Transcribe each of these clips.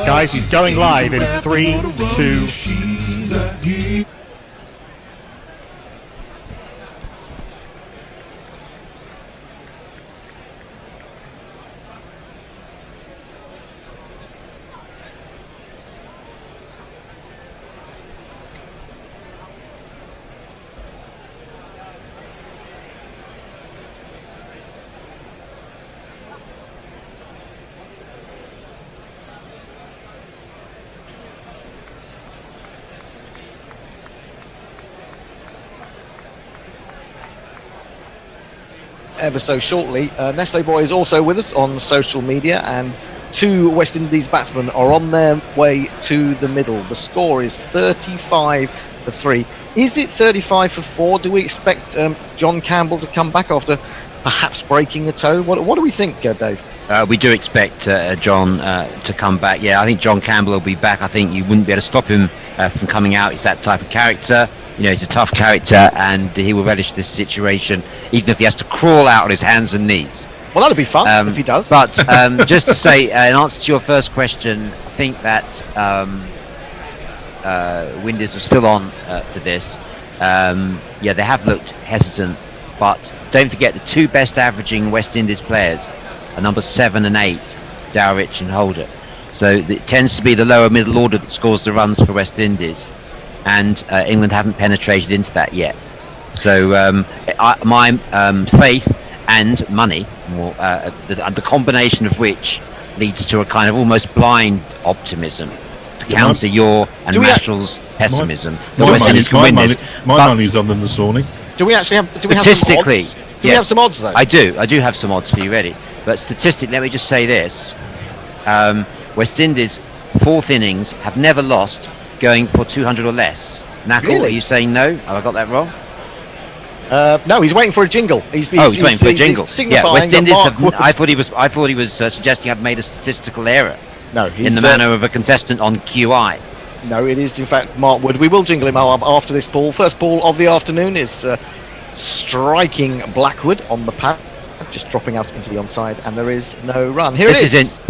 Guys, he's going live in 3, 2... ever so shortly. Nestle Boy is also with us on social media, and 2 West Indies batsmen are on their way to the middle. The score is 35-3. Is it 35-4? Do we expect John Campbell to come back after perhaps breaking a toe? What do we think, Dave? We do expect John to come back. Yeah, I think John Campbell will be back. I think you wouldn't be able to stop him from coming out. He's that type of character. You know, he's a tough character, and he will relish this situation, even if he has to crawl out on his hands and knees. Well, that'll be fun if he does. But just to say, in answer to your first question, I think that Windies are still on for this. Yeah, they have looked hesitant, but don't forget the 2 best averaging West Indies players are numbers 7 and 8, Dowrich and Holder. So it tends to be the lower middle order that scores the runs for West Indies. And England haven't penetrated into that yet. So my faith and money, the combination of which leads to a kind of almost blind optimism to counter your and Marshall's pessimism. My money's on them this morning. Do we actually have? Statistically, some odds? Do we have some odds though? I do have some odds for you ready. But statistically, let me just say this: West Indies' 4th innings have never lost going for 200 or less. Knuckle, really? Are you saying no? Have I got that wrong? No, he's waiting for a jingle. He's waiting for a jingle. Yeah, West Indies I thought he was suggesting I'd made a statistical error. No, in the manner of a contestant on QI. No, it is in fact Mark Wood. We will jingle him up after this ball. First ball of the afternoon is striking Blackwood on the pad, just dropping out into the onside, and there is no run. Here it is.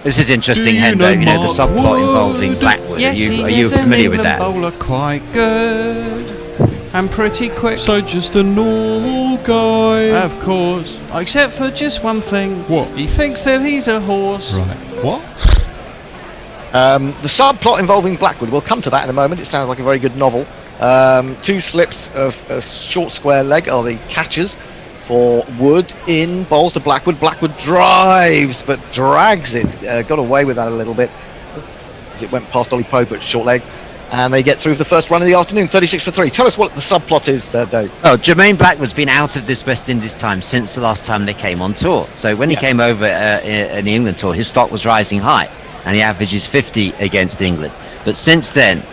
This is interesting, Hendo. You know the subplot involving Blackwood. Yes, are you familiar with that? Bowler quite good and pretty quick. So just a normal guy. Of course, except for just one thing. What? He thinks that he's a horse. Right. What? The subplot involving Blackwood. We'll come to that in a moment. It sounds like a very good novel. 2 slips of a short square leg are the catches for Wood. In bowls to Blackwood. Blackwood drives but drags it. Got away with that a little bit as it went past Ollie Pope at short leg, and they get through for the first run of the afternoon. 36-3. Tell us what the subplot is, Dave. Oh, Jermaine Blackwood's been out of this West Indies time since the last time they came on tour. So when he came over in the England tour, his stock was rising high, and he averages 50 against England. But since then,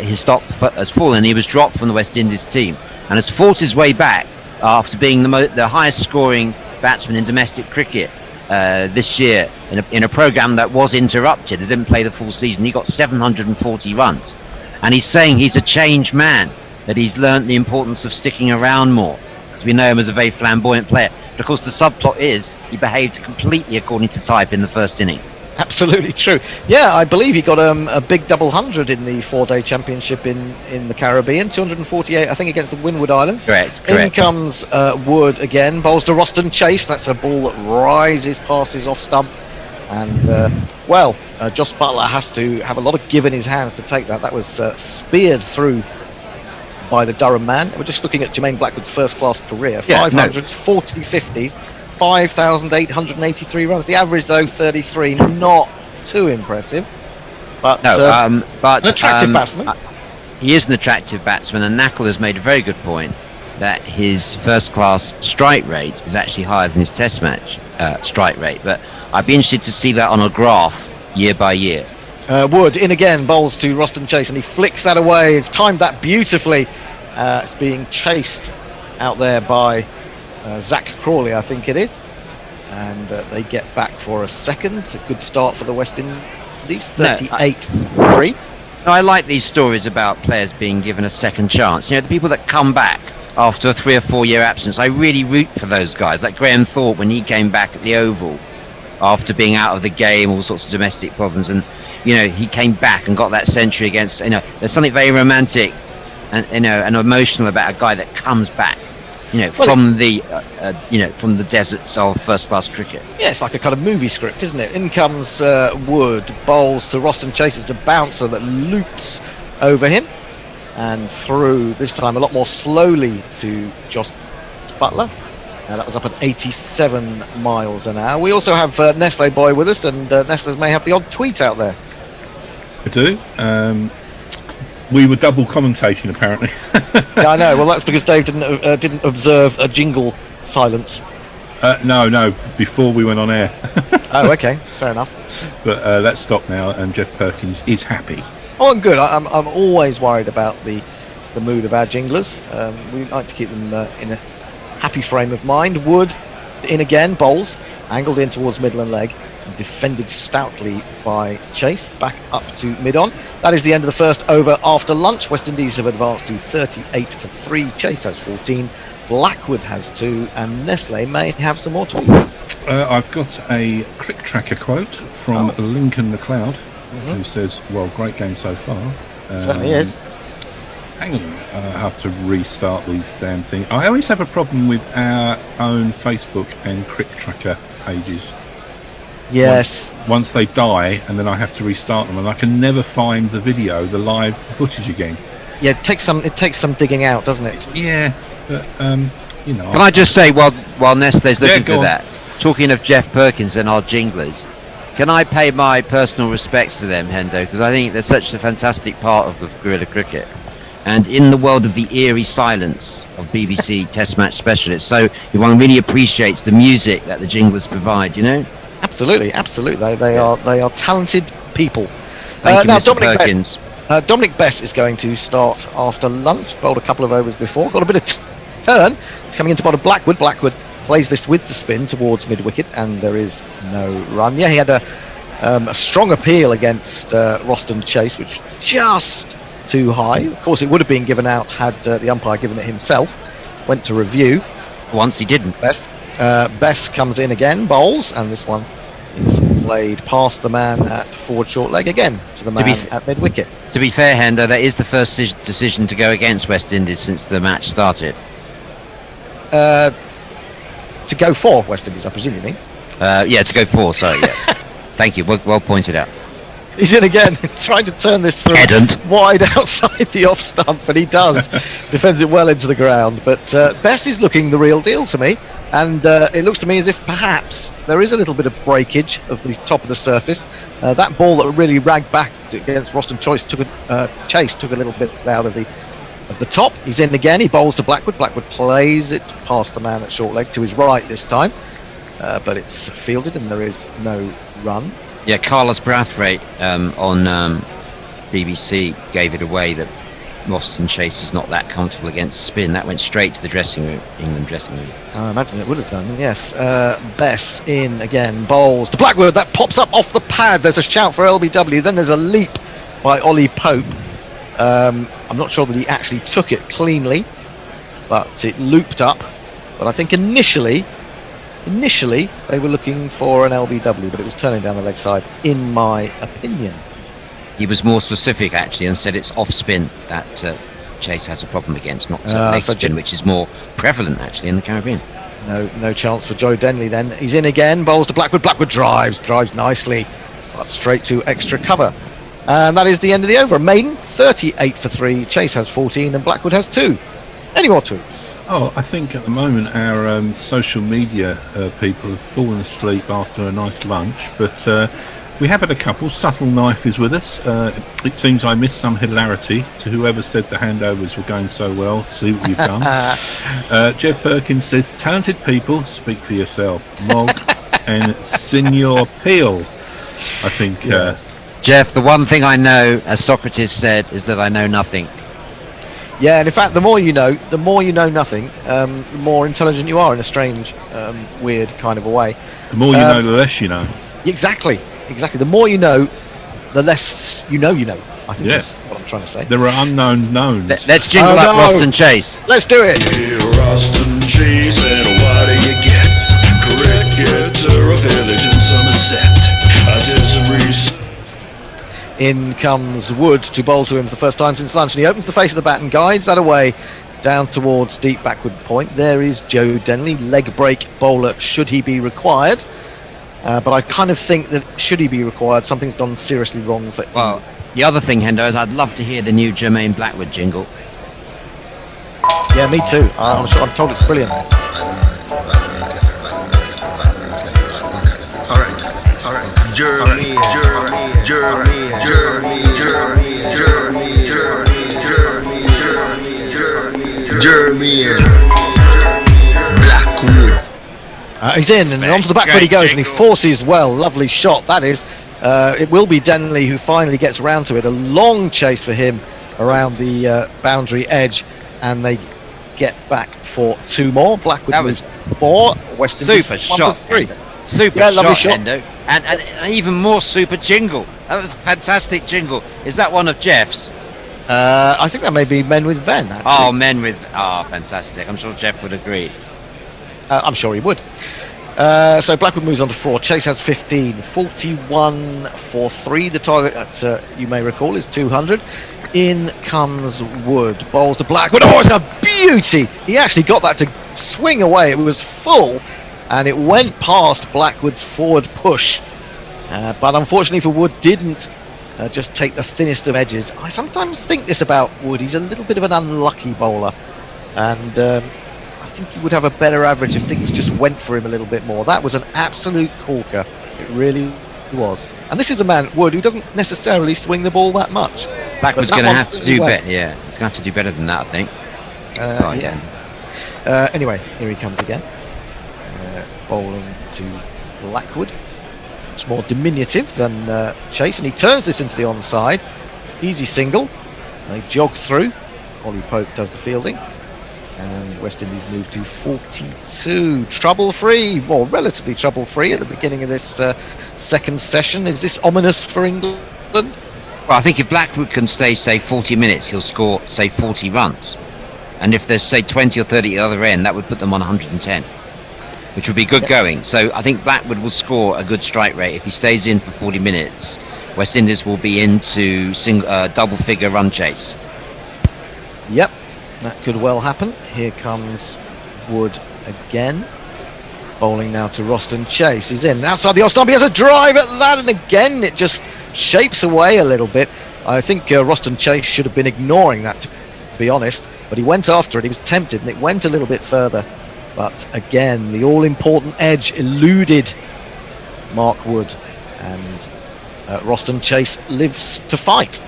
his stock has fallen. He was dropped from the West Indies team and has fought his way back after being the highest scoring batsman in domestic cricket this year in a programme that was interrupted. They didn't play the full season. He got 740 runs. And he's saying he's a changed man, that he's learnt the importance of sticking around more, because we know him as a very flamboyant player. But of course the subplot is he behaved completely according to type in the first innings. Absolutely true. Yeah, I believe he got a big double 100 in the 4-day championship in the Caribbean. 248, I think, against the Windward Islands. Correct. In comes Wood again. Bowls to Roston Chase. That's a ball that rises past his off stump. And, Joss Butler has to have a lot of give in his hands to take that. That was speared through by the Durham man. We're just looking at Jermaine Blackwood's first-class career. 500s, 40 50s. 5,883 runs. The average, though, 33. Not too impressive. But an attractive batsman. He is an attractive batsman, and Knuckle has made a very good point that his first-class strike rate is actually higher than his Test match strike rate. But I'd be interested to see that on a graph year by year. Wood in again, bowls to Roston Chase, and he flicks that away. It's timed that beautifully. It's being chased out there by Zach Crawley, I think it is, and they get back for a second. A good start for the West Indies, 38-3. No, I like these stories about players being given a second chance. You know, the people that come back after a 3 or 4 year absence, I really root for those guys. Like Graham Thorpe when he came back at the Oval after being out of the game, all sorts of domestic problems, and he came back and got that century against. There's something very romantic and and emotional about a guy that comes back. From the deserts of first-class cricket. Yeah, it's like a kind of movie script, isn't it? In comes Wood, bowls to Roston Chase. It's a bouncer that loops over him and through, this time a lot more slowly to Josh Butler. That was up at 87 miles an hour. We also have Nestle Boy with us, and Nestle's may have the odd tweet out there. I do. We were double commentating, apparently. Yeah, I know. Well, that's because Dave didn't observe a jingle silence. No. Before we went on air. Oh, okay. Fair enough. But that's stopped now, and Jeff Perkins is happy. Oh, I'm good. I'm always worried about the mood of our jinglers. We like to keep them in a happy frame of mind. Wood in again, bowls, angled in towards middle and leg, and defended stoutly by Chase, back up to mid-on. That is the end of the first over after lunch. West Indies have advanced to 38 for 3. Chase has 14, Blackwood has 2, and Nestle may have some more tweets. I've got a Crick Tracker quote from Lincoln McLeod, who says, well, great game so far. Certainly is. Hang on, I have to restart these damn things. I always have a problem with our own Facebook and Crick Tracker pages. Yes. Once they die, and then I have to restart them, and I can never find the live footage again. Yeah, it takes some digging out, doesn't it? Yeah, but Can I just say, while Nestle's looking for that, talking of Jeff Perkins and our jinglers, can I pay my personal respects to them, Hendo? Because I think they're such a fantastic part of guerrilla cricket. And in the world of the eerie silence of BBC Test Match specialists, so one really appreciates the music that the jinglers provide, Absolutely. They are talented people. Thank you, now, Mr. Perkins. Dominic Bess is going to start after lunch. Bowled a couple of overs before. Got a bit of turn. It's coming into bottom Blackwood. Blackwood plays this with the spin towards mid-wicket, and there is no run. Yeah, he had a strong appeal against Roston Chase, which just too high. Of course, it would have been given out had the umpire given it himself. Went to review. Once he didn't. Bess comes in again, bowls, and this one is played past the man at forward short leg again to the man at mid-wicket. To be fair, Hendo, that is the first decision to go against West Indies since the match started. To go for West Indies, I presume you mean? Yeah, to go for, sorry, yeah. Thank you, well pointed out. He's in again, trying to turn this from wide outside the off stump, and he does. Defends it well into the ground. But Bess is looking the real deal to me, and it looks to me as if perhaps there is a little bit of breakage of the top of the surface. That ball that really ragged back against Roston Chase took a little bit out of the top. He's in again. He bowls to Blackwood. Blackwood plays it past the man at short leg to his right this time, but it's fielded and there is no run. Yeah, Carlos Brathwaite on BBC gave it away that Roston Chase is not that comfortable against spin. That went straight to the England dressing room. I imagine it would have done, yes. Bess in again, bowls to Blackwood. That pops up off the pad. There's a shout for LBW. Then there's a leap by Ollie Pope. I'm not sure that he actually took it cleanly, but it looped up. But I think initially they were looking for an LBW, but it was turning down the leg side, in my opinion. He was more specific, actually, and said it's off spin that Chase has a problem against, not leg spin, which is more prevalent, actually, in the Caribbean. No chance for Joe Denley then. He's in again, bowls to Blackwood. Blackwood drives nicely, but straight to extra cover. And that is the end of the over. Maiden, 38 for 3. Chase has 14, and Blackwood has 2. Any more tweets? Oh, I think at the moment our social media people have fallen asleep after a nice lunch, but we have had a couple. Subtle Knife is with us. It seems I missed some hilarity to whoever said the handovers were going so well. See what you've done. Jeff Perkins says, talented people, speak for yourself. Mog and Senior Peel, I think. Yes. Jeff, the one thing I know, as Socrates said, is that I know nothing. Yeah, and in fact, the more you know nothing, the more intelligent you are in a strange, weird kind of a way. The more you know, the less you know. Exactly. The more you know, the less you know. I think that's what I'm trying to say. There are unknown knowns. Let's jingle up Roston Chase. Let's do it. Hey, Roston Chase, and what do you get? cricketer, a village in Somerset. I did some research. In comes Wood to bowl to him for the first time since lunch, and he opens the face of the bat and guides that away down towards deep backward point. There is Joe Denley, leg break bowler should he be required. But I kind of think that should he be required, something's gone seriously wrong for Well, the other thing, Hendo, is I'd love to hear the new Jermaine Blackwood jingle. Yeah, me too. I'm told it's brilliant. Jermaine Blackwood. He's in, and onto the back foot he goes, and he forces well. Lovely shot, that is. It will be Denley who finally gets round to it. A long chase for him around the boundary edge, and they get back for 2 more. Blackwood That moves was 4. West Indies super 1 shot. for 3. Super Yeah, lovely shot, shot. Hendo. And an even more super jingle. That was a fantastic jingle. Is that one of Jeff's? I think that may be Men with Ven, actually. Oh, men with... Oh, fantastic. I'm sure Jeff would agree. I'm sure he would. So Blackwood moves on to 4. Chase has 15. 41 for 3. The target, you may recall, is 200. In comes Wood. Bowls to Blackwood. Oh, it's a beauty! He actually got that to swing away. It was full, and it went past Blackwood's forward push. But unfortunately for Wood, didn't just take the thinnest of edges. I sometimes think this about Wood. He's a little bit of an unlucky bowler. And... I think he would have a better average if things just went for him a little bit more. That was an absolute corker. It really was. And this is a man, Wood, who doesn't necessarily swing the ball that much. Blackwood's But that going to one have to certainly do went. better. Yeah, he's going to have to do better than that, I think. Sorry. Yeah. Anyway, here he comes again. Bowling to Blackwood. Much more diminutive than Chase. And he turns this into the onside. Easy single. They jog through. Ollie Pope does the fielding. And West Indies move to 42. Trouble-free, or relatively trouble-free at the beginning of this second session. Is this ominous for England? Well, I think if Blackwood can stay, say, 40 minutes, he'll score, say, 40 runs. And if there's, say, 20 or 30 at the other end, that would put them on 110, which would be good going. So I think Blackwood will score a good strike rate. If he stays in for 40 minutes, West Indies will be into double-figure run chase. Yep. That could well happen. Here comes Wood again. Bowling now to Roston Chase. He's in. Outside the off-stump. He has a drive at that, and again it just shapes away a little bit. I think Roston Chase should have been ignoring that, to be honest. But he went after it. He was tempted, and it went a little bit further. But again, the all-important edge eluded Mark Wood. And Roston Chase lives to fight.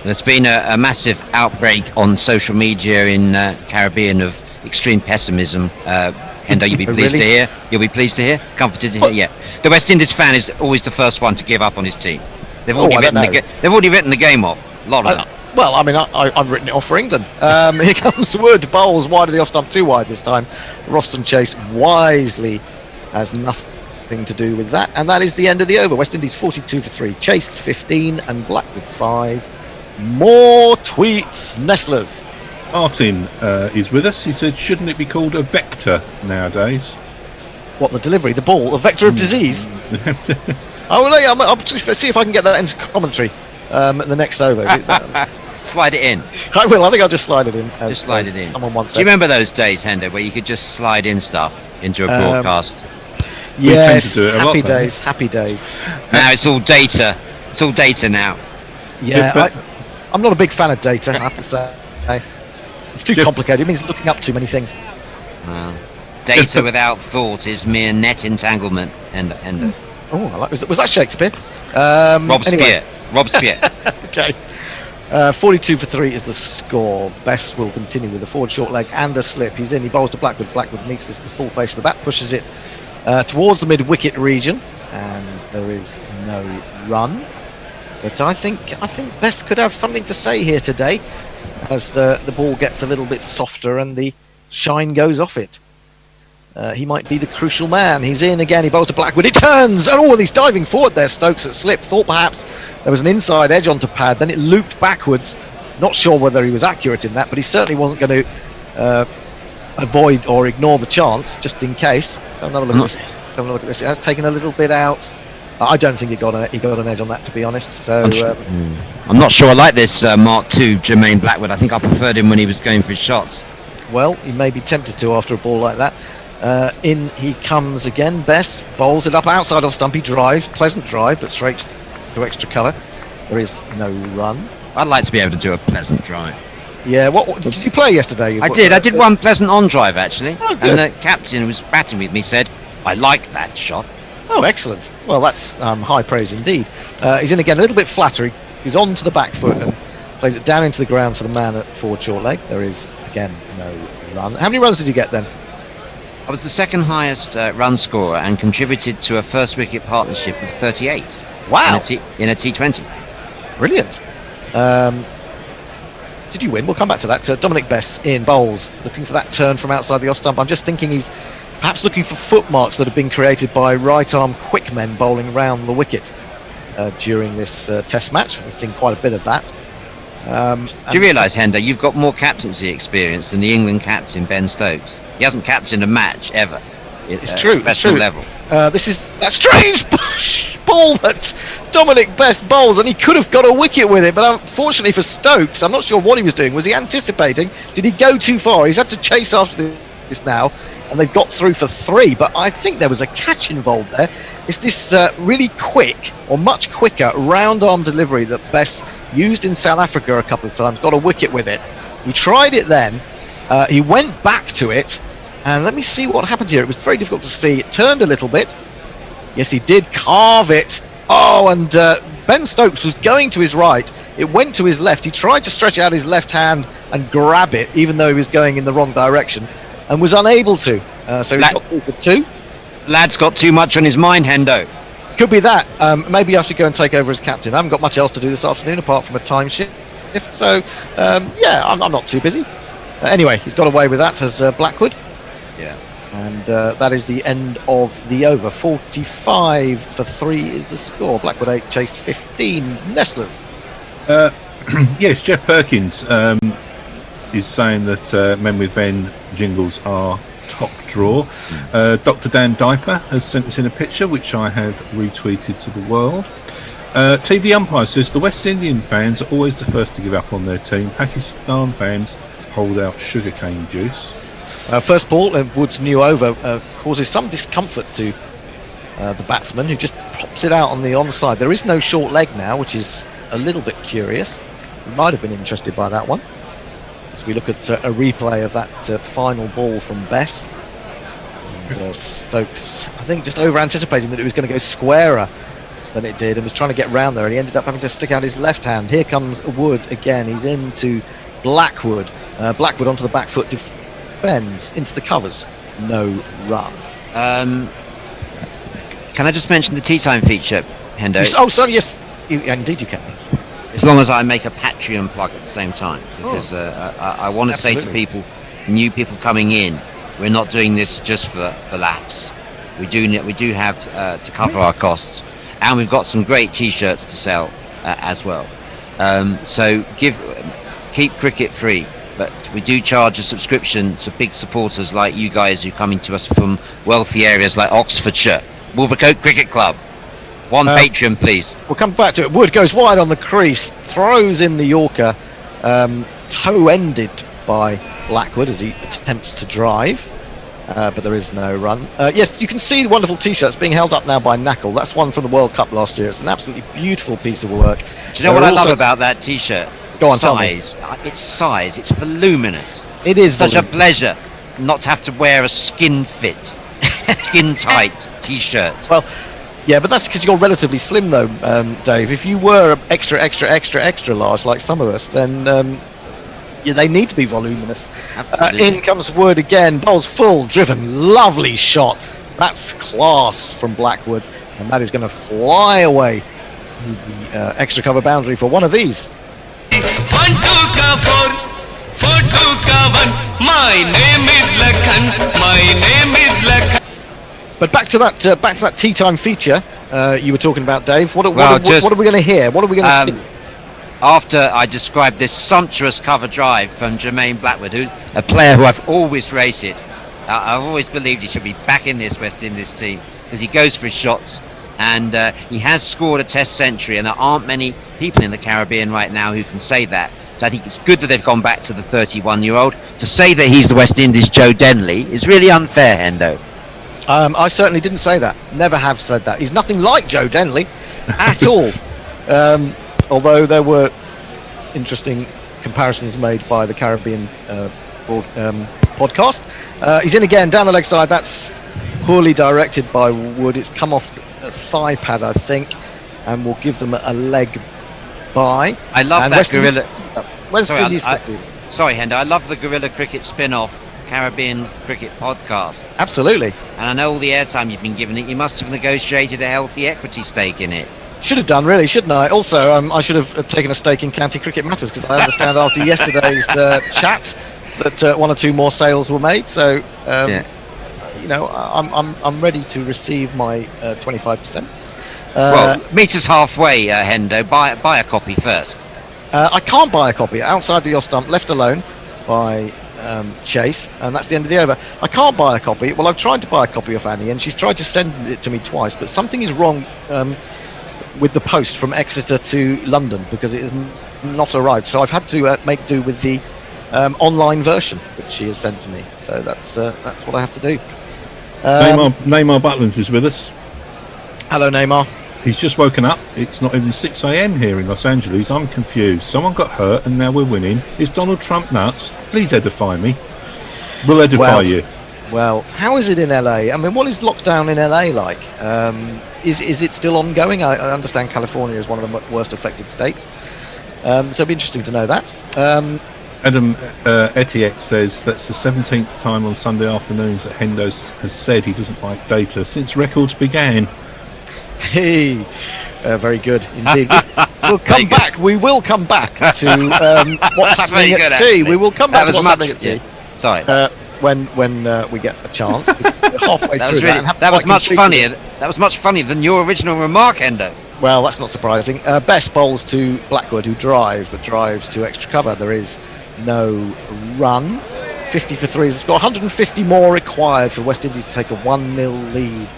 There's been a massive outbreak on social media in Caribbean of extreme pessimism. Hendo, you'll be pleased to hear. You'll be pleased to hear. Comforted to hear. Yeah. The West Indies fan is always the first one to give up on his team. They've already written the game off. A lot of them. Well, I mean, I've written it off for England. Here comes Wood. Bowls wide of the off-stump, too wide this time. Roston Chase wisely has nothing to do with that. And that is the end of the over. West Indies 42 for 3. Chase 15 and Blackwood 5. More tweets, Nestlers. Martin is with us. He said, shouldn't it be called a vector nowadays? What, the delivery, the ball, a vector of disease? I'll see if I can get that into commentary at the next over. Slide it in. I will. I think I'll just slide it in. Just slide it in. Someone wants. Do you remember those days, Hendo, where you could just slide in stuff into a broadcast? Yes, to do it a lot, happy though. days, happy days. Now it's all data. It's all data now. Yeah, I'm not a big fan of data, I have to say. It's too complicated. It means looking up too many things. Data without thought is mere net entanglement. And Oh, I like, was that Shakespeare? Robespierre. Okay. 42 for 3 is the score. Bess will continue with a forward short leg and a slip. He's in. He bowls to Blackwood. Blackwood meets this at the full face of the bat, pushes it towards the mid-wicket region, and there is no run. But I think Bess could have something to say here today, as the ball gets a little bit softer and the shine goes off it. He might be the crucial man. He's in again. He bowls to Blackwood. It turns! Oh, he's diving forward there, Stokes, at slip. Thought perhaps there was an inside edge onto pad. Then it looped backwards. Not sure whether he was accurate in that, but he certainly wasn't going to avoid or ignore the chance just in case. So another look at this. Have a look at this. It has taken a little bit out. I don't think he got an edge on that, to be honest. So I'm not sure I like this Mark II Jermaine Blackwood. I think I preferred him when he was going for his shots. well, he may be tempted to after a ball like that. In he comes again. Bess bowls it up outside off stump. He drives, pleasant drive, but straight to extra cover. There is no run. I'd like to be able to do a pleasant drive. Yeah, what did you play yesterday? I did one pleasant on drive actually. Oh, good. And the captain who was batting with me said, I like that shot. Oh, excellent. Well, that's high praise indeed. He's in again, a little bit flatter. He's on to the back foot and plays it down into the ground to the man at forward short leg. There is, again, no run. How many runs did you get then? I was the second highest run scorer and contributed to a first wicket partnership of 38. Wow. In a T20. Brilliant. Did you win? We'll come back to that. Dominic Bess in bowls, looking for that turn from outside the off stump. I'm just thinking he's perhaps looking for footmarks that have been created by right-arm quick men bowling round the wicket during this test match. We've seen quite a bit of that. Do you realise, Hendo, you've got more captaincy experience than the England captain, Ben Stokes? He hasn't captained a match ever. It's true. It's Professional true. level. This is that strange ball that Dominic Bess bowls, and he could have got a wicket with it, but unfortunately for Stokes, I'm not sure what he was doing. Was he anticipating? Did he go too far? He's had to chase after this now, and they've got through for 3, but I think there was a catch involved there. It's this really quick, or much quicker, round-arm delivery that Bess used in South Africa a couple of times, got a wicket with it. He tried it then, he went back to it, and let me see what happened here. It was very difficult to see. It turned a little bit. Yes, he did carve it. Oh, and Ben Stokes was going to his right. It went to his left. He tried to stretch out his left hand and grab it, even though he was going in the wrong direction, and was unable to. So he got through for 2. Lad's got too much on his mind, Hendo. Could be that. Maybe I should go and take over as captain. I haven't got much else to do this afternoon apart from a time shift. So, yeah, I'm not too busy. Anyway, he's got away with that as Blackwood. Yeah. And that is the end of the over. 45 for 3 is the score. Blackwood 8, Chase 15. Nestlers. Yes, Jeff Perkins is saying that Men with Ben jingles are top draw. Dr. Dan Diper has sent us in a picture which I have retweeted to the world. TV Umpire says the West Indian fans are always the first to give up on their team. Pakistan fans hold out sugarcane juice. First ball, Wood's new over causes some discomfort to the batsman, who just pops it out on the onside. There is no short leg now, which is a little bit curious. We might have been interested by that one. As we look at a replay of that final ball from Bess. And, Stokes, I think, just over-anticipating that it was going to go squarer than it did, and was trying to get round there, and he ended up having to stick out his left hand. Here comes Wood again. He's into Blackwood. Blackwood onto the back foot, defends into the covers. No run. Can I just mention the tea time feature, Hendo? Oh, sorry, yes. Indeed you can. Yes. As long as I make a Patreon plug at the same time, because I want to say to people, new people coming in, we're not doing this just for laughs. We do have to cover our costs, and we've got some great T-shirts to sell as well. So keep cricket free, but we do charge a subscription to big supporters like you guys who are coming to us from wealthy areas like Oxfordshire. Wolvercote Cricket Club. One Patreon, please. We'll come back to it. Wood goes wide on the crease, throws in the Yorker, toe-ended by Blackwood as he attempts to drive, but there is no run. Yes, you can see the wonderful T-shirts being held up now by Knackle. That's one from the World Cup last year. It's an absolutely beautiful piece of work. Do you know what I love about that T-shirt? Go on, tell me. It's size. It's voluminous. It is such a pleasure not to have to wear a skin-fit, skin-tight T-shirt. Well, yeah, but that's because you're relatively slim, though, Dave. If you were extra large, like some of us, then they need to be voluminous. In comes Wood again, bowls full, driven, lovely shot. That's class from Blackwood, and that is going to fly away to the extra cover boundary for one of these. 1 2 ka 4 4 2 ka 1. My name is Lakhan. My name is Lakhan. But back to that tea time feature you were talking about, Dave. What are we going to hear? What are we going to see? after I described this sumptuous cover drive from Jermaine Blackwood, who's a player who I've always rated. I've always believed he should be back in this West Indies team because he goes for his shots, and he has scored a Test century, and there aren't many people in the Caribbean right now who can say that. So I think it's good that they've gone back to the 31-year-old. To say that he's the West Indies Joe Denley is really unfair, Hendo. I certainly didn't say that. Never have said that. He's nothing like Joe Denley at all. Although there were interesting comparisons made by the Caribbean podcast. He's in again, down the leg side. That's poorly directed by Wood. It's come off the thigh pad, I think, and will give them a leg bye. I love and that gorilla. West Indies. Sorry, Hendo. I love the Gorilla Cricket spin-off Caribbean Cricket podcast. Absolutely. And I know all the airtime you've been given it. You must have negotiated a healthy equity stake in it. Should have done, really, shouldn't I? Also, I should have taken a stake in County Cricket Matters, because I understand after yesterday's chat that one or two more sales were made. So, you know, I'm ready to receive my 25%. Well, meet us halfway, Hendo. Buy a copy first. I can't buy a copy outside the off stump, left alone by Chase, and that's the end of the over. I can't buy a copy. Well, I've tried to buy a copy of Annie, and she's tried to send it to me twice, but something is wrong with the post from Exeter to London, because it has not arrived. So I've had to make do with the online version which she has sent to me. So that's what I have to do. Neymar Butland is with us. Hello, Neymar. He's just woken up. It's not even 6 a.m. here in Los Angeles. I'm confused. Someone got hurt and now we're winning. Is Donald Trump nuts? Please edify me. We'll edify you. Well, how is it in LA? I mean, what is lockdown in LA like? Is it still ongoing? I understand California is one of the worst affected states. So it'd be interesting to know that. Adam Etiek says that's the 17th time on Sunday afternoons that Hendo has said he doesn't like data since records began. Hey, very good indeed. We'll come back. We will come back to what's happening at sea. We will come back to what's happening at sea. Yeah. Sorry. When we get a chance. We're halfway through that was much funnier. That was much funnier than your original remark, Hendo. Well, that's not surprising. Best bowls to Blackwood, who drives to extra cover. There is no run. 50 for threes. It's got 150 more required for West Indies to take a 1-0 lead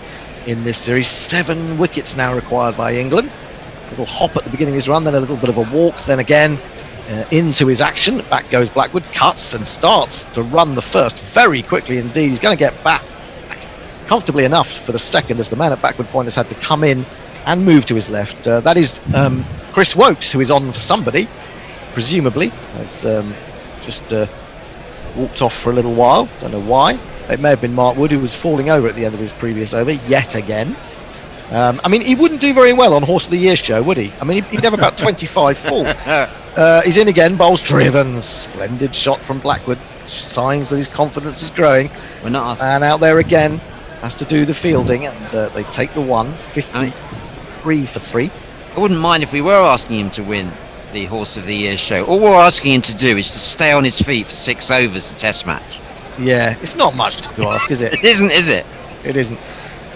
in this series. 7 wickets now required by England. A little hop at the beginning of his run, then a little bit of a walk, then again into his action. Back goes Blackwood, cuts and starts to run the first very quickly indeed. He's going to get back comfortably enough for the second, as the man at backward point has had to come in and move to his left. That is Chris Wokes, who is on for somebody, presumably, has just walked off for a little while. Don't know why. It may have been Mark Wood, who was falling over at the end of his previous over yet again. I mean, he wouldn't do very well on Horse of the Year show, would he? I mean, he'd have about 25 full. He's in again, bowls driven. Splendid shot from Blackwood. Signs that his confidence is growing. We're not asking. And out there again, has to do the fielding, and they take the one. 53 for 3. I wouldn't mind if we were asking him to win the Horse of the Year show. All we're asking him to do is to stay on his feet for 6 overs, a test match. Yeah, it's not much to ask, is it? It isn't, is it? It isn't.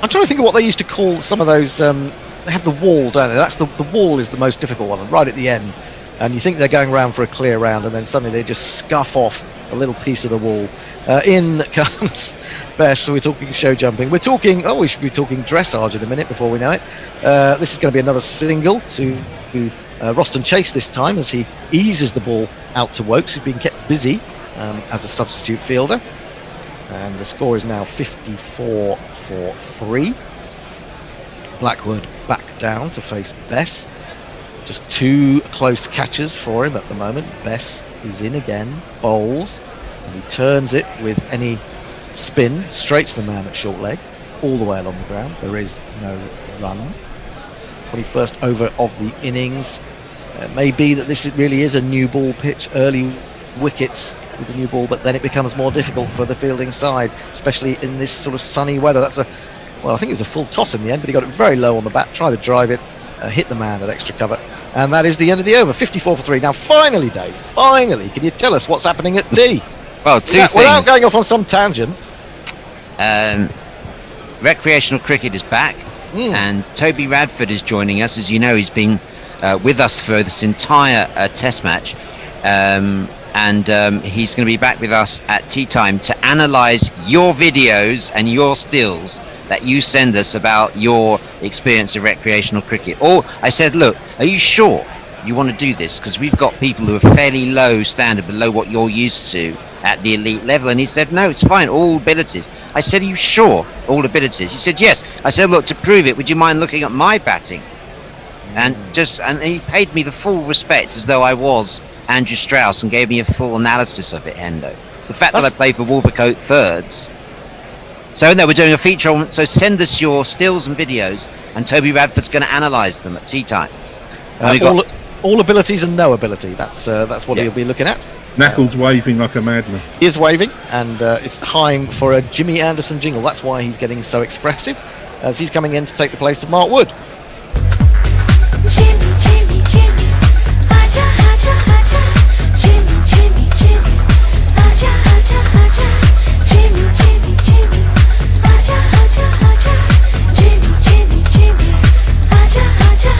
I'm trying to think of what they used to call some of those. They have the wall, don't they? That's the wall is the most difficult one, right at the end. And you think they're going round for a clear round, and then suddenly they just scuff off a little piece of the wall. In comes Bess. So we're talking show jumping. We're talking. Oh, we should be talking dressage in a minute before we know it. This is going to be another single to Roston Chase this time, as he eases the ball out to Wokes, who's been kept busy as a substitute fielder. And the score is now 54 for 3. Blackwood back down to face Bess. Just 2 close catches for him at the moment. Bess is in again, bowls, and he turns it with any spin straight to the man at short leg, all the way along the ground. There is no run. 21st over of the innings. It may be that this really is a new ball pitch, early wickets with the new ball, but then it becomes more difficult for the fielding side, especially in this sort of sunny weather. I think it was a full toss in the end, but he got it very low on the bat, tried to drive it, hit the man at extra cover, and that is the end of the over. 54 for 3. Now finally, Dave, can you tell us what's happening at tea? Well, two things. Without going off on some tangent. Recreational cricket is back, and Toby Radford is joining us. As you know, he's been with us for this entire test match. And he's going to be back with us at tea time to analyse your videos and your stills that you send us about your experience of recreational cricket. Or I said, look, are you sure you want to do this? Because we've got people who are fairly low standard, below what you're used to at the elite level. And he said, no, it's fine, all abilities. I said, are you sure, all abilities? He said, yes. I said, look, to prove it, would you mind looking at my batting? And he paid me the full respect as though I was Andrew Strauss and gave me a full analysis of it, Hendo. The fact that I played for Wolvercote thirds. So no, we're doing a feature on, so send us your stills and videos and Toby Radford's going to analyse them at tea time. All abilities and no ability, that's what he'll be looking at. Knuckles waving like a madman. He is waving, and it's time for a Jimmy Anderson jingle. That's why he's getting so expressive, as he's coming in to take the place of Mark Wood. Jimmy, Jimmy, Jimmy, aja, aja, aja. Jimmy, Jimmy, Jimmy, aja, aja, aja. Jimmy, Jimmy, Jimmy, aja, aja, aja. Jimmy, Jimmy, Jimmy, aja, aja.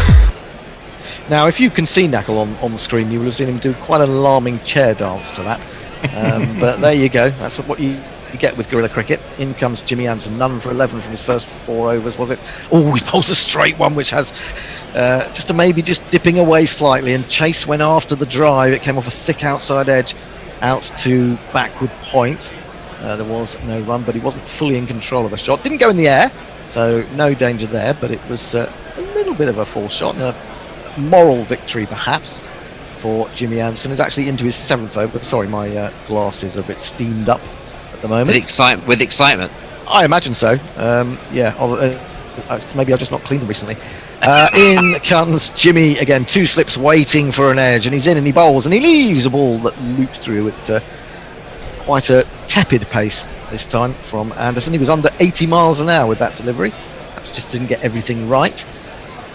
Now, if you can see Knuckle on the screen, you will have seen him do quite an alarming chair dance to that. But there you go. That's what you get with guerrilla cricket. In comes Jimmy Anderson, none for 11 from his first 4 overs, was it? Oh, he pulls a straight one, which has just dipping away slightly, and Chase went after the drive. It came off a thick outside edge out to backward point. There was no run, but he wasn't fully in control of the shot. Didn't go in the air, so no danger there, but it was a little bit of a false shot and a moral victory perhaps for Jimmy Anderson. He's actually into his 7th over. Sorry, my glasses are a bit steamed up at the moment. With excitement. I imagine so. Maybe I've just not cleaned them recently. In comes Jimmy again, 2 slips waiting for an edge, and he's in and he bowls and he leaves a ball that loops through at quite a tepid pace this time from Anderson. He was under 80 miles an hour with that delivery. Perhaps just didn't get everything right.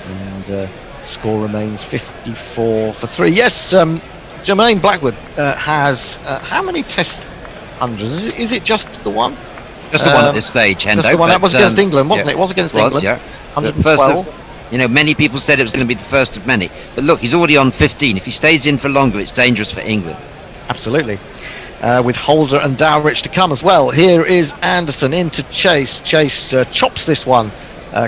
And score remains 54 for 3. Yes, Jermaine Blackwood has how many test hundreds? Is it just the one? Just the one at this stage, Hendo. Just the one. That was against England, wasn't it? It was against England. Yeah. 112. Many people said it was going to be the first of many. But look, he's already on 15. If he stays in for longer, it's dangerous for England. Absolutely. With Holder and Dowrich to come as well. Here is Anderson into Chase. Chase chops this one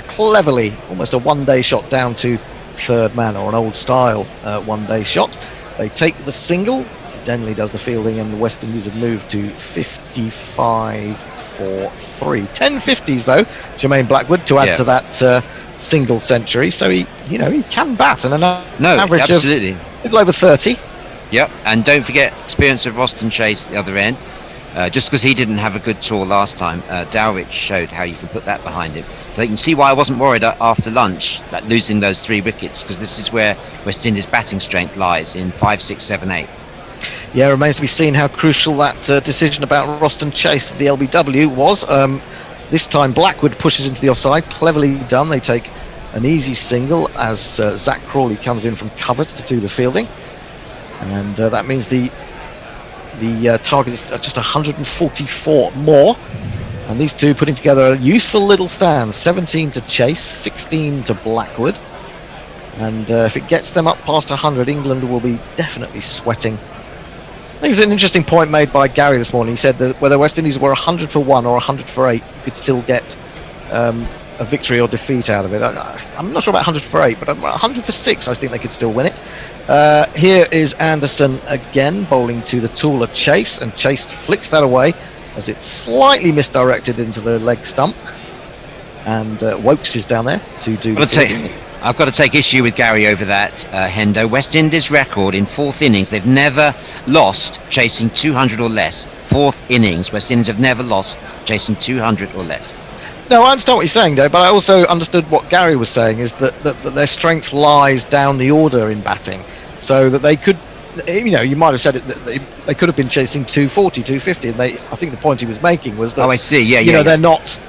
cleverly. Almost a one-day shot down to third man, or an old style one-day shot. They take the single. Denley does the fielding, and the West Indies have moved to 55 for 3. 10 50s though, Jermaine Blackwood, to add to that single century. So he can bat, and an average of a little over 30. Yep, and don't forget experience of Roston Chase at the other end. Just because he didn't have a good tour last time, Dowrich showed how you can put that behind him. So you can see why I wasn't worried after lunch that losing those 3 wickets, because this is where West Indies batting strength lies in 5, 6, 7, 8. Yeah, it remains to be seen how crucial that decision about Roston Chase at the LBW was. This time Blackwood pushes into the offside, cleverly done. They take an easy single as Zach Crawley comes in from cover to do the fielding, and that means the target is just 144 more, and these two putting together a useful little stand. 17 to Chase, 16 to Blackwood, and if it gets them up past 100, England will be definitely sweating. I think it was an interesting point made by Gary this morning. He said that whether West Indies were 100 for 1 or 100 for 8, you could still get a victory or defeat out of it. I'm not sure about 100 for 8, but 100 for 6, I think they could still win it. Here is Anderson again, bowling to the taller Chase, and Chase flicks that away as it's slightly misdirected into the leg stump, and Wokes is down there to do the fielding. I've got to take issue with Gary over that, Hendo. West Indies record in 4th innings, they've never lost chasing 200 or less. 4th innings, West Indies have never lost chasing 200 or less. No, I understand what you're saying, though, but I also understood what Gary was saying, is that their strength lies down the order in batting, so that they could, you might have said it, that they could have been chasing 240, 250, and I think the point he was making was that, I see, they're not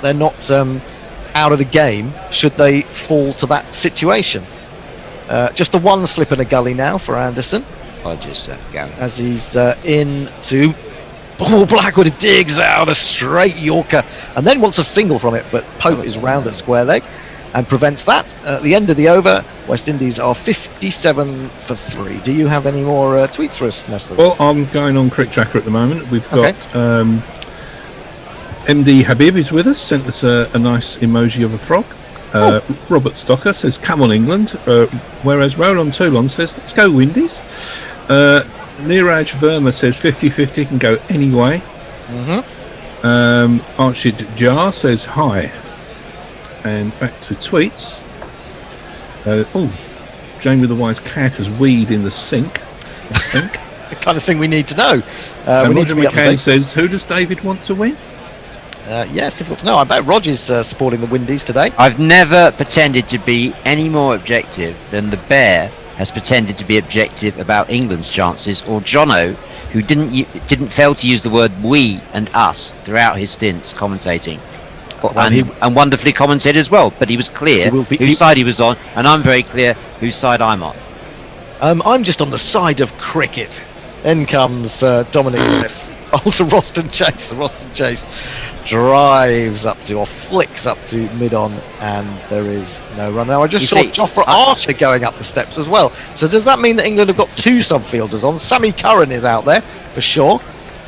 out of the game should they fall to that situation. Just the one slip in a gully now for Anderson. Apologies, Gary. As he's into Blackwood digs out a straight Yorker and then wants a single from it, but Pope is round at square leg. and prevents that. At the end of the over, West Indies are 57 for 3. Do you have any more tweets for us, Nestor? Well, I'm going on Crick Tracker at the moment. We've got Okay. MD Habib is with us, sent us a nice emoji of a frog. Robert Stocker says, come on England, whereas Roland Toulon says, let's go Windies. Niraj Verma says 50-50 can go anyway. Archid Jar says hi. And back to tweets. Jane with the Wise Cat has weed in the sink, I think. The kind of thing we need to know. And we need Roger to be up to McCann date. says, who does David want to win? Yeah, it's difficult to know. I bet Roger's supporting the Windies today. I've never pretended to be any more objective than the Bear has pretended to be objective about England's chances, or Jono, who didn't fail to use the word we and us throughout his stints commentating. And wonderfully commented as well, but he was clear whose side he was on, and I'm very clear whose side I'm on. I'm just on the side of cricket. Then comes Dominic Smith. Also Roston Chase. The Roston Chase drives up to, or flicks up to mid-on, and there is no run. Now I just saw Jofra Archer going up the steps as well. So does that mean that England have got two subfielders on? Sammy Curran is out there for sure.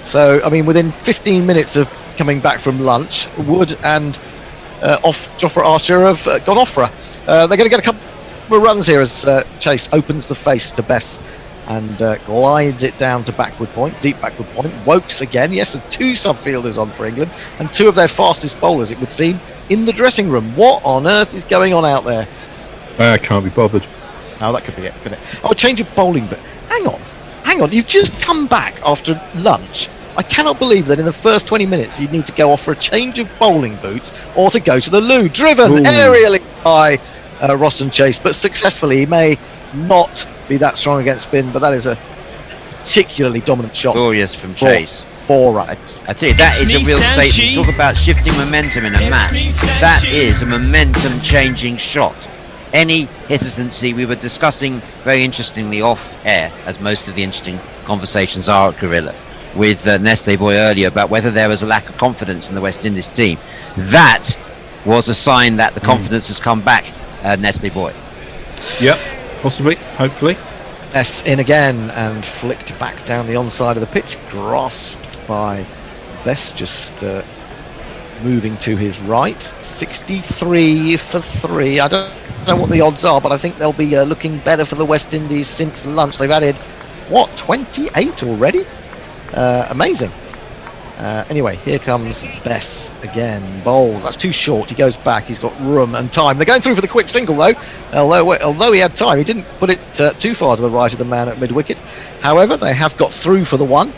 So I mean, within 15 minutes of coming back from lunch, Wood and Jofra Archer have gone off for her. They're going to get a couple of runs here as Chase opens the face to Bess and glides it down to backward point, deep backward point. Wokes again. Yes, and two subfielders on for England, and two of their fastest bowlers, it would seem, in the dressing room. What on earth is going on out there? I can't be bothered. Oh, that could be it, couldn't it? Oh, change of bowling, but hang on. You've just come back after lunch. I cannot believe that in the first 20 minutes you'd need to go off for a change of bowling boots or to go to the loo. Driven aerially by Roston Chase, but successfully. He may not be that strong against spin, but that is a particularly dominant shot. Glorious from Chase. 4 runs. I tell you, that is a real statement. Talk about shifting momentum in a match. That is a momentum-changing shot. Any hesitancy, we were discussing very interestingly off air, as most of the interesting conversations are at Gorilla, with Nestle Boy earlier about whether there was a lack of confidence in the West Indies team. That was a sign that the confidence has come back, Nestle Boy. Yep, possibly, hopefully. Ness in again and flicked back down the onside of the pitch, grasped by Bess, just moving to his right. 63 for 3. I don't know what the odds are, but I think they'll be looking better for the West Indies since lunch. They've added, 28 already? Amazing. Anyway, here comes Bess again. Bowls. That's too short. He goes back. He's got room and time. They're going through for the quick single, though. Although he had time, he didn't put it too far to the right of the man at mid-wicket. However, they have got through for the one.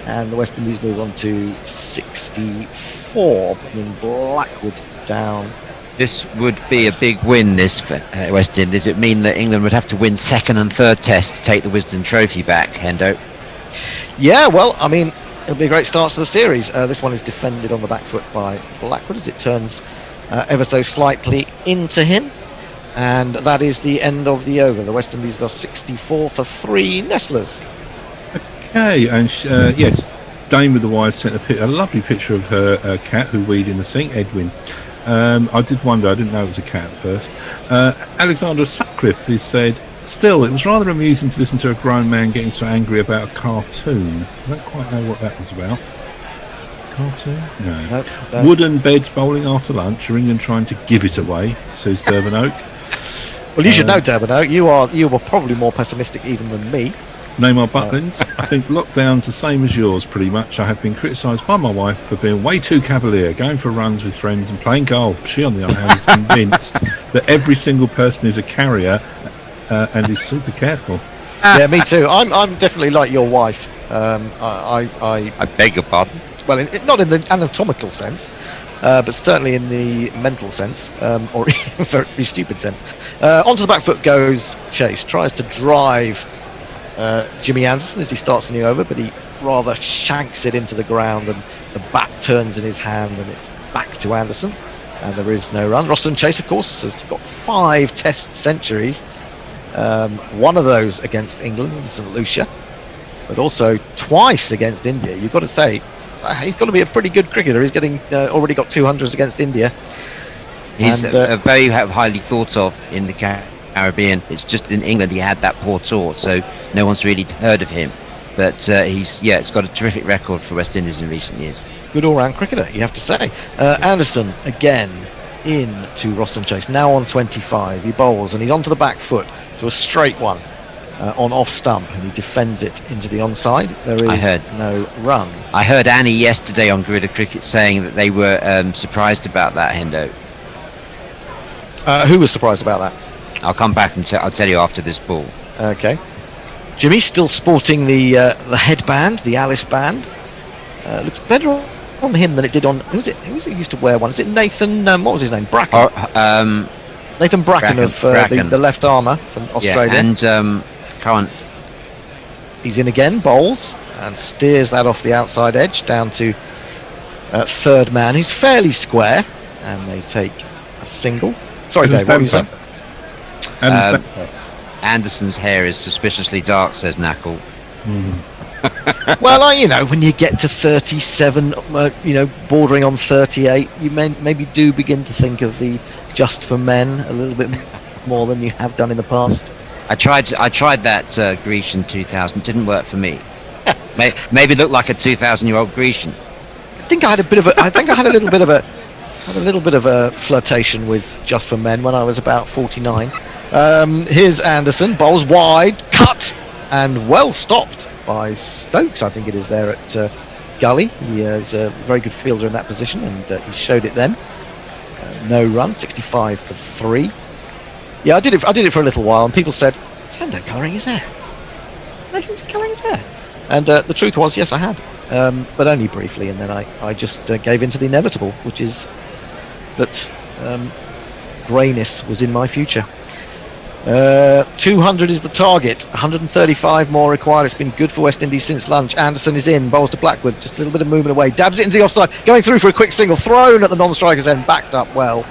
And the West Indies move on to 64, bringing Blackwood down. This would be a big win, this for West Indies. It would mean that England would have to win second and third tests to take the Wisden Trophy back, Hendo. Yeah, well, I mean, it'll be a great start to the series. This one is defended on the back foot by Blackwood as it turns ever so slightly into him. And that is the end of the over. The West Indies does 64 for 3 Nestlers. Okay, and yes, Dame with the Wise sent a lovely picture of her cat who weed in the sink, Edwin. I did wonder, I didn't know it was a cat at first. Alexandra Sutcliffe has said, still, it was rather amusing to listen to a grown man getting so angry about a cartoon. I don't quite know what that was about. Cartoon? No. Nope. Wooden beds bowling after lunch, or England trying to give it away, says Durban Oak. Well, you should know, Durban Oak. You were probably more pessimistic even than me. Neymar Butlins, I think lockdown's the same as yours pretty much. I have been criticised by my wife for being way too cavalier, going for runs with friends and playing golf. She, on the other hand, is convinced that every single person is a carrier and is super careful. Yeah, me too. I'm definitely like your wife. I beg your pardon? Well, not in the anatomical sense, but certainly in the mental sense, or even very stupid sense. Onto the back foot goes Chase, tries to drive Jimmy Anderson as he starts the new over, but he rather shanks it into the ground, and the bat turns in his hand, and it's back to Anderson, and there is no run. Roston Chase, of course, has got 5 Test centuries, one of those against England in St Lucia, but also twice against India. You've got to say, he's got to be a pretty good cricketer. He's getting already got 200s against India. He's And, very highly thought of in the Caribbean. It's just in England he had that poor tour, so no one's really heard of him. But he's got a terrific record for West Indies in recent years. Good all-round cricketer, you have to say. Anderson again in to Roston Chase, now on 25. He bowls and he's onto the back foot to a straight one on off stump, and he defends it into the onside. There is no run. I heard Annie yesterday on Gorilla Cricket saying that they were surprised about that, Hendo. Who was surprised about that? I'll come back and I'll tell you after this ball. Okay. Jimmy's still sporting the headband, the Alice band. Looks better on him than it did on. Who was it who used to wear one? Is it Nathan? What was his name? Bracken. Nathan Bracken of the left armour from Australia. Yeah, and current. He's in again, bowls and steers that off the outside edge down to third man. He's fairly square, and they take a single. Sorry, Dave. What were you saying? Anderson's hair is suspiciously dark, says Knackle. Well, when you get to 37, bordering on 38, you maybe do begin to think of the Just for Men a little bit more than you have done in the past. I tried that Grecian 2000. Didn't work for me. Maybe looked like a 2,000-year-old Grecian. I think I had a little bit of a flirtation with Just for Men when I was about 49. Here's Anderson, bowls wide, cut, and well stopped by Stokes, I think it is, there at Gully. He is a very good fielder in that position, and he showed it then. No run, 65 for 3. Yeah, I did it for a little while, and people said, "Is Hendo colouring his hair? Is he colouring his hair?" And the truth was, yes, I had, but only briefly, and then I just gave in to the inevitable, which is that greyness was in my future. 200 is the target, 135 more required. It's been good for West Indies since lunch. Anderson is in, bowls to Blackwood, just a little bit of movement away, dabs it into the offside, going through for a quick single, thrown at the non-striker's end, backed up well,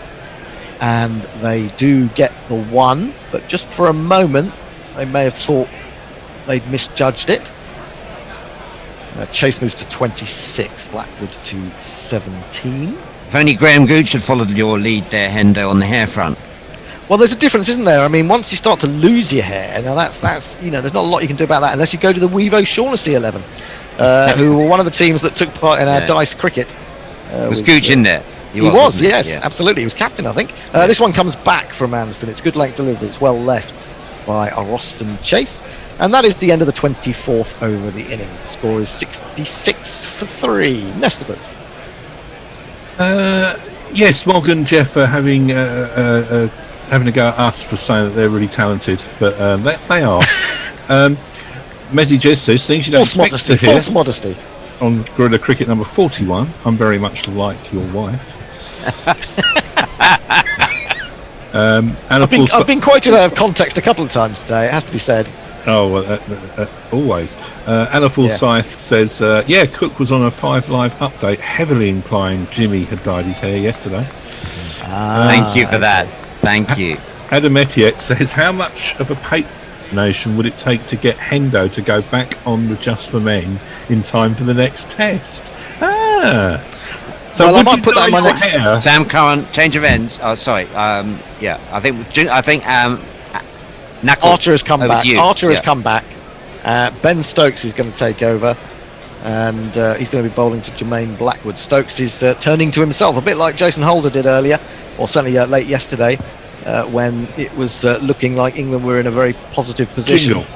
and they do get the one, but just for a moment they may have thought they'd misjudged it. Chase moves to 26, Blackwood to 17. If only Graham Gooch had followed your lead there, Hendo, on the hair front. Well, there's a difference, isn't there? I mean, once you start to lose your hair, now that's there's not a lot you can do about that unless you go to the Wevo Shaughnessy 11, who were one of the teams that took part in our Dice cricket. Was Gooch in there? He was, yes, absolutely. He was captain, I think. This one comes back from Anderson. It's good length delivery. It's well left by a Roston Chase. And that is the end of the 24th over the innings. The score is 66 for 3. Nestabers. Yes, Morgan, Jeff are having a go at us for saying that they're really talented, but they are. Messages says things you don't expect to hear. False modesty. On Gorilla Cricket number 41, I'm very much like your wife. And I've been quoted out of context a couple of times today, it has to be said. Oh, well, always. Anna Forsyth says, Cook was on a 5 Live update, heavily implying Jimmy had dyed his hair yesterday. Thank you for that. Thank you. Adam Etiette says, how much of a paper nation would it take to get Hendo to go back on the Just for Men in time for the next test? So well, I might put that in my next. Sam Curran, change of ends. Oh, sorry. I think Knuckle, Archer has come back. Has come back. Ben Stokes is going to take over, and he's going to be bowling to Jermaine Blackwood. Stokes is turning to himself, a bit like Jason Holder did earlier, or certainly late yesterday, when it was looking like England were in a very positive position. Jingle.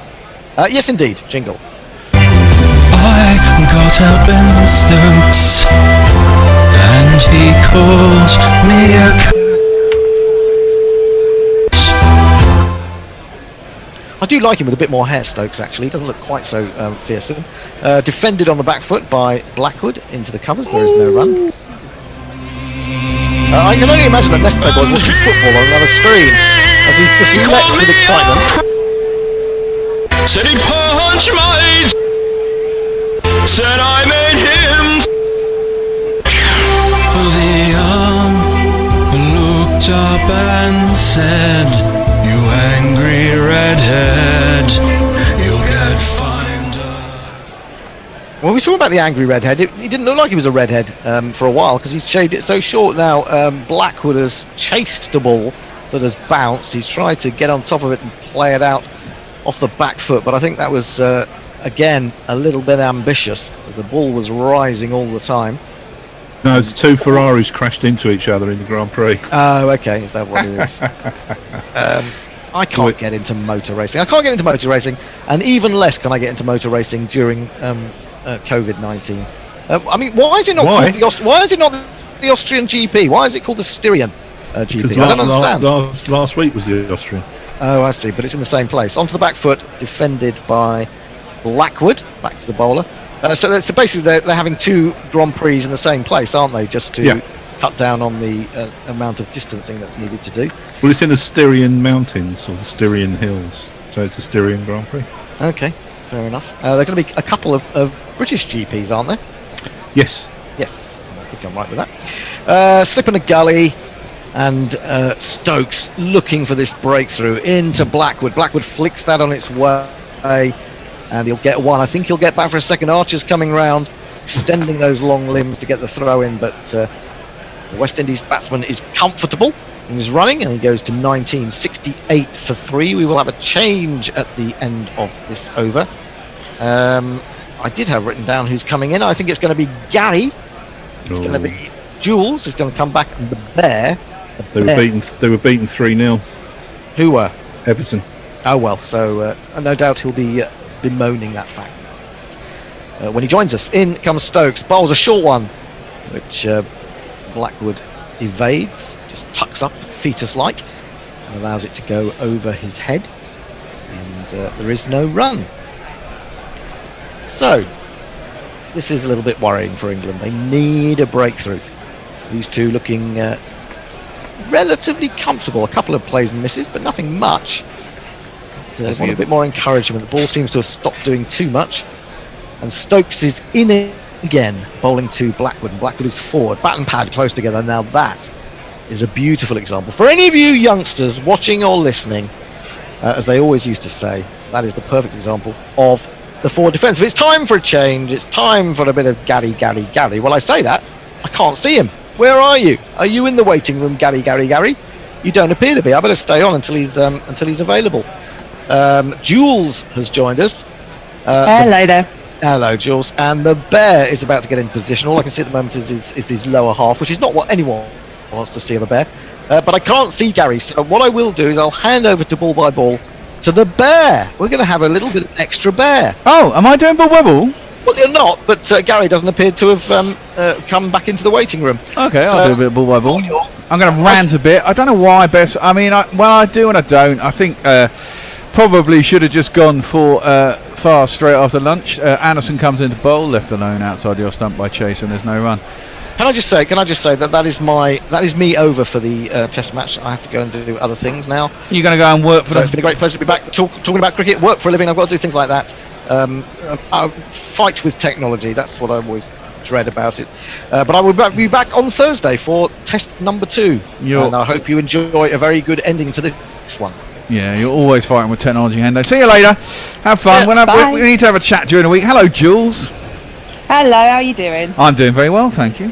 Yes, indeed, jingle. I got up in Stokes, and he called me a I do like him with a bit more hair, Stokes, actually. He doesn't look quite so fearsome. Defended on the back foot by Blackwood into the covers. There is no run. I can only imagine that Nestor boy watching football on another screen as he's just leapt with excitement. Said he punched my said I made him. The arm looked up and said, "You angry redhead, you'll get fined." Well, we talked about the angry redhead. He didn't look like he was a redhead for a while because he's shaved it so short now. Blackwood has chased the ball that has bounced. He's tried to get on top of it and play it out off the back foot, but I think that was, again, a little bit ambitious as the ball was rising all the time. No, the two Ferraris crashed into each other in the Grand Prix. Oh, okay. Is that what it is? I can't get into motor racing. I can't get into motor racing, and even less can I get into motor racing during COVID-19. I mean, why is it not? Why? Why is it not the Austrian GP? Why is it called the Styrian GP? I don't understand. Last week was the Austrian. Oh, I see. But it's in the same place. Onto the back foot, defended by Blackwood. Back to the bowler. So basically, they're having two Grand Prix in the same place, aren't they? Just to cut down on the amount of distancing that's needed to do. Well, it's in the Styrian Mountains or the Styrian Hills, so it's the Styrian Grand Prix. Okay, fair enough. There are going to be a couple of British GPs, aren't there? Yes. Yes, I think I'm right with that. Slip in a gully, and Stokes looking for this breakthrough into Blackwood. Blackwood flicks that on its way, and he'll get one. I think he'll get back for a second. Archer's coming round, extending those long limbs to get the throw in, but the West Indies batsman is comfortable in his running, and he goes to 1968 for 3. We will have a change at the end of this over. I did have written down who's coming in. I think it's going to be Gary. It's going to be Jules. Is going to come back, and the Bear. They were beaten 3-0. Who were? Everton. Oh well. So no doubt he'll be bemoaning that fact when he joins us. In comes Stokes. Bowls a short one, which Blackwood evades. Just tucks up, fetus-like, and allows it to go over his head. And there is no run. So, this is a little bit worrying for England. They need a breakthrough. These two looking relatively comfortable. A couple of plays and misses, but nothing much. Want a bit more encouragement. The ball seems to have stopped doing too much. And Stokes is in again, bowling to Blackwood. And Blackwood is forward. Bat and pad close together. Now that is a beautiful example. For any of you youngsters watching or listening, as they always used to say, that is the perfect example of the forward defence. It's time for a change. It's time for a bit of Gary. Well, I say that, I can't see him. Where are you? Are you in the waiting room, Gary? You don't appear to be. I better stay on until he's available. Jules has joined us. Hello there. Hello, Jules. And the Bear is about to get in position. All I can see at the moment is his lower half, which is not what anyone wants to see of a Bear. But I can't see Gary. So what I will do is I'll hand over to ball by ball to the Bear. We're going to have a little bit of extra Bear. Oh, am I doing ball by ball? Well, you're not, but Gary doesn't appear to have come back into the waiting room. Okay, so, I'll do a bit of ball by ball. I'm going to rant a bit. I don't know why best. I mean, I do and I don't. I think probably should have just gone for fast straight after lunch. Anderson comes into bowl, left alone outside your stump by Chase, and there's no run. Can I just say that is me over for the test match. I have to go and do other things now. You're going to go and work for them? It's been a great pleasure to be back talking about cricket, work for a living. I've got to do things like that. I fight with technology. That's what I always dread about it. But I will be back on Thursday for test number 2. And I hope you enjoy a very good ending to this one. Yeah, you're always fighting with technology, Hendo. See you later. Have fun. Bye. We need to have a chat during the week. Hello, Jules. Hello, how are you doing? I'm doing very well, thank you.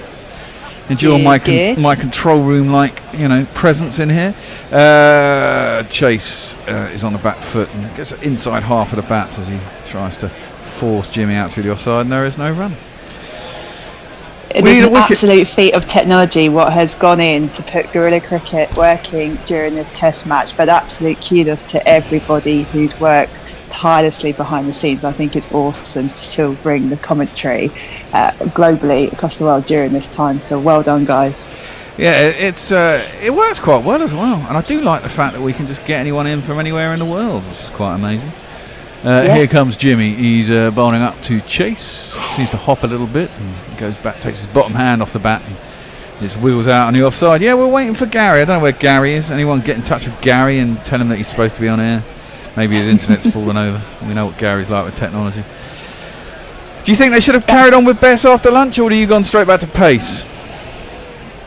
Enjoy my control room presence in here. Chase is on the back foot and gets inside half of the bat as he tries to force Jimmy out through the offside, and there is no run. It is an absolute feat of technology what has gone in to put guerrilla cricket working during this test match, but absolute kudos to everybody who's worked tirelessly behind the scenes. I think it's awesome to still bring the commentary globally across the world during this time, so well done, guys. Yeah, it works quite well as well, and I do like the fact that we can just get anyone in from anywhere in the world, which is quite amazing. Here comes Jimmy. He's bowling up to Chase. Seems to hop a little bit and goes back, takes his bottom hand off the bat and just wheels out on the offside. Yeah, we're waiting for Gary. I don't know where Gary is. Anyone get in touch with Gary and tell him that he's supposed to be on air? Maybe his internet's fallen over. We know what Gary's like with technology. Do you think they should have carried on with Bess after lunch, or would you gone straight back to pace?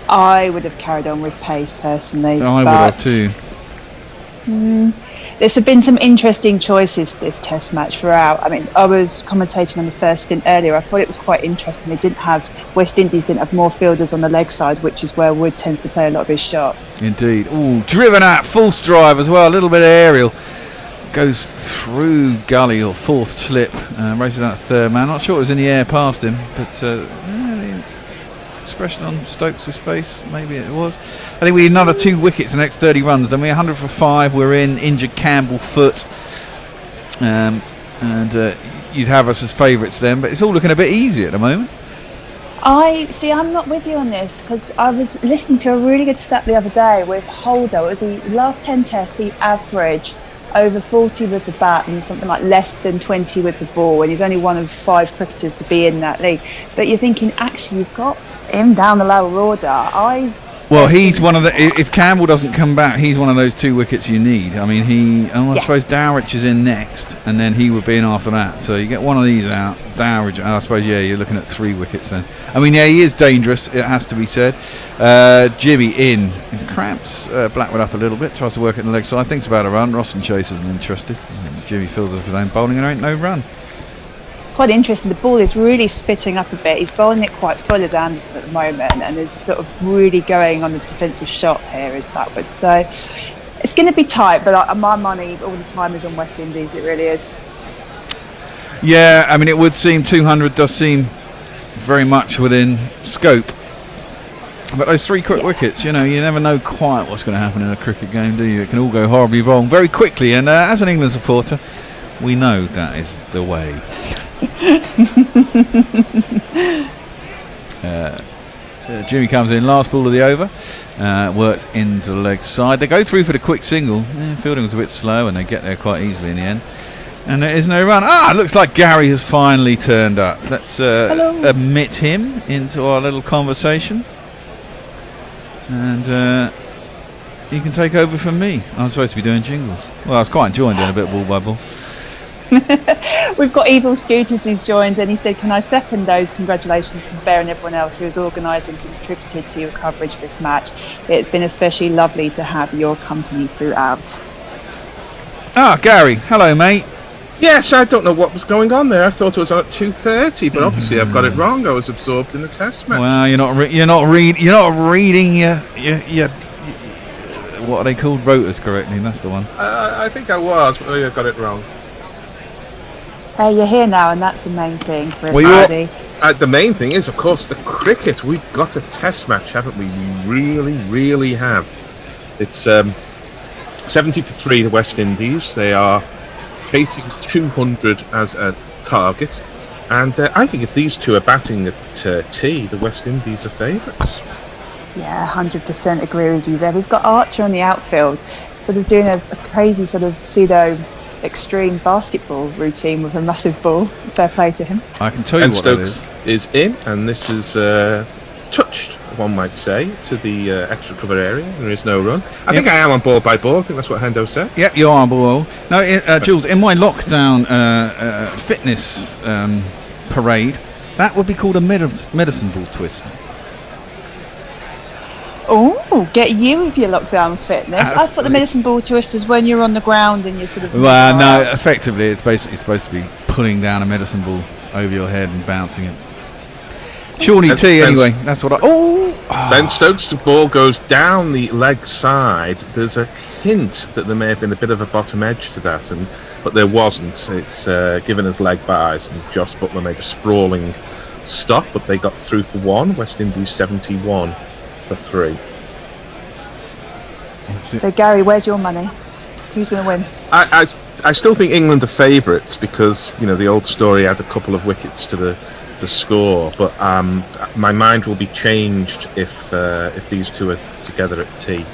I would have carried on with pace personally. I would have too. There's been some interesting choices this Test match throughout. I mean, I was commentating on the first stint earlier. I thought it was quite interesting. West Indies didn't have more fielders on the leg side, which is where Wood tends to play a lot of his shots. Indeed. Ooh, driven out, false drive as well. A little bit of aerial. Goes through gully or fourth slip. Races out third man. Not sure it was in the air past him, but the expression on Stokes' face, maybe it was. I think we need another 2 wickets the next 30 runs. Then we're 100 for 5. We're in. Injured Campbell foot. And you'd have us as favourites then, but it's all looking a bit easy at the moment. I'm not with you on this, because I was listening to a really good stat the other day with Holder. It was the last 10 tests he averaged over 40 with the bat and something like less than 20 with the ball, and he's only one of 5 cricketers to be in that league. But you're thinking, actually, you've got him down the lower order. He's one of the. If Campbell doesn't come back, he's one of those 2 wickets you need. I mean, I suppose Dowrich is in next, and then he would be in after that. So you get one of these out, Dowrich. I suppose you're looking at 3 wickets then. I mean, he is dangerous. It has to be said. Jimmy in cramps. Blackwood up a little bit. Tries to work it in the leg side. Thinks about a run. Roston Chase isn't interested. Jimmy fills us with his own bowling, and there ain't no run. Quite interesting. The ball is really spitting up a bit. He's bowling it quite full as Anderson at the moment, and it's sort of really going on the defensive shot here is Blackwood. So it's going to be tight, but my money all the time is on West Indies. It really is. Yeah, I mean, it would seem 200 does seem very much within scope. But those 3 quick wickets, you never know quite what's going to happen in a cricket game, do you? It can all go horribly wrong very quickly, and as an England supporter, we know that is the way. Jimmy comes in, last ball of the over, works into the leg side. They go through for the quick single. Fielding was a bit slow, and they get there quite easily in the end. And there is no run. It looks like Gary has finally turned up. Let's admit him into our little conversation, and he can take over from me. I'm supposed to be doing jingles. Well, I was quite enjoying doing a bit of ball by ball. We've got Evil Scooters who's joined, and he said, can I second those congratulations to Bear and everyone else who has organised and contributed to your coverage this match. It's been especially lovely to have your company throughout. Gary, hello mate. Yes, I don't know what was going on there. I thought it was on at 2:30, but obviously I've got it wrong. I was absorbed in the Test match. Well, you're not reading your what are they called, rotors correctly. That's the one. I think I was, but I got it wrong. You're here now, and that's the main thing for everybody. The main thing is, of course, the cricket. We've got a Test match, haven't we? We really have. It's 70 for 3 to West Indies. They are chasing 200 as a target, and I think if these 2 are batting at T, the West Indies are favourites. Yeah, 100% agree with you there. We've got Archer on the outfield, sort of doing a crazy sort of pseudo extreme basketball routine with a massive ball. Fair play to him. I can tell you and what Stokes is in, and this is touched, one might say, to the extra cover area. There is no run. I think I am on ball by ball. I think that's what Hendo said. Yep, you are on ball. No, Jules, in my lockdown fitness parade, that would be called a medicine ball twist. Oh, get you with your lockdown fitness. Absolutely. I thought the medicine ball twist is when you're on the ground and you're sort of... Well, no, effectively it's basically supposed to be pulling down a medicine ball over your head and bouncing it. Shawnee T, anyway, that's what Ben Stokes' ball goes down the leg side. There's a hint that there may have been a bit of a bottom edge to that, but there wasn't. It's given as leg byes, and Joss Butler made a sprawling stop, but they got through for 1. West Indies 71 for 3. So Gary, where's your money? Who's going to win? I still think England are favourites because the old story had a couple of wickets to the score, but my mind will be changed if these 2 are together at T.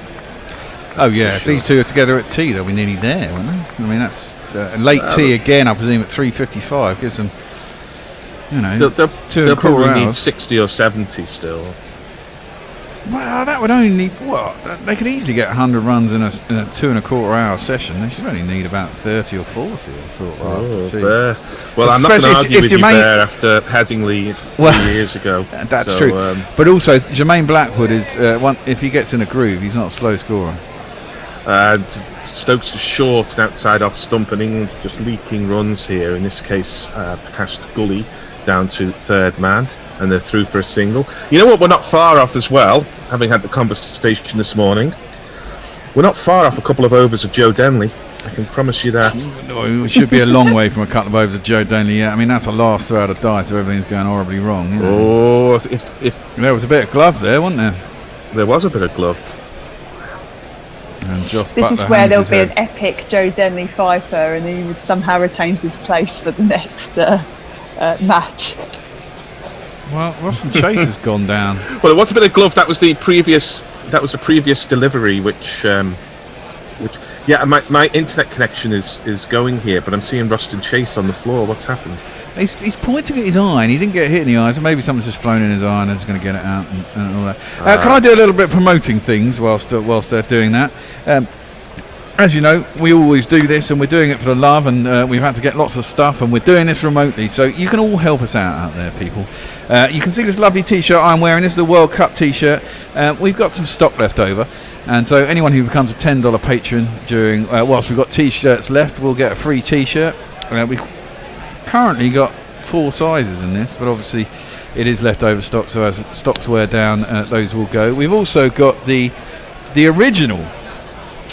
If these 2 are together at T, they'll be nearly there, won't they? I mean, that's late T again. I presume at 3:55 gives them, they'll probably need 60 or 70 still. Well, that would only need what? They could easily get 100 runs in a 2.25 hour session. They should only need about 30 or 40. I thought. Well, I'm not going to argue with you there after Headingley 3 years ago. That's true. But also, Jermaine Blackwood is if he gets in a groove, he's not a slow scorer. And Stokes is short and outside off stump, and England just leaking runs here. In this case, past Gully down to third man, and they're through for a single. You know what? We're not far off as well. Having had the conversation this morning, we're not far off a couple of overs of Joe Denley. I can promise you that. We should be a long way from a couple of overs of Joe Denley. Yeah, I mean that's a last throw out of die, so everything's going horribly wrong. You know? Oh, if there was a bit of glove there, wasn't there? There was a bit of glove. And this is where there'll be an epic Joe Denley fifer, and he would somehow retains his place for the next match. Well, Ross and Chase has gone down. Well, it was a bit of glove. That was the previous delivery, which yeah, my internet connection is going here, but I'm seeing Ruston Chase on the floor. What's happened? He's pointing at his eye, and he didn't get hit in the eye, so maybe someone's just flown in his eye and is going to get it out and all that. Can I do a little bit of promoting things whilst they're doing that? As you know, we always do this, and we're doing it for the love, and we've had to get lots of stuff, and we're doing this remotely, so you can all help us out there, people. You can see this lovely T-shirt I'm wearing. This is the World Cup T-shirt. We've got some stock left over, and so anyone who becomes a $10 patron during whilst we've got T-shirts left, will get a free T-shirt. We've currently got 4 sizes in this, but obviously it is leftover stock, so as stocks wear down, those will go. We've also got the original,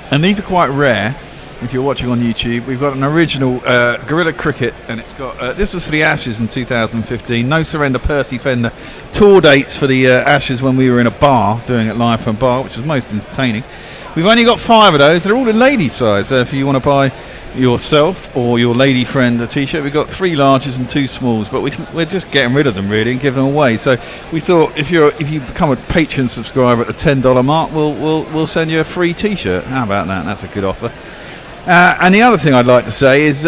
and these are quite rare if you're watching on YouTube. We've got an original Gorilla Cricket, and it's got this was for the Ashes in 2015. No Surrender Percy Fender tour dates for the Ashes when we were in a bar doing it live from a bar, which was most entertaining. We've only got 5 of those. They're all in lady size, so if you want to buy yourself or your lady friend a T-shirt, we've got 3 larges and 2 smalls, but we're just getting rid of them really and giving them away. So we thought if you become a Patreon subscriber at the $10 mark, we'll send you a free T-shirt. How about that? That's a good offer. And the other thing I'd like to say is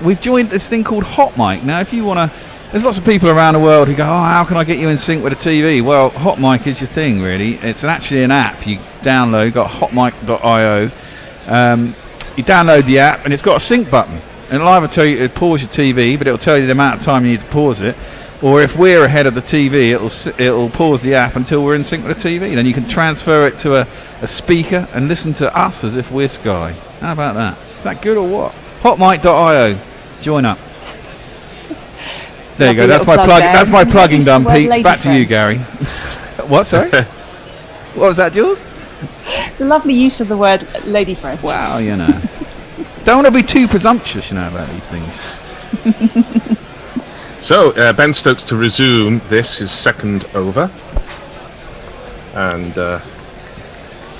we've joined this thing called Hot Mic. Now, if you want to, there's lots of people around the world who go, oh, how can I get you in sync with a TV? Well, Hot Mic is your thing, really. It's actually an app you download, got hotmic.io. You download the app, and it's got a sync button. And it'll either tell you to pause your TV, but it'll tell you the amount of time you need to pause it. Or if we're ahead of the TV, it'll pause the app until we're in sync with the TV. Then you can transfer it to a speaker and listen to us as if we're Sky. How about that? Is that good or what? Hotmic.io. Join up. There you go. That's my plug. That's my plugging done, peeps. Back to you, Gary. What? Sorry. What was that, Jules? The lovely use of the word lady friend. Wow, you know. Don't want to be too presumptuous, you know, about these things. So, Ben Stokes to resume this, his second over. And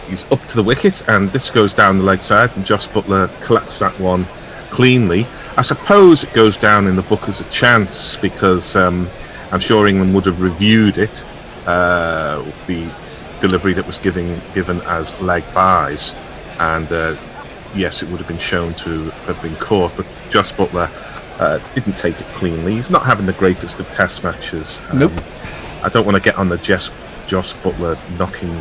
he's up to the wicket, and this goes down the leg side, and Josh Buttler collects that one cleanly. I suppose it goes down in the book as a chance, because I'm sure England would have reviewed it, the delivery that was given as leg byes, and yes, it would have been shown to have been caught, but Josh Buttler didn't take it cleanly. He's not having the greatest of test matches. Nope. I don't want to get on the Josh Buttler knocking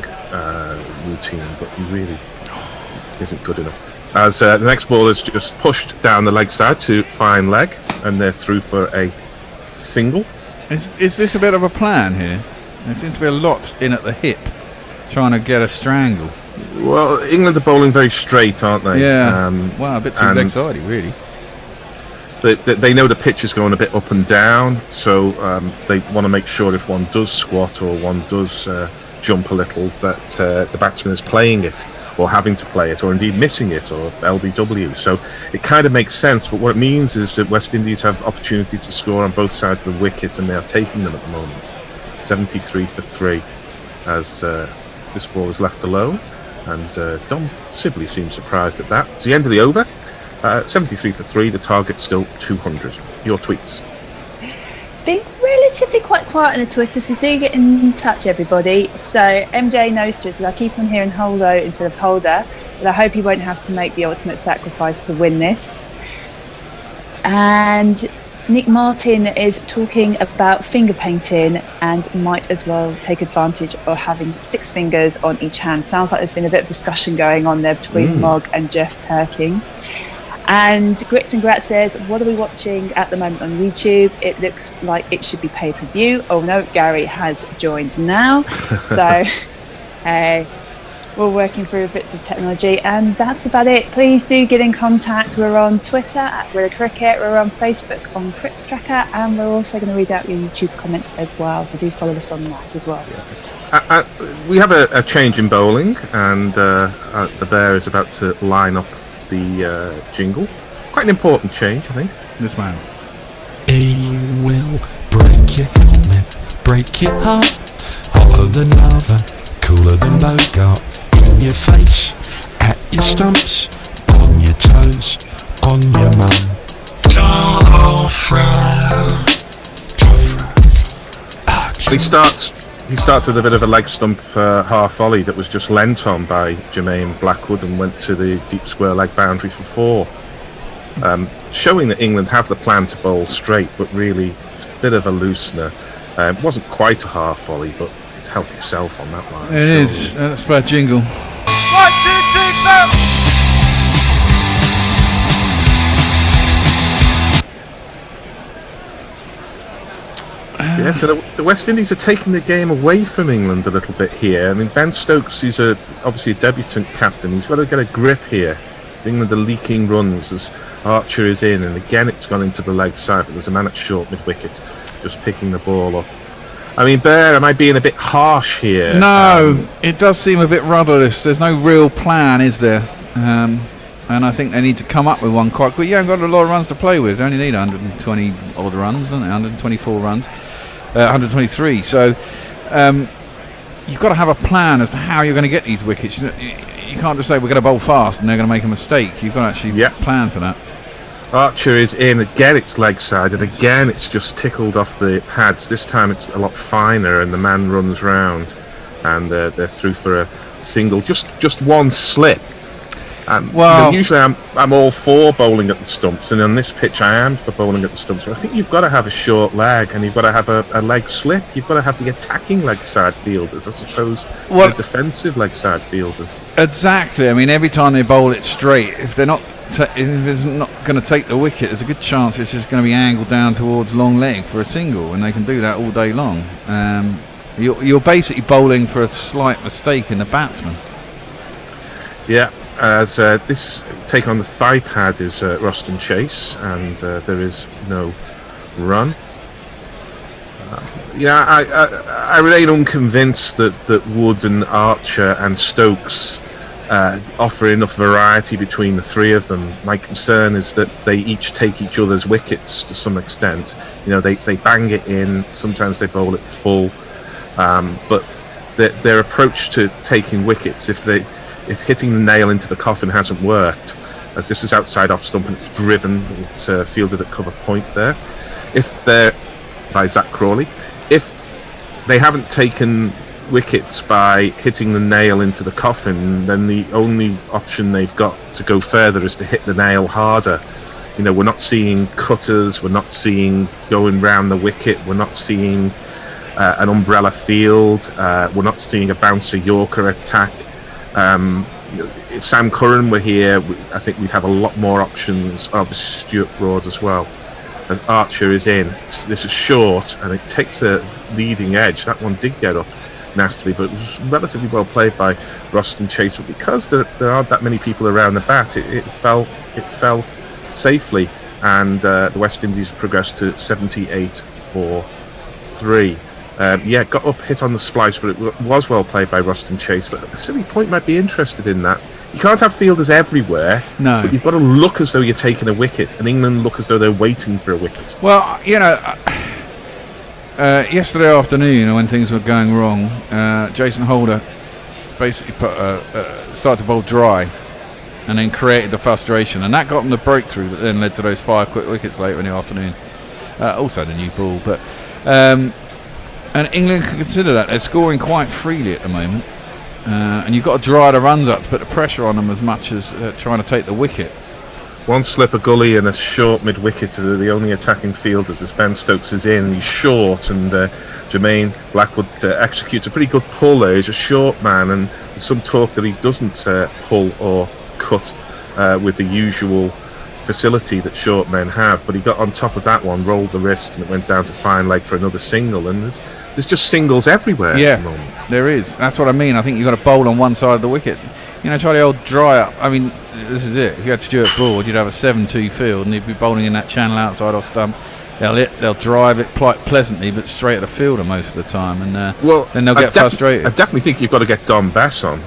routine, but he really isn't good enough. As the next ball is just pushed down the leg side to fine leg, and they're through for a single. Is this a bit of a plan here? There seems to be a lot in at the hip, trying to get a strangle. Well, England are bowling very straight, aren't they? Yeah. Well, a bit too leg-sidey, really. They know the pitch is going a bit up and down, so they want to make sure if one does squat or one does jump a little, that the batsman is playing it, or having to play it, or indeed missing it, or LBW. So it kind of makes sense, but what it means is that West Indies have opportunities to score on both sides of the wicket, and they are taking them at the moment. 73 for 3 as this ball is left alone, and Dom Sibley seems surprised at that. It's the end of the over. 73 for 3, the target's still 200. Your tweets. Being relatively quite quiet on the Twitter, so do get in touch, everybody. So MJ Nostra says, I keep on hearing Holdo instead of Holder, but I hope he won't have to make the ultimate sacrifice to win this. And Nick Martin is talking about finger painting and might as well take advantage of having 6 fingers on each hand. Sounds like there's been a bit of discussion going on there between Mogg and Jeff Perkins. And Grits and Grat says, what are we watching at the moment on YouTube? It looks like it should be pay-per-view. Oh no, Gary has joined now. So We're working through bits of technology, and that's about it. Please do get in contact. We're on Twitter at Willa Cricket, we're on Facebook on Cricket Tracker, and we're also going to read out your YouTube comments as well, so do follow us on that as well. We have a change in bowling, and the Bear is about to line up the jingle. Quite an important change, I think. This man. He will break your helmet, break your heart, hotter than lava, cooler than Bogart, in your face, at your stumps, on your toes, on your mum. He starts with a bit of a leg stump half volley that was just lent on by Jermaine Blackwood and went to the deep square leg boundary for 4. Showing that England have the plan to bowl straight, but really it's a bit of a loosener. It wasn't quite a half volley, but it's help yourself on that line. It is. That's bad jingle. 1, 2, 3, 4. Yeah, so the West Indies are taking the game away from England a little bit here. I mean, Ben Stokes is obviously a debutant captain. He's got to get a grip here. England are leaking runs as Archer is in, and again it's gone into the leg side, but there's a man at short mid-wicket just picking the ball up. I mean, Bear, am I being a bit harsh here? No, it does seem a bit rudderless. There's no real plan, is there? And I think they need to come up with one quite quick. You haven't got a lot of runs to play with. They only need 120 odd runs, don't they? 124 runs, 123. So you've got to have a plan as to how you're going to get these wickets. You can't just say we're going to bowl fast and they're going to make a mistake. You've got to actually plan for that. Archer is in, again it's leg side, and again it's just tickled off the pads. This time it's a lot finer and the man runs round and they're through for a single. Just one slip. Usually I'm all for bowling at the stumps, and on this pitch I am for bowling at the stumps. But I think you've got to have a short leg, and you've got to have a leg slip. You've got to have the attacking leg side fielders as opposed to the defensive leg side fielders. Exactly. I mean, every time they bowl it straight, if they're not if it's not going to take the wicket, there's a good chance it's just going to be angled down towards long leg for a single, and they can do that all day long. You're basically bowling for a slight mistake in the batsman. Yeah. As this take on the thigh pad is Ruston Chase, and there is no run. I remain unconvinced that Wood and Archer and Stokes offer enough variety between the three of them. My concern is that they each take each other's wickets to some extent. They bang it in, sometimes they bowl it full, but their approach to taking wickets, if hitting the nail into the coffin hasn't worked, as this is outside off stump and it's driven, it's fielded at cover point there. If they're by Zach Crawley, if they haven't taken wickets by hitting the nail into the coffin, then the only option they've got to go further is to hit the nail harder. We're not seeing cutters, we're not seeing going round the wicket, we're not seeing an umbrella field, we're not seeing a bouncer Yorker attack. If Sam Curran were here, I think we'd have a lot more options. Obviously Stuart Broad as well. As Archer is in, this is short and it takes a leading edge. That one did get up nastily, but it was relatively well played by Ruston Chase. But because there aren't that many people around the bat, it fell safely, and the West Indies progressed to 78 for 3. Got up, hit on the splice, but it was well played by Ruston Chase. But a silly point might be interested in that. You can't have fielders everywhere. No. But you've got to look as though you're taking a wicket, and England look as though they're waiting for a wicket. Well, yesterday afternoon, when things were going wrong, Jason Holder basically started to bowl dry, and then created the frustration, and that got them the breakthrough that then led to those 5 quick wickets later in the afternoon. Also the new ball, but. And England can consider that. They're scoring quite freely at the moment. And you've got to dry the runs up to put the pressure on them as much as trying to take the wicket. One slip, a gully and a short mid-wicket are the only attacking fielders as Ben Stokes is in. He's short, and Jermaine Blackwood executes a pretty good pull there. He's a short man, and there's some talk that he doesn't pull or cut with the usual facility that short men have, but he got on top of that one, rolled the wrist, and it went down to fine leg for another single. And there's just singles everywhere at the moment. There is. That's what I mean. I think you've got to bowl on one side of the wicket. You know, try the old dry up. I mean, this is it. If you had Stuart Broad, you'd have a 7-2 field, and he'd be bowling in that channel outside off stump. They'll drive it quite pleasantly, but straight at the fielder most of the time, and then they'll get frustrated. I definitely think you've got to get Don Bess on.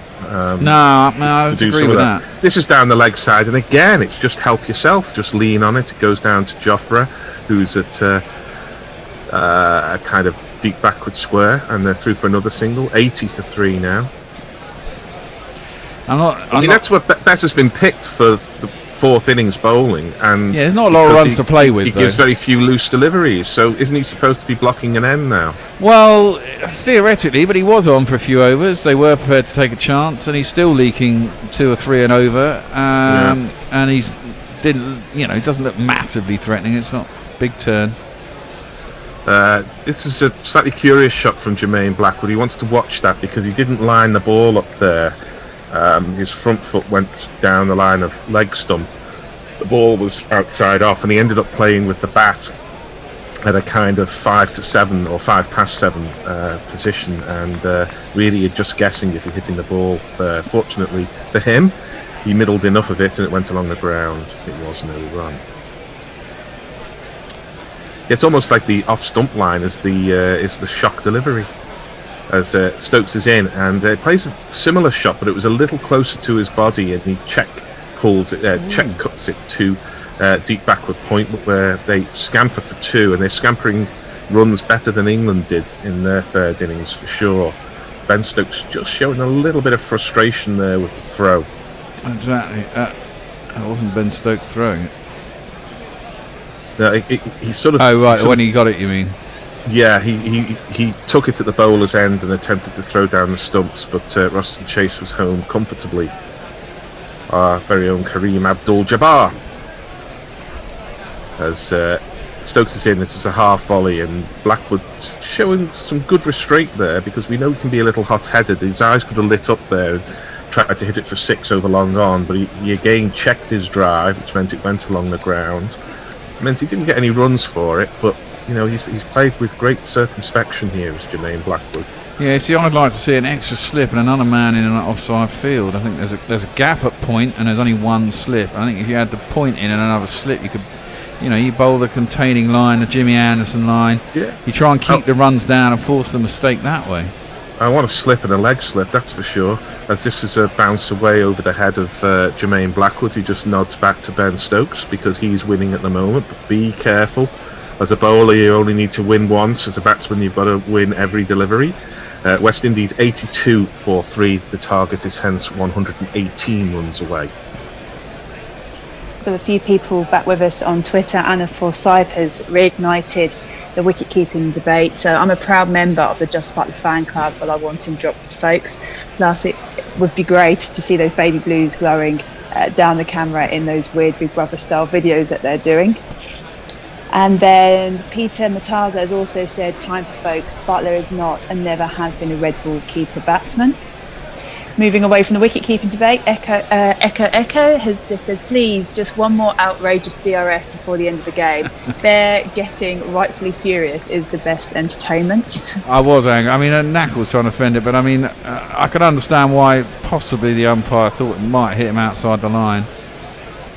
No, I disagree with that. This is down the leg side, and again, it's just help yourself. Just lean on it. It goes down to Jofra, who's at a kind of deep backward square, and they're through for another single. 80 for 3 now. I mean, that's what Bess has been picked for the 4th innings bowling, and there's not a lot of runs to play with. He gives very few loose deliveries, so isn't he supposed to be blocking an end now? Well, theoretically, but he was on for a few overs. They were prepared to take a chance, and he's still leaking 2 or 3 and over. And he doesn't look massively threatening. It's not a big turn. This is a slightly curious shot from Jermaine Blackwood. He wants to watch that because he didn't line the ball up there. His front foot went down the line of leg stump. The ball was outside off, and he ended up playing with the bat at a kind of 5 to 7 or 5 past 7 position, and really you're just guessing if you're hitting the ball. Fortunately for him, he middled enough of it and it went along the ground. It was no run. It's almost like the off stump line is the shock delivery. As Stokes is in, and plays a similar shot, but it was a little closer to his body, and he check cuts it to deep backward point where they scamper for 2, and they're scampering runs better than England did in their 3rd innings for sure. Ben Stokes just showing a little bit of frustration there with the throw. Exactly. That wasn't Ben Stokes throwing it. No, he sort of. Oh right, when he got it, you mean? Yeah, he took it at the bowler's end and attempted to throw down the stumps, but Roston Chase was home comfortably. Our very own Kareem Abdul-Jabbar. As Stokes is in, this is a half volley, and Blackwood showing some good restraint there, because we know he can be a little hot-headed. His eyes could have lit up there and tried to hit it for 6 over long on, but he again checked his drive, which meant it went along the ground. It meant he didn't get any runs for it, but you know, he's played with great circumspection here as Jermaine Blackwood. Yeah, see, I'd like to see an extra slip and another man in an offside field. I think there's a gap at point and there's only one slip. I think if you had the point in and another slip, you could, you bowl the containing line, the Jimmy Anderson line. Yeah. You try and keep the runs down and force the mistake that way. I want a slip and a leg slip, that's for sure, as this is a bounce away over the head of Jermaine Blackwood, who just nods back to Ben Stokes because he's winning at the moment. But be careful. As a bowler, you only need to win once. As a batsman, you've got to win every delivery. West Indies 82 for 3. The target is hence 118 runs away. With a few people back with us on Twitter, Anna Forsyth has reignited the wicket-keeping debate. So I'm a proud member of the Just Butler fan club, but I want him dropped, folks. Plus, it would be great to see those baby blues glowing down the camera in those weird Big Brother-style videos that they're doing. And then Peter Mataza has also said, time for folks, Butler is not and never has been a red ball keeper batsman. Moving away from the wicket-keeping debate, Echo has just said, please, just one more outrageous DRS before the end of the game. They're getting rightfully furious is the best entertainment. I was angry. I mean, Knack was trying to defend it, but I mean, I could understand why possibly the umpire thought it might hit him outside the line.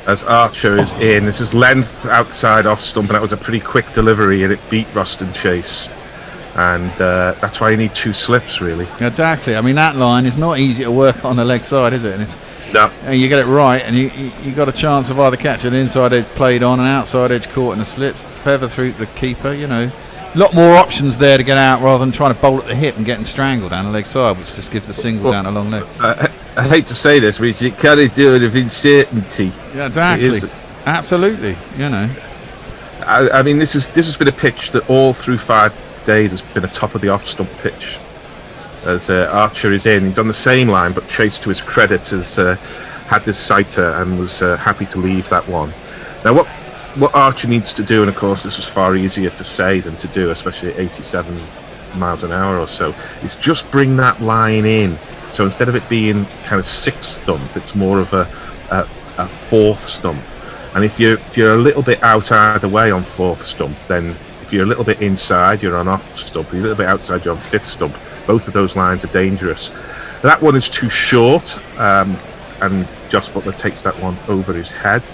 As Archer is in, this is length outside off stump, and that was a pretty quick delivery, and it beat Roston Chase. And that's why you need 2 slips, really. Exactly. I mean, that line is not easy to work on the leg side, is it? And no. And you get it right, and you got a chance of either catching an inside edge played on, an outside edge caught in the slips, feather through the keeper. A lot more options there to get out rather than trying to bowl at the hip and getting strangled down the leg side, which just gives a single down a long leg. I hate to say this, but it's a category of uncertainty. Yeah, exactly. Absolutely. I mean, this has been a pitch that all through 5 days has been a top of the off stump pitch. As Archer is in, he's on the same line, but Chase, to his credit, has had this sighter and was happy to leave that one. Now, what Archer needs to do, and of course this is far easier to say than to do, especially at 87 miles an hour or so, is just bring that line in. So instead of it being kind of 6th stump, it's more of a 4th stump. And if you're a little bit out either way on fourth stump, then if you're a little bit inside, you're on off stump. If you're a little bit outside, you're on fifth stump. Both of those lines are dangerous. That one is too short, and Joss Butler takes that one over his head,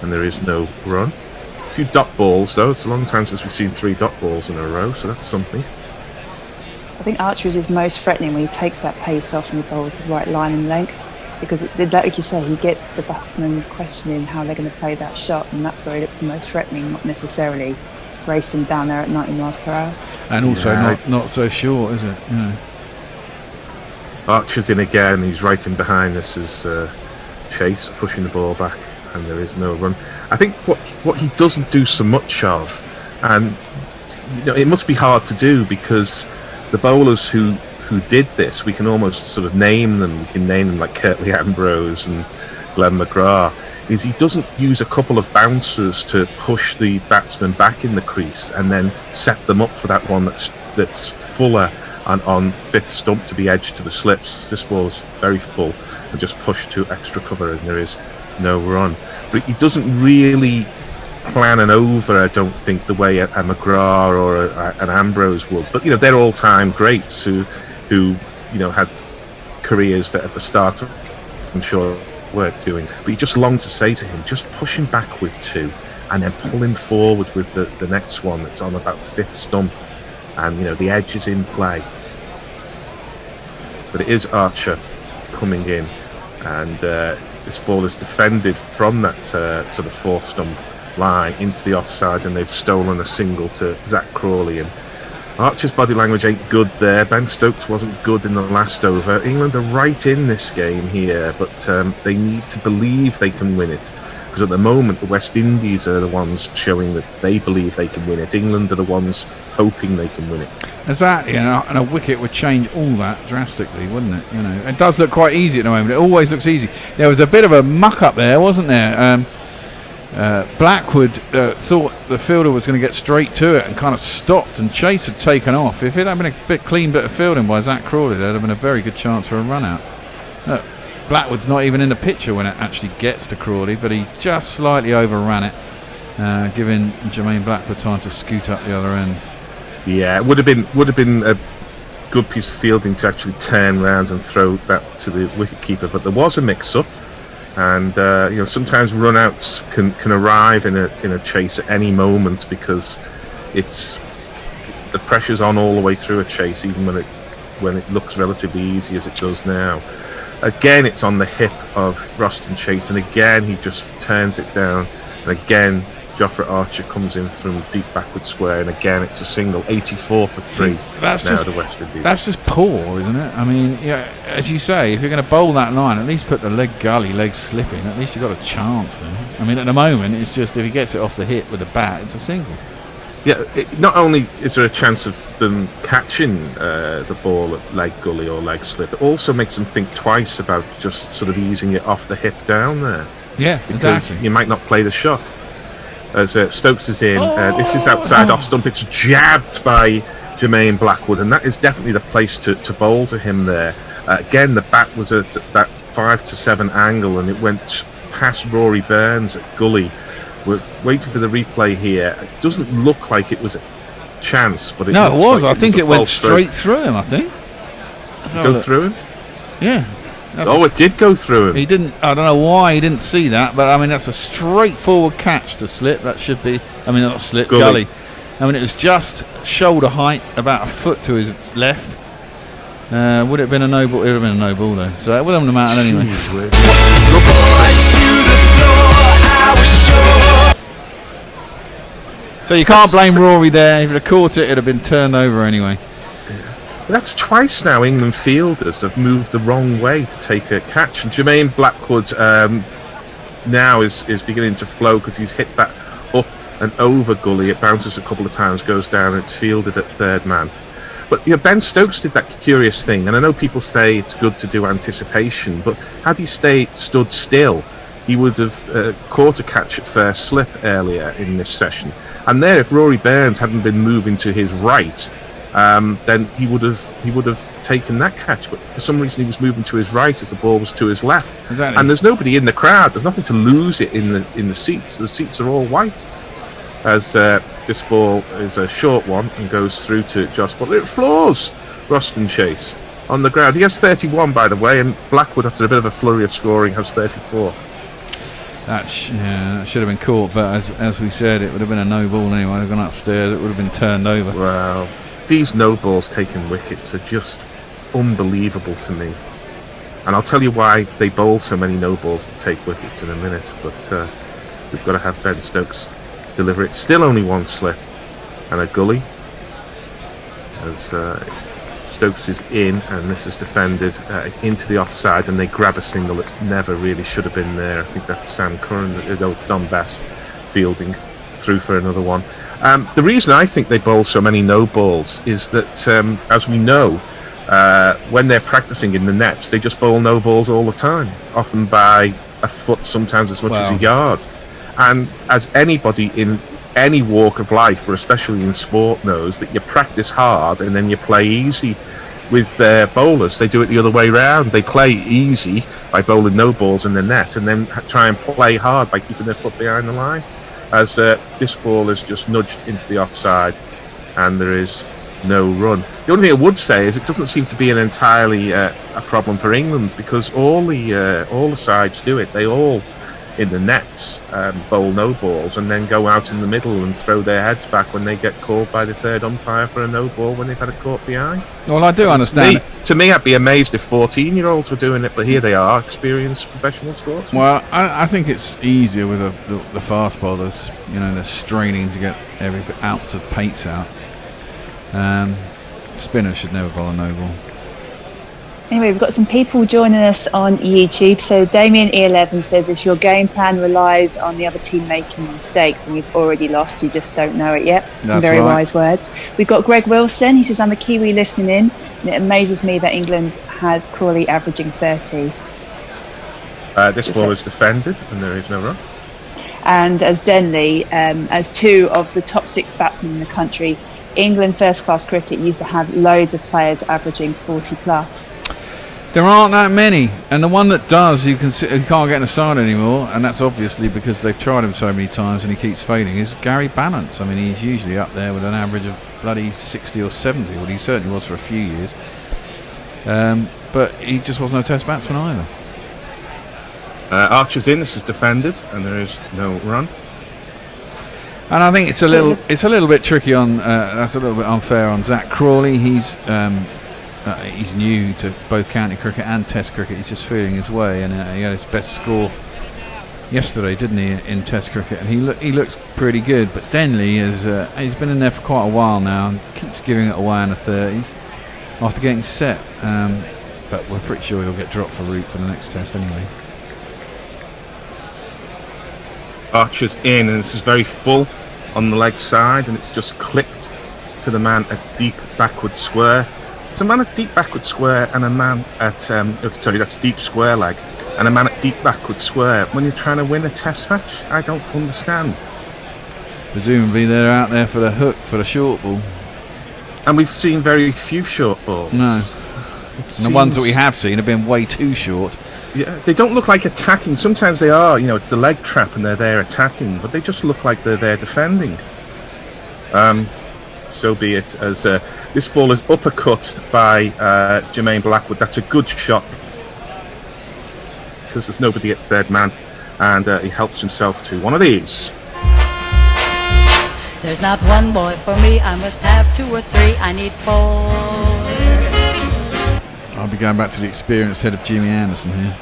and there is no run. A few dot balls, though. It's a long time since we've seen 3 dot balls in a row, so that's something. I think Archer is his most threatening when he takes that pace off and he bowls the right line and length. Because, like you say, he gets the batsman questioning how they're going to play that shot, and that's where he looks the most threatening, not necessarily racing down there at 90 miles per hour. And also not so short, is it? You know. Archer's in again. He's right in behind this as Chase pushing the ball back, and there is no run. I think what he doesn't do so much of, and it must be hard to do because the bowlers who did this, we can almost sort of name them. We can name them like Curtly Ambrose and Glenn McGrath. Is he doesn't use a couple of bouncers to push the batsman back in the crease and then set them up for that one that's fuller on fifth stump to be edged to the slips. This ball's very full and just push to extra cover, and there is no run. But he doesn't really plan an over, I don't think, the way a McGrath or an Ambrose would. But they're all-time greats who had careers that at the start I'm sure weren't doing. But you just long to say to him, just push him back with 2 and then pull him forward with the next one that's on about fifth stump, and the edge is in play. But it is Archer coming in, and this ball is defended from that sort of fourth stump line into the offside, and they've stolen a single to Zach Crawley. And Archer's body language ain't good there. Ben Stokes wasn't good in the last over. England are right in this game here, but they need to believe they can win it, because at the moment the West Indies are the ones showing that they believe they can win it. England are the ones hoping they can win it. Exactly, and a wicket would change all that drastically, wouldn't it? It does look quite easy at the moment. It always looks easy. There was a bit of a muck up there, wasn't there? Blackwood thought the fielder was going to get straight to it and kind of stopped, and Chase had taken off. If it had been a clean bit of fielding by Zach Crawley, there'd have been a very good chance for a run out. Blackwood's not even in the picture when it actually gets to Crawley, but he just slightly overran it, giving Jermaine Blackwood time to scoot up the other end. Yeah, it would have been a good piece of fielding to actually turn round and throw that to the wicketkeeper, but there was a mix-up. And sometimes run-outs can arrive in a chase at any moment, because the pressure's on all the way through a chase, even when it looks relatively easy as it does now. Again, it's on the hip of Roston Chase, and again he just turns it down, and again Jofra Archer comes in from deep backward square, and again it's a single. 84 for 3. That's now just the West Indies. That's just poor, isn't it? I mean, as you say, if you're going to bowl that line, at least put the leg slipping. At least you've got a chance then. I mean, at the moment, it's just if he gets it off the hip with a bat, it's a single. Yeah, not only is there a chance of them catching the ball at leg gully or leg slip, it also makes them think twice about just sort of easing it off the hip down there. Yeah, because exactly. you might not play the shot. As Stokes is in, this is outside off stump. It's jabbed by Jermaine Blackwood, and that is definitely the place to bowl to him there. Again, the bat was at that 5 to 7 angle, and it went past Rory Burns at gully. We're waiting for the replay here. It doesn't look like it was a chance, but it was. Like I think it went straight through him. I think. Go through him? Yeah. It did go through him. He didn't. I don't know why he didn't see that, but I mean that's a straightforward catch to slip. That should be. I mean not slip, gully. I mean it was just shoulder height, about a foot to his left. Would it have been a no ball? It would have been a no ball though. So it wouldn't have mattered anyway. So you can't blame Rory there. If he'd have caught it, it'd have been turned over anyway. That's twice now England fielders have moved the wrong way to take a catch, and Jermaine Blackwood now is beginning to flow because he's hit that up and over gully. It bounces a couple of times, goes down, and it's fielded at third man. But Ben Stokes did that curious thing, and I know people say it's good to do anticipation, but had he stood still, he would have caught a catch at first slip earlier in this session. And there, if Rory Burns hadn't been moving to his right, then he would have taken that catch. But for some reason, he was moving to his right as the ball was to his left. Exactly. And there's nobody in the crowd. There's nothing to lose it in the seats. The seats are all white. As this ball is a short one and goes through to Josh Butler. It floors Roston Chase on the ground. He has 31, by the way, and Blackwood, after a bit of a flurry of scoring, has 34. That should have been caught, but as we said, it would have been a no ball anyway. They've gone upstairs, it would have been turned over. Well, these no balls taking wickets are just unbelievable to me. And I'll tell you why they bowl so many no balls that take wickets in a minute, but we've got to have Ben Stokes deliver it. Still only one slip and a gully as Stokes is in, and this is defended into the offside, and they grab a single that never really should have been there. I think that's Sam Curran, it's Don Bass fielding through for another one. The reason I think they bowl so many no balls is that, as we know, when they're practicing in the nets, they just bowl no balls all the time, often by a foot, sometimes as much as a yard. And as anybody in any walk of life, or especially in sport, knows, that you practice hard and then you play easy. With bowlers, they do it the other way round. They play easy by bowling no balls in the net, and then try and play hard by keeping their foot behind the line. As this ball is just nudged into the offside, and there is no run. The only thing I would say is it doesn't seem to be an entirely a problem for England, because all the sides do it. They all, in the nets, bowl no balls and then go out in the middle and throw their heads back when they get called by the third umpire for a no ball when they've had it caught behind. Well, I do understand. To me, I'd be amazed if 14-year-olds were doing it, but here they are, experienced professional sportsmen. Well, I think it's easier with the fast bowlers. You know, they're straining to get every ounce of pace out. Spinners should never bowl a no ball. Anyway, we've got some people joining us on YouTube. So Damien E11 says, if your game plan relies on the other team making mistakes and you've already lost, you just don't know it yet. Some very wise words. We've got Greg Wilson. He says, I'm a Kiwi listening in, and it amazes me that England has Crawley averaging 30. This ball is defended and there is no run. And as Denley, as two of the top 6 batsmen in the country, England first-class cricket used to have loads of players averaging 40 plus. There aren't that many, and the one that does, you can't get in the side anymore, and that's obviously because they've tried him so many times and he keeps failing, is Gary Balance. I mean, he's usually up there with an average of bloody 60 or 70, well, he certainly was for a few years. But he just wasn't a test batsman either. Archer's in, this is defended, and there is no run. And I think it's a little bit tricky on, that's a little bit unfair on Zach Crawley. He's new to both county cricket and test cricket. He's just feeling his way, and he had his best score yesterday, didn't he, in test cricket, and he looks pretty good. But Denley he's been in there for quite a while now and keeps giving it away in the 30s after getting set, but we're pretty sure he'll get dropped for route for the next test anyway. Archer's in, and this is very full on the leg side, and it's just clipped to the man at deep backward square. It's a man at deep backward square and a man at that's deep square leg, and a man at deep backward square when you're trying to win a test match. I don't understand. Presumably they're out there for the hook for the short ball, and we've seen very few short balls. No, and the ones that we have seen have been way too short. Yeah, they don't look like attacking. Sometimes they are, it's the leg trap and they're there attacking, but they just look like they're there defending. So be it, as this ball is uppercut by Jermaine Blackwood. That's a good shot because there's nobody at third man, and he helps himself to one of these. There's not one boy for me, I must have 2 or 3, I need 4. I'll be going back to the experienced head of Jimmy Anderson here.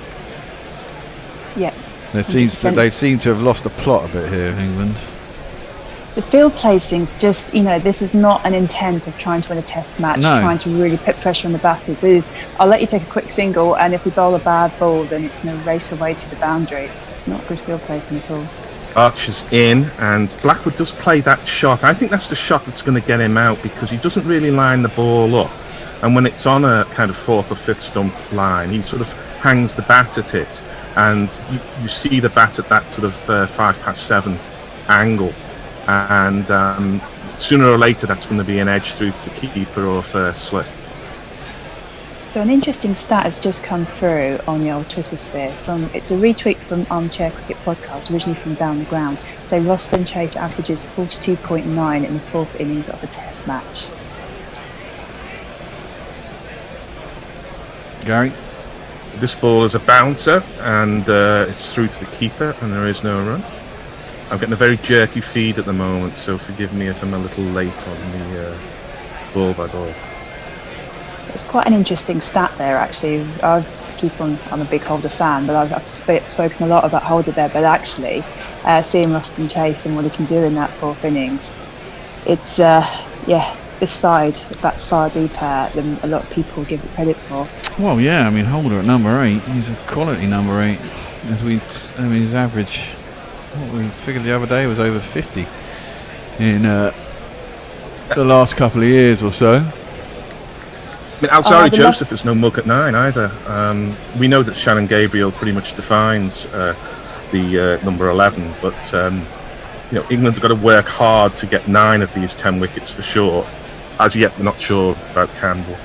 Yeah. They seem to have lost the plot a bit here, England. The field placing's just, this is not an intent of trying to win a test match, trying to really put pressure on the batters. I'll let you take a quick single, and if we bowl a bad ball, then it's no race away to the boundary. It's not good field placing at all. Archer's in, and Blackwood does play that shot. I think that's the shot that's going to get him out, because he doesn't really line the ball up. And when it's on a kind of 4th or 5th stump line, he sort of hangs the bat at it, and you see the bat at that sort of 7 angle. And sooner or later that's going to be an edge through to the keeper or first slip. So an interesting stat has just come through on the old Twitter sphere. It's a retweet from Armchair Cricket Podcast, originally from Down the Ground. So Roston Chase averages 42.9 in the 4th innings of a Test match. Gary? This ball is a bouncer, and it's through to the keeper, and there is no run. I'm getting a very jerky feed at the moment, so forgive me if I'm a little late on the ball by ball. It's quite an interesting stat there, actually. I'm a big Holder fan, but I've spoken a lot about Holder there. But actually, seeing Roston Chase and what he can do in that 4th innings, it's this side that's far deeper than a lot of people give it credit for. Well, yeah, I mean, Holder at number 8, he's a quality number 8. His average, what we figured the other day, was over 50 in the last couple of years or so. I mean, Alzari Joseph is no mug at 9 either. We know that Shannon Gabriel pretty much defines the number 11, but England's got to work hard to get 9 of these 10 wickets for sure. As yet, we're not sure about Campbell.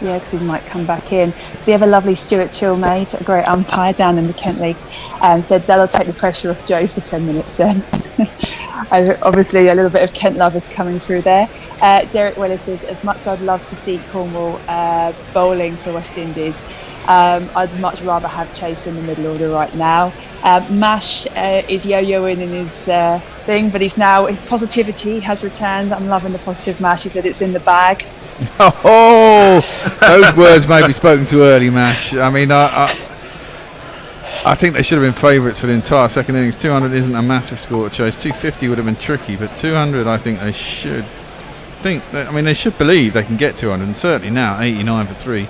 Yeah, because he might come back in. We have a lovely Stuart Chilmate, a great umpire down in the Kent Leagues, and said that'll take the pressure off Joe for 10 minutes then. Obviously, a little bit of Kent lovers coming through there. Derek Willis says, as much as I'd love to see Cornwall bowling for West Indies, I'd much rather have Chase in the middle order right now. Mash is yo-yoing in his thing, but his positivity has returned. I'm loving the positive Mash. He said it's in the bag. Oh, those words may be spoken too early, Mash. I mean, I think they should have been favourites for the entire second innings. 200 isn't a massive score to chase. 250 would have been tricky, but 200, I think they should they should believe they can get 200, and certainly now 89 for 3.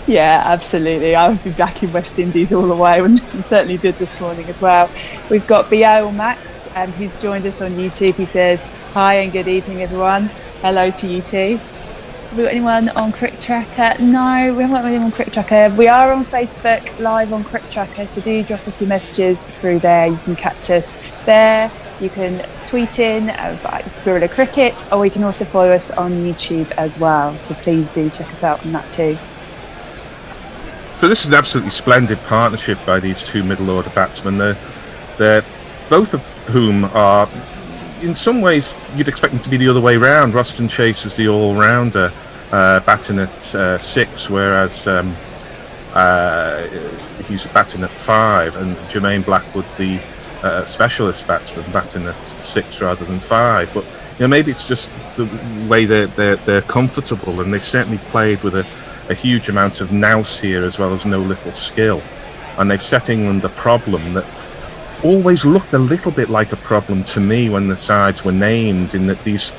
Yeah, absolutely. I would be back in West Indies all the way, and certainly did this morning as well. We've got BO Max, who's joined us on YouTube. He says, hi and good evening, everyone. Hello to you too. Have we got anyone on Cricket Tracker? No, we haven't got anyone on Cricket Tracker. We are on Facebook Live on Cricket Tracker, so do drop us your messages through there. You can catch us there. You can tweet in about Guerrilla Cricket, or you can also follow us on YouTube as well. So please do check us out on that too. So this is an absolutely splendid partnership by these two middle order batsmen. They're both of whom are, in some ways, you'd expect them to be the other way round. Roston Chase is the all-rounder, batting at 6, whereas he's batting at 5, and Jermaine Blackwood, the specialist batsman, batting at 6 rather than 5. But maybe it's just the way they're comfortable, and they've certainly played with a huge amount of nous here as well as no little skill, and they've set England a problem that always looked a little bit like a problem to me when the sides were named, in that these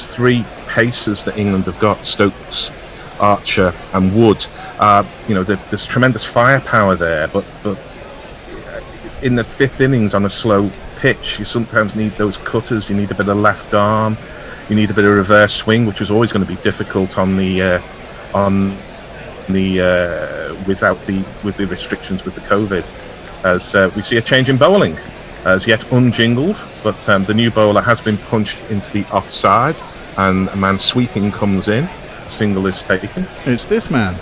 3 pacers that England have got, Stokes, Archer and Wood, there's tremendous firepower there, but in the 5th innings on a slow pitch, you sometimes need those cutters, you need a bit of left arm, you need a bit of reverse swing, which was always going to be difficult with the restrictions with the COVID. As we see a change in bowling, as yet unjingled, but the new bowler has been punched into the offside, and a man sweeping comes in. A single is taken. It's this man.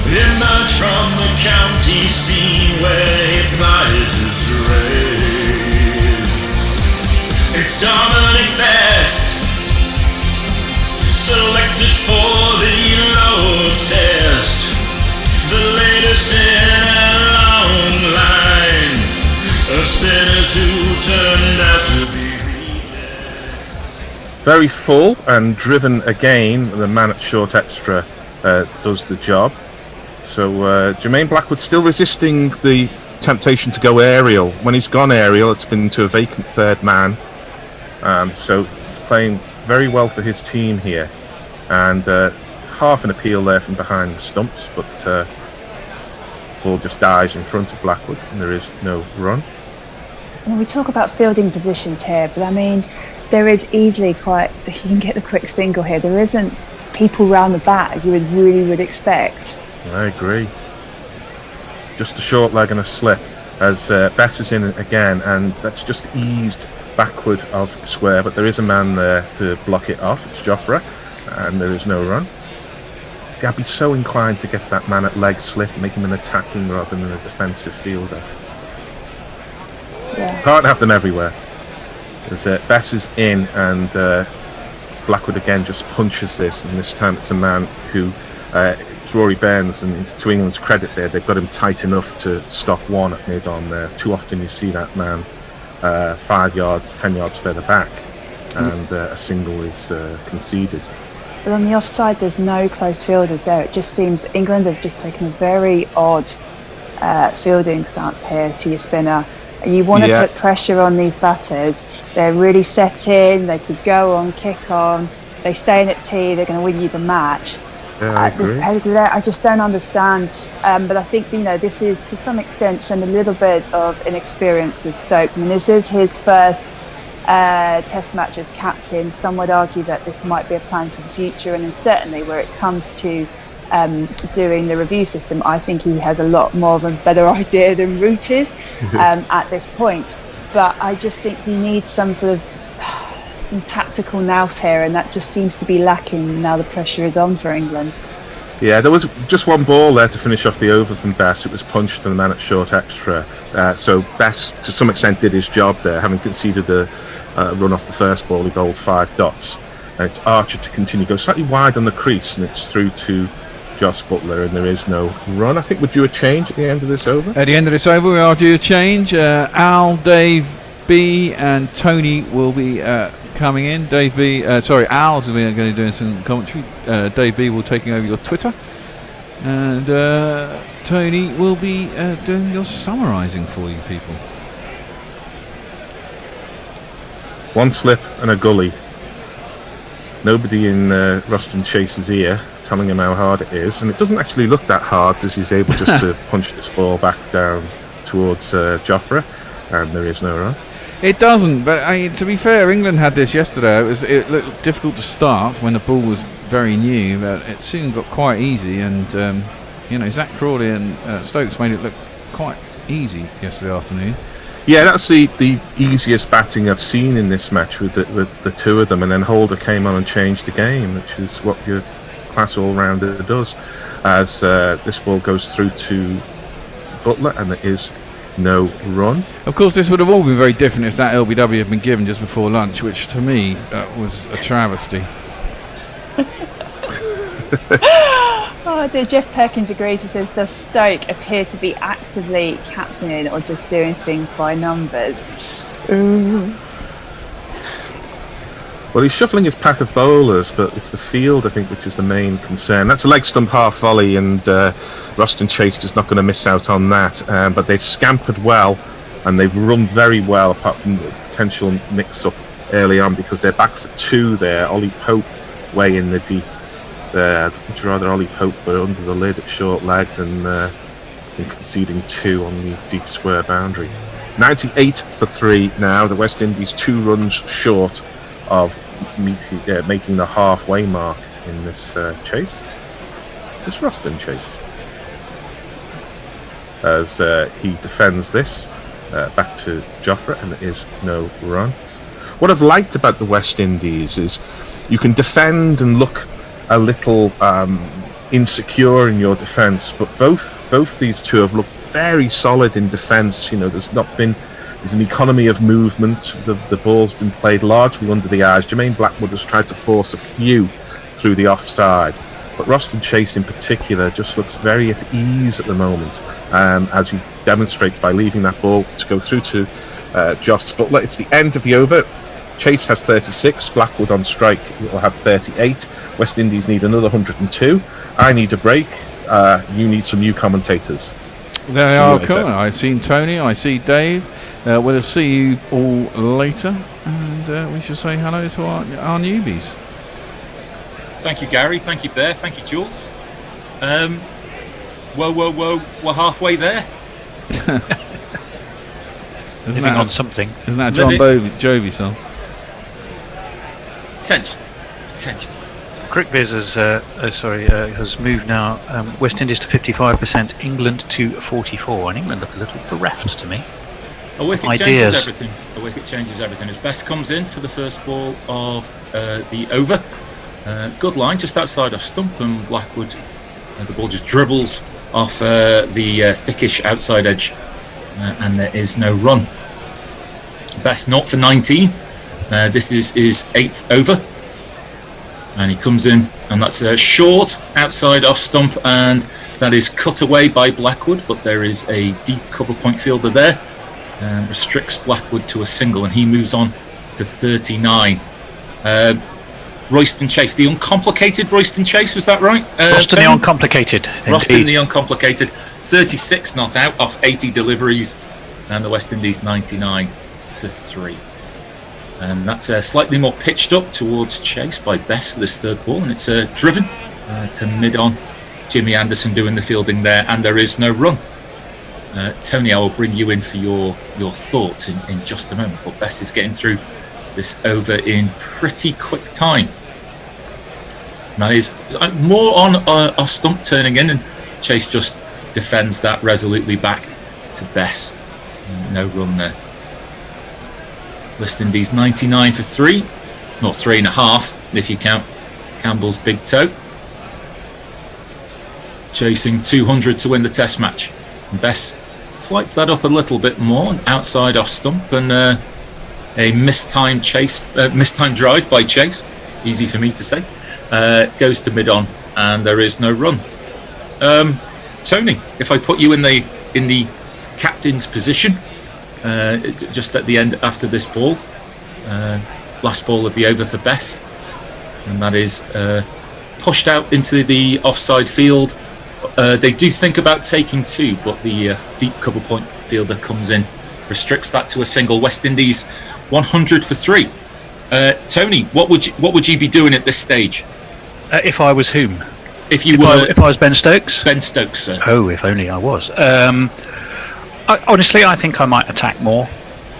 Emerge from the county scene where hypnotizes rain. It's Dominic Bess, selected for the low test, the latest in a long line of sinners who turned out to be rejects. Very full and driven again. The man at short extra does the job. So Jermaine Blackwood still resisting the temptation to go aerial. When he's gone aerial, it's been to a vacant third man. So he's playing very well for his team here. And half an appeal there from behind the stumps, but ball just dies in front of Blackwood, and there is no run. We talk about fielding positions here, but I mean, there is easily you can get the quick single here. There isn't people round the bat as you would expect. I agree. Just a short leg and a slip. as Bess is in again, and that's just eased backward of the square, but there is a man there to block it off. It's Joffre, and there is no run. See, I'd be so inclined to get that man at leg slip, make him an attacking rather than a defensive fielder. Yeah. Can't have them everywhere. As Bess is in, and Blackwood again just punches this, and this time it's a man who, it's Rory Burns, and to England's credit there, they've got him tight enough to stop one at mid on there. Too often you see that man 5 yards, 10 yards further back, and a single is conceded. But on the offside, there's no close fielders there. It just seems England have just taken a very odd fielding stance here to your spinner. You want to put pressure on these batters. They're really set in. They could go on, kick on. They stay in at tee. They're going to win you the match. Yeah, I agree. I just don't understand. But I think, this is to some extent shown a little bit of inexperience with Stokes. I mean, this is his first Test match as captain. Some would argue that this might be a plan for the future, and then certainly where it comes to doing the review system, I think he has a lot more of a better idea than Root is at this point. But I just think we need some sort of some tactical nous here, and that just seems to be lacking now the pressure is on for England. Yeah, there was just one ball there to finish off the over from Bess. It was punched to the man at short extra. So Bess, to some extent, did his job there. Having conceded a run off the first ball, he bowled 5 dots. And it's Archer to continue, go slightly wide on the crease, and it's through to Joss Butler, and there is no run. I think we'll do a change at the end of this over. At the end of this over, we are due a change. Al, Dave B, and Tony will be coming in. Dave B, Al's going to be doing some commentary. Dave B will taking over your Twitter, and Tony will be doing your summarising for you people. One slip and a gully. Nobody in Ruston Chase's ear telling him how hard it is, and it doesn't actually look that hard as he's able just to punch this ball back down towards Joffre, and there is no run. It doesn't, but to be fair, England had this yesterday. It looked difficult to start when the ball was very new, but it soon got quite easy, and Zach Crawley and Stokes made it look quite easy yesterday afternoon. Yeah, that's the easiest batting I've seen in this match with the two of them, and then Holder came on and changed the game, which is what your class all-rounder does, as this ball goes through to Butler, and there is no run. Of course, this would have all been very different if that LBW had been given just before lunch, which to me was a travesty. Oh dear, Jeff Perkins agrees. He says, does Stoke appear to be actively captaining or just doing things by numbers? Ooh. Well, he's shuffling his pack of bowlers, but it's the field, I think, which is the main concern. That's a leg stump half volley, and Ruston Chase is not going to miss out on that. But they've scampered well, and they've run very well, apart from the potential mix-up early on, because they're back for 2 there. Ollie Pope way in the deep. Much rather Ollie Pope were under the lid at short leg than conceding 2 on the deep square boundary. 98 for 3 now. The West Indies 2 runs short of making the halfway mark in this chase. This Ruston Chase, as he defends this back to Joffre, and there is no run. What I've liked about the West Indies is you can defend and look a little insecure in your defence, but both these two have looked very solid in defence. There's an economy of movement. The ball's been played largely under the eyes. Jermaine Blackwood has tried to force a few through the offside, but Ruston Chase in particular just looks very at ease at the moment, as he demonstrates by leaving that ball to go through to Joss Butler. It's the end of the over. Chase has 36, Blackwood on strike will have 38. West Indies need another 102. I need a break. You need some new commentators. There you are, cool. I've seen Tony, I see Dave. We'll see you all later, and we should say hello to our newbies. Thank you, Gary. Thank you, Bear. Thank you, Jules. Whoa, we're halfway there. Isn't that on something? Isn't that John Jovi song? Potentially. Crickviz has moved now. West Indies to 55%, England to 44%, and England look a little bereft to me. A wicket changes everything. A wicket changes everything. As Best comes in for the first ball of the over. Good line just outside of stump, and Blackwood. The ball just dribbles off the thickish outside edge, and there is no run. Best not for 19. This is his 8th over. And he comes in, and that's a short outside off stump, and that is cut away by Blackwood, but there is a deep cover point fielder there, and restricts Blackwood to a single, and he moves on to 39. Royston Chase, the uncomplicated Royston Chase, was that right? Royston the uncomplicated. Royston the uncomplicated, 36 not out off 80 deliveries, and the West Indies 99 for 3. And that's slightly more pitched up towards Chase by Best for this third ball, and it's driven to mid-on. Jimmy Anderson doing the fielding there, and there is no run. Tony, I will bring you in for your thoughts in just a moment, but Best is getting through this over in pretty quick time. And that is more on off stump turning in, and Chase just defends that resolutely back to Best. No run there. West Indies 99 for 3, not 3.5 if you count Campbell's big toe. Chasing 200 to win the Test match. And Best flights that up a little bit more, outside off stump, and a mistimed drive by Chase. Easy for me to say. Goes to mid on, and there is no run. Tony, if I put you in the captain's position. Just at the end after this ball, last ball of the over for Bess, and that is pushed out into the offside field. They do think about taking 2, but the deep cover point fielder comes in, restricts that to a single. West Indies 100 for 3. Tony, what would you be doing at this stage? If I was whom? If I was Ben Stokes? Ben Stokes, sir. Oh, if only I was. Honestly, I think I might attack more.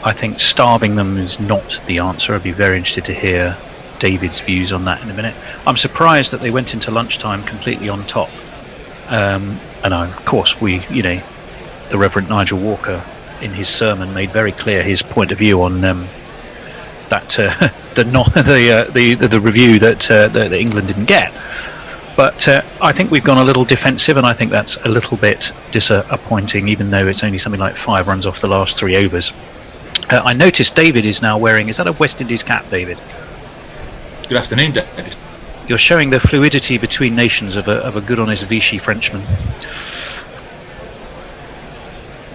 I think starving them is not the answer. I'd be very interested to hear David's views on that in a minute. I'm surprised that they went into lunchtime completely on top. And of course, the Reverend Nigel Walker in his sermon made very clear his point of view on that the review that England didn't get. But I think we've gone a little defensive, and I think that's a little bit disappointing, even though it's only something like 5 runs off the last 3 overs. I noticed David is now wearing... Is that a West Indies cap, David? Good afternoon, David. You're showing the fluidity between nations of a good, honest Vichy Frenchman.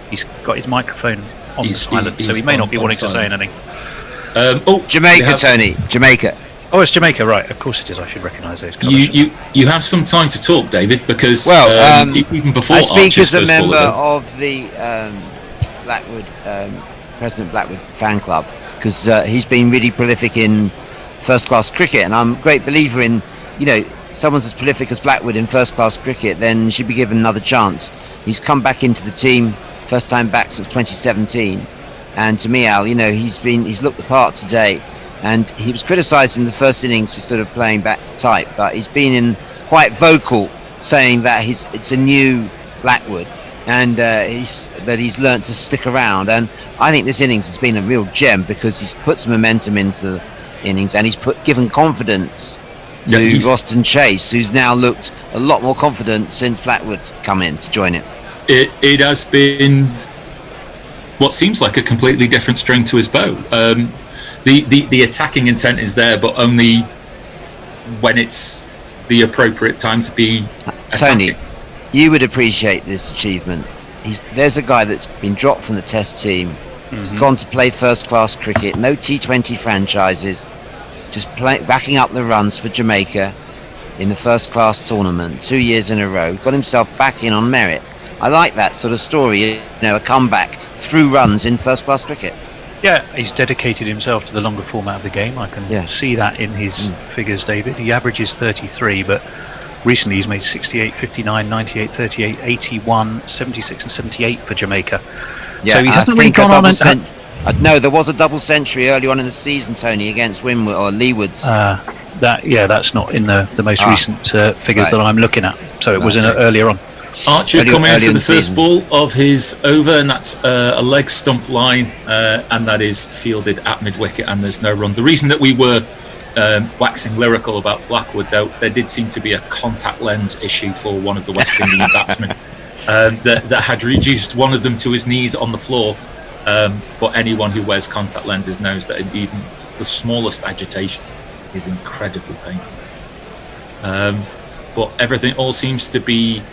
He's got his microphone on silent, so he may not be wanting to say anything. Jamaica, Tony. Jamaica. Oh, it's Jamaica, right? Of course it is. I should recognise those colours. You have some time to talk, David, because even before I speak Archer's as a first member ball, of the Blackwood President Blackwood fan club, because he's been really prolific in first-class cricket, and I'm a great believer in, someone's as prolific as Blackwood in first-class cricket, then should be given another chance. He's come back into the team, first time back since 2017, and to me, Al, he's looked the part today. And he was criticised in the first innings for sort of playing back to type, but he's been quite vocal, saying that it's a new Blackwood, and he's learnt to stick around. And I think this innings has been a real gem, because he's put some momentum into the innings, and he's given confidence to Royston Chase, who's now looked a lot more confident since Blackwood's come in to join it. It has been what seems like a completely different string to his bow. The attacking intent is there, but only when it's the appropriate time to be attacking. Tony, you would appreciate this achievement. There's a guy that's been dropped from the Test team. Mm-hmm. He's gone to play first-class cricket, no T20 franchises, just backing up the runs for Jamaica in the first-class tournament 2 years in a row. Got himself back in on merit. I like that sort of story, a comeback through runs in first-class cricket. Yeah, he's dedicated himself to the longer format of the game. I can see that in his figures, David. He averages 33, but recently he's made 68, 59, 98, 38, 81, 76 and 78 for Jamaica. Yeah, so he hasn't really gone on and... No, there was a double century early on in the season, Tony, against Leewoods. that's not in the most recent figures that I'm looking at. So it was earlier on. Archer coming in for the first ball of his over, and that's a leg stump line, and that is fielded at mid-wicket, and there's no run. The reason that we were waxing lyrical about Blackwood, though, there did seem to be a contact lens issue for one of the West Indian batsmen that had reduced one of them to his knees on the floor. But anyone who wears contact lenses knows that even the smallest agitation is incredibly painful. But everything all seems to be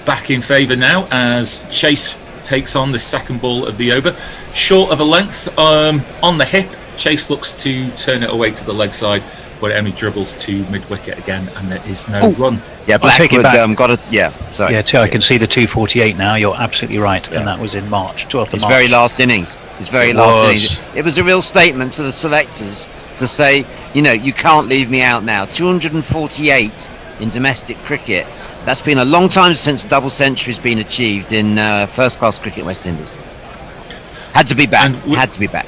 back in favour now as Chase takes on the second ball of the over. Short of a length on the hip, Chase looks to turn it away to the leg side, but it only dribbles to mid-wicket again, and there is no run. Yeah, Blackwood got it. Yeah, sorry. Yeah, I can see the 248 now. You're absolutely right, and that was in March, 12th of March. Very last innings. His very last innings. It was a real statement to the selectors to say, you can't leave me out now. 248 in domestic cricket. That's been a long time since a double century's been achieved in first-class cricket in West Indies. Had to be back. Had to be back.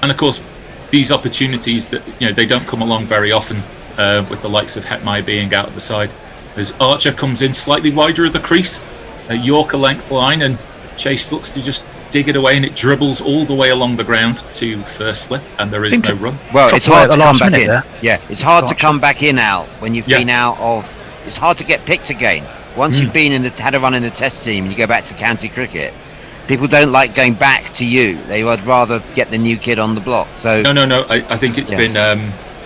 And of course, these opportunities that they don't come along very often, with the likes of Hetmeyer being out of the side. As Archer comes in slightly wider of the crease, a Yorker length line, and Chase looks to just dig it away, and it dribbles all the way along the ground to first slip, and there is no run. Well, it's hard to come back in. Yeah, it's hard to come back in, Al, when you've been out of. It's hard to get picked again. Once you've been had a run in the Test team and you go back to county cricket, people don't like going back to you. They would rather get the new kid on the block. So no. I think it's been.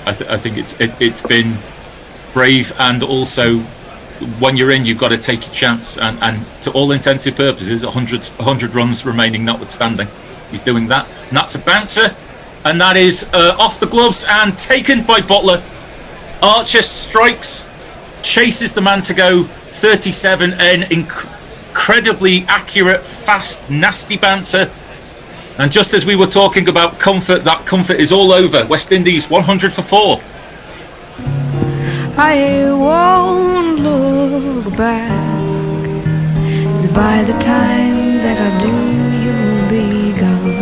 I think it's been brave, and also when you're in, you've got to take your chance. And to all intensive purposes, 100 runs remaining notwithstanding, he's doing that. And that's a bouncer, and that is off the gloves and taken by Butler. Archer strikes. Chase is the man to go. 37, an incredibly accurate, fast, nasty bouncer. And just as we were talking about comfort, that comfort is all over. West Indies 100 for 4. I won't look back, 'cause by the time that I do, you'll be gone.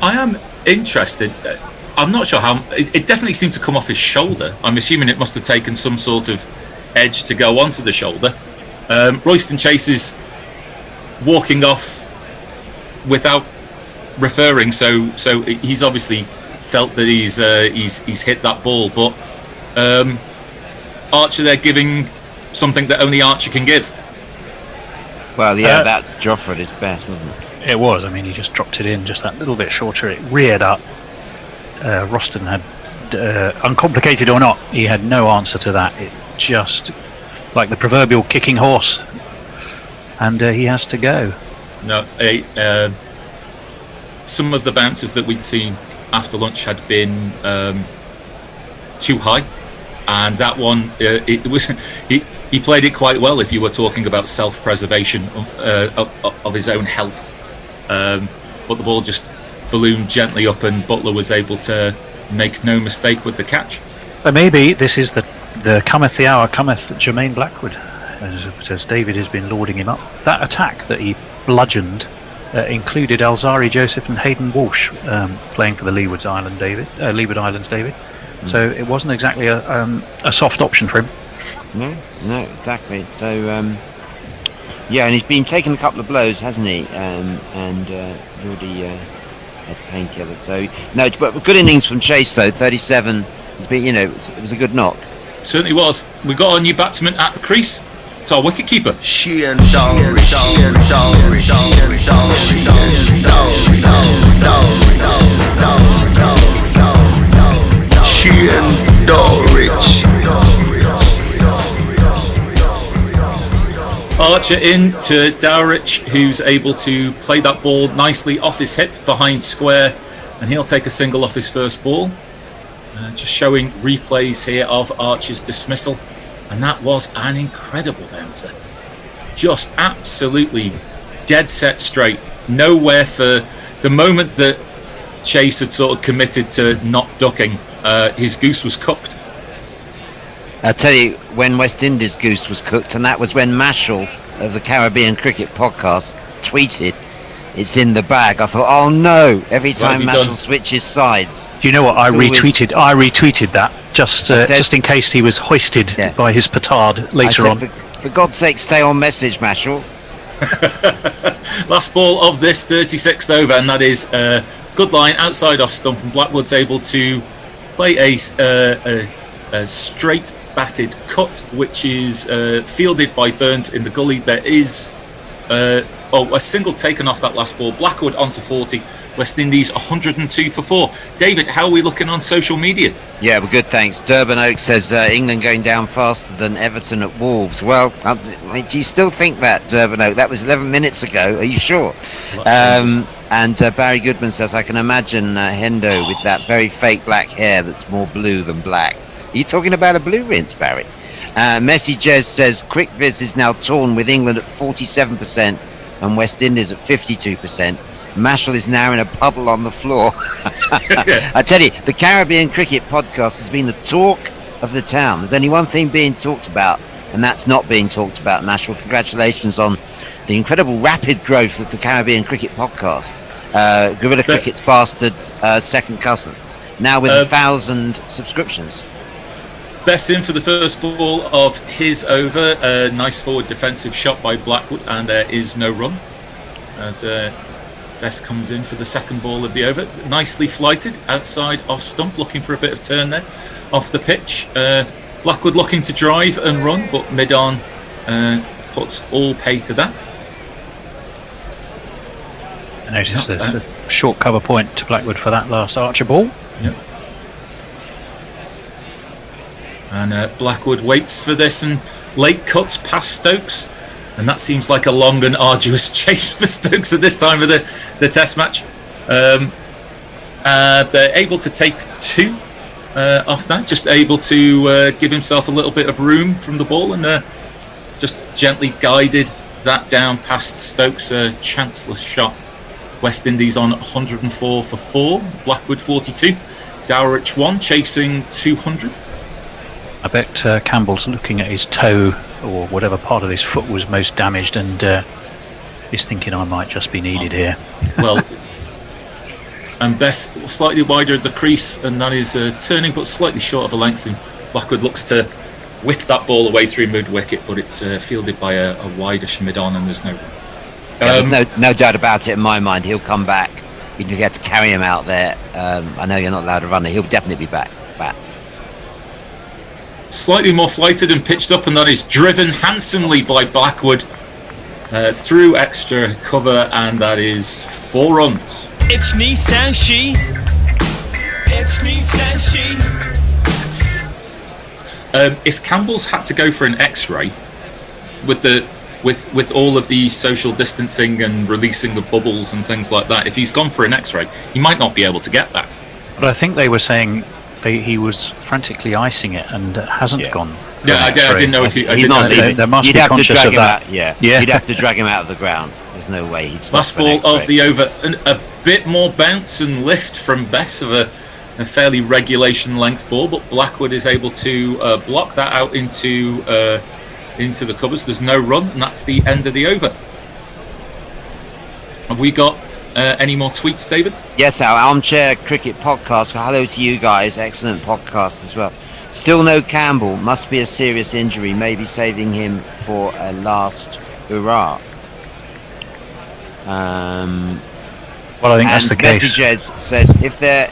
I am interested. I'm not sure how. It definitely seemed to come off his shoulder. I'm assuming it must have taken some sort of edge to go onto the shoulder. Royston Chase is walking off without referring, so he's obviously felt that he's hit that ball. But Archer, they're giving something that only Archer can give. Well, yeah, that's Joffre at his best, wasn't it? It was. I mean, he just dropped it in just that little bit shorter. It reared up. Roston had, uncomplicated or not, he had no answer to that. It just, like the proverbial kicking horse, and he has to go. No, some of the bounces that we'd seen after lunch had been too high, and that one, it was he played it quite well. If you were talking about self-preservation of his own health, but the ball just ballooned gently up, and Butler was able to make no mistake with the catch. Maybe this is the cometh the hour, cometh Jermaine Blackwood, as David has been lauding him up. That attack that he bludgeoned included Alzari Joseph and Hayden Walsh playing for the Leeward Islands, David. So it wasn't exactly a soft option for him. No, exactly. So yeah, and he's been taking a couple of blows, hasn't he? And already had painkillers. So no, but good innings from Chase though. 37. It's been, it was a good knock. Certainly was. We got our new batsman at the crease. It's our wicket keeper. Sheehan Dulwich. Archer in to Dowrich, who's able to play that ball nicely off his hip behind square, and he'll take a single off his first ball. Just showing replays here of Archer's dismissal, and that was an incredible bouncer. Just absolutely dead set straight. Nowhere for the moment that Chase had sort of committed to not ducking. His goose was cooked. I'll tell you when West Indies' goose was cooked, and that was when Mashal of the Caribbean Cricket Podcast tweeted it's in the bag. I thought, oh no! Every time you Mashal done? switches sides. Do you know what? I It's always- retweeted that just in case he was hoisted by his petard later I on. said, for God's sake, stay on message, Mashal. Last ball of this 36th over, and that is good line outside off stump, and Blackwood's able to play a straight batted cut, which is fielded by Burns in the gully. There is a single taken off that last ball. Blackwood onto 40. West Indies 102 for 4. David, how are we looking on social media? Yeah, we're good, thanks. Durban Oak says England going down faster than Everton at Wolves. Well, do you still think that, Durban Oak? That was 11 minutes ago. Are you sure? And Barry Goodman says, I can imagine Hendo with that very fake black hair that's more blue than black. Are you talking about a blue rinse, Barry? Messi Jez says, Quick Viz is now torn with England at 47% and West Indies at 52%. Mashal is now in a puddle on the floor. I tell you, the Caribbean Cricket Podcast has been the talk of the town. There's only one thing being talked about, and that's not being talked about, Mashal. Congratulations on the incredible rapid growth of the Caribbean Cricket Podcast. Gorilla Cricket's bastard second cousin. Now with 1,000 subscriptions. Best in for the first ball of his over. A nice forward defensive shot by Blackwood, and there is no run. As Best comes in for the second ball of the over. Nicely flighted outside off stump, looking for a bit of turn there off the pitch. Blackwood looking to drive and run, but mid-on puts all pay to that. I noticed the short cover point to Blackwood for that last Archer ball. Yep. And Blackwood waits for this and late cuts past Stokes, and that seems like a long and arduous chase for Stokes at this time of the test match. They're able to take 2 off that, just able to give himself a little bit of room from the ball, and just gently guided that down past Stokes. A chanceless shot. West Indies on 104 for 4, Blackwood 42, Dowrich 1 chasing 200. I bet Campbell's looking at his toe or whatever part of his foot was most damaged, and is thinking I might just be needed here. Well, and Best slightly wider at the crease, and that is turning but slightly short of a length, and Blackwood looks to whip that ball away through mid-wicket, but it's fielded by a wideish mid-on, and there's no... there's no doubt about it in my mind. He'll come back. Even if you had to carry him out there, I know you're not allowed to run it. He'll definitely be back. Slightly more flighted and pitched up, and that is driven handsomely by Blackwood through extra cover, and that is 4 runs. It's Nissan She. It's Nissan She. If Campbell's had to go for an X-ray with all of the social distancing and releasing of bubbles and things like that, if he's gone for an X-ray, he might not be able to get that. But I think they were saying he was frantically icing it and hasn't gone. Yeah, I didn't know if he. He's not leaving. They must You'd be have to conscious drag of him that. out. Yeah, you'd have to drag him out of the ground. There's no way he'd stop. Last ball of the over, and a bit more bounce and lift from Bess of a fairly regulation length ball, but Blackwood is able to block that out into the covers. There's no run, and that's the end of the over. Have we got any more tweets, David? Yes, our Armchair Cricket Podcast. Hello to you guys. Excellent podcast as well. Still no Campbell. Must be a serious injury. Maybe saving him for a last hurrah. Well, I think that's the case. Jed says if there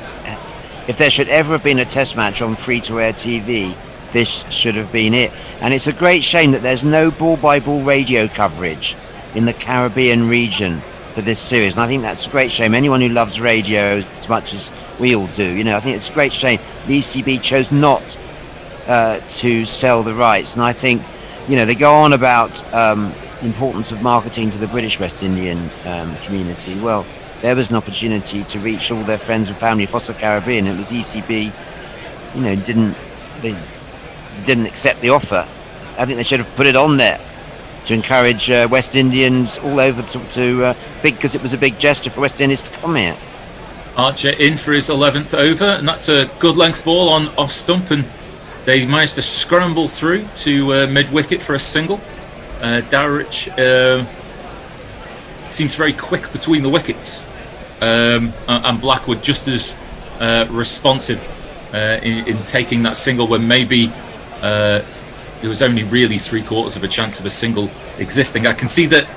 should ever have been a test match on free-to-air TV, this should have been it. And it's a great shame that there's no ball-by-ball radio coverage in the Caribbean region for this series, and I think that's a great shame. Anyone who loves radio as much as we all do, I think it's a great shame the ECB chose not to sell the rights, and I think they go on about importance of marketing to the British West Indian community. Well, there was an opportunity to reach all their friends and family across the Caribbean. It was ECB didn't accept the offer. I think they should have put it on there to encourage West Indians all over to because it was a big gesture for West Indies to come here. Archer in for his 11th over, and that's a good length ball on off stump, and they managed to scramble through to mid wicket for a single. Dowrich seems very quick between the wickets, and Blackwood just as responsive in taking that single when maybe there was only really 3/4 of a chance of a single existing. I can see that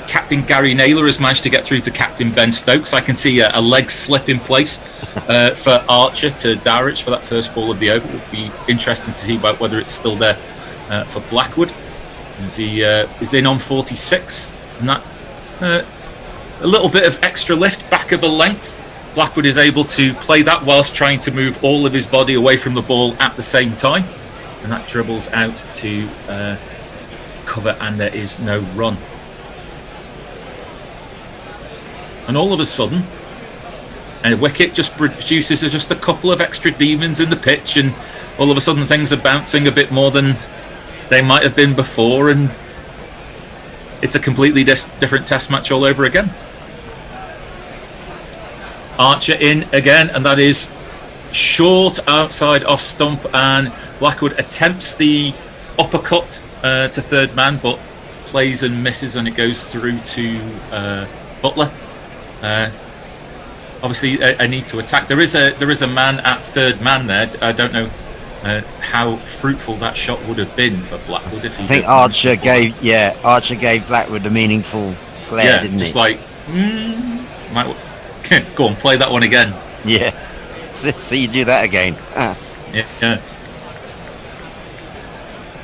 Captain Gary Naylor has managed to get through to Captain Ben Stokes. I can see a leg slip in place for Archer to Darrich for that first ball of the over. It would be interesting to see about whether it's still there for Blackwood, as he is in on 46, and that a little bit of extra lift back of a length. Blackwood is able to play that whilst trying to move all of his body away from the ball at the same time, and that dribbles out to cover, and there is no run. And all of a sudden, a wicket just produces just a couple of extra demons in the pitch, and all of a sudden things are bouncing a bit more than they might have been before, and it's a completely different test match all over again. Archer in again, and that is short outside off stump, and Blackwood attempts the uppercut to third man, but plays and misses, and it goes through to Butler. Obviously a need to attack. There is a man at third man there. I don't know how fruitful that shot would have been for Blackwood if he. I think Archer gave Blackwood a meaningful glare, didn't he? Just like might go on, play that one again. Yeah. So you do that again. Yeah.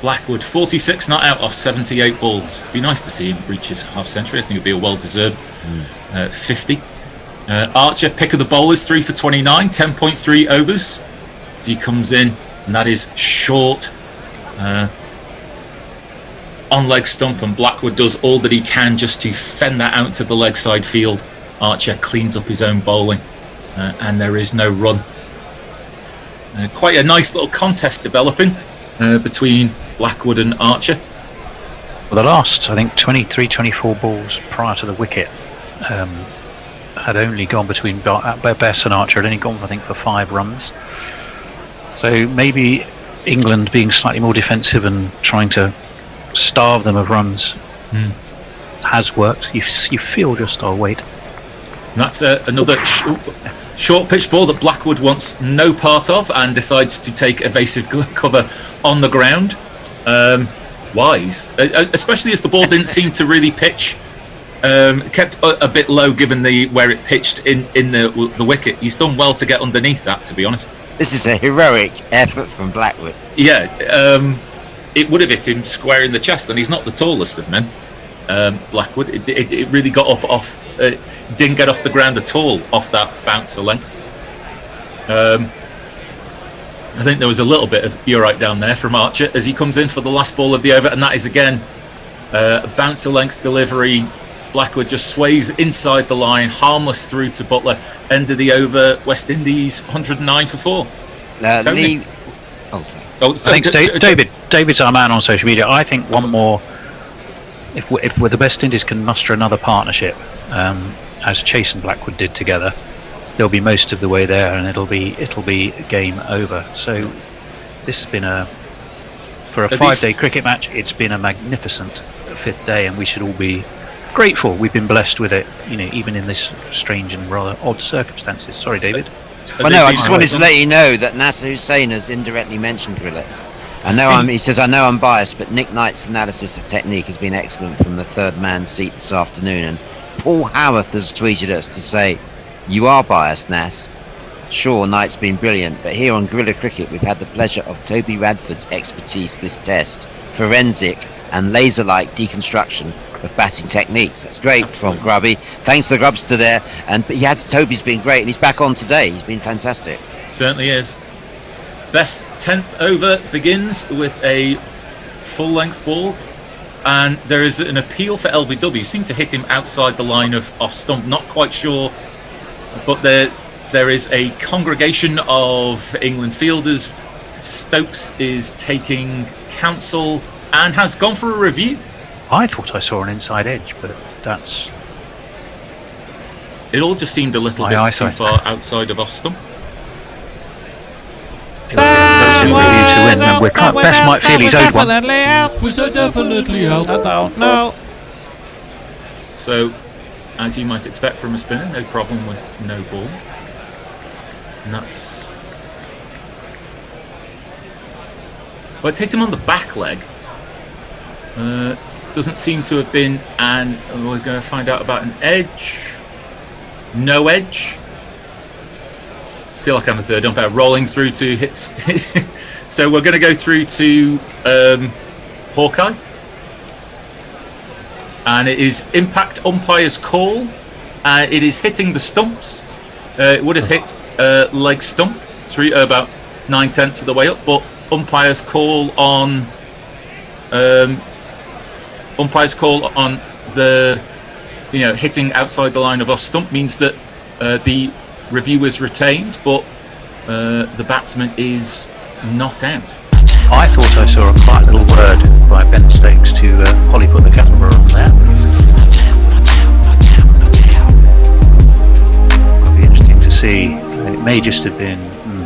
Blackwood 46 not out off 78 balls. Be nice to see him reach his half century. I think it'd be a well-deserved 50. Archer, pick of the bowlers, 3 for 29, 10.3 overs as he comes in, and that is short on leg stump, and Blackwood does all that he can just to fend that out to the leg side field. Archer cleans up his own bowling, and there is no run. Quite a nice little contest developing between Blackwood and Archer. Well, the last, I think, 23, 24 balls prior to the wicket had only gone between Bess and Archer, had only gone, I think, for 5 runs. So maybe England being slightly more defensive and trying to starve them of runs has worked. You feel just our weight. And that's another short pitch ball that Blackwood wants no part of and decides to take evasive cover on the ground. Wise, especially as the ball didn't seem to really pitch. Kept a bit low given where it pitched in the wicket. He's done well to get underneath that, to be honest. This is a heroic effort from Blackwood. Yeah, it would have hit him square in the chest, and he's not the tallest of men. Blackwood, it really got up off, didn't get off the ground at all off that bouncer length. I think there was a little bit of you're right down there from Archer as he comes in for the last ball of the over, and that is again a bouncer length delivery. Blackwood just sways inside the line, harmless through to Butler. End of the over, West Indies 109 for 4. I think David's our man on social media. I think one more, if the West Indies can muster another partnership, as Chase and Blackwood did together, they'll be most of the way there, and it'll be game over. So this has been for a 5-day cricket match, it's been a magnificent 5th day, and we should all be grateful we've been blessed with it, even in this strange and rather odd circumstances. Sorry, David. Well, no, I just wanted to let you know that Nasser Hussain has indirectly mentioned Grillett. He says, I know I'm biased, but Nick Knight's analysis of technique has been excellent from the third man seat this afternoon, and Paul Howarth has tweeted us to say, you are biased, Nas. Sure, Knight's been brilliant, but here on Guerrilla Cricket we've had the pleasure of Toby Radford's expertise this test, forensic and laser-like deconstruction of batting techniques. That's great. Absolutely. From Grubby. Thanks to the Grubster there. Toby's been great, and he's back on today. He's been fantastic. Certainly is. Best 10th over begins with a full-length ball, and there is an appeal for LBW. Seemed to hit him outside the line of off stump. Not quite sure, but there is a congregation of England fielders. Stokes is taking counsel and has gone for a review. I thought I saw an inside edge, but that's... It all just seemed a little bit too far outside of off stump. Best might feel he's owed one. Was that definitely out? I don't know. So, as you might expect from a spinner, no problem with no ball. And that's... Well, it's hit him on the back leg. Doesn't seem to have been we're going to find out about an edge. No edge. Feel like I'm a third umpire. Rolling through to hits. So we're going to go through to Hawkeye. And it is impact umpire's call. It is hitting the stumps. It would have hit leg stump about 9/10 of the way up, but umpire's call on the hitting outside the line of off stump means that the review is retained, but the batsman is not out. I thought I saw a quiet little word by Ben Stokes to Holly put the camera on there. It'll be interesting to see. It may just have been.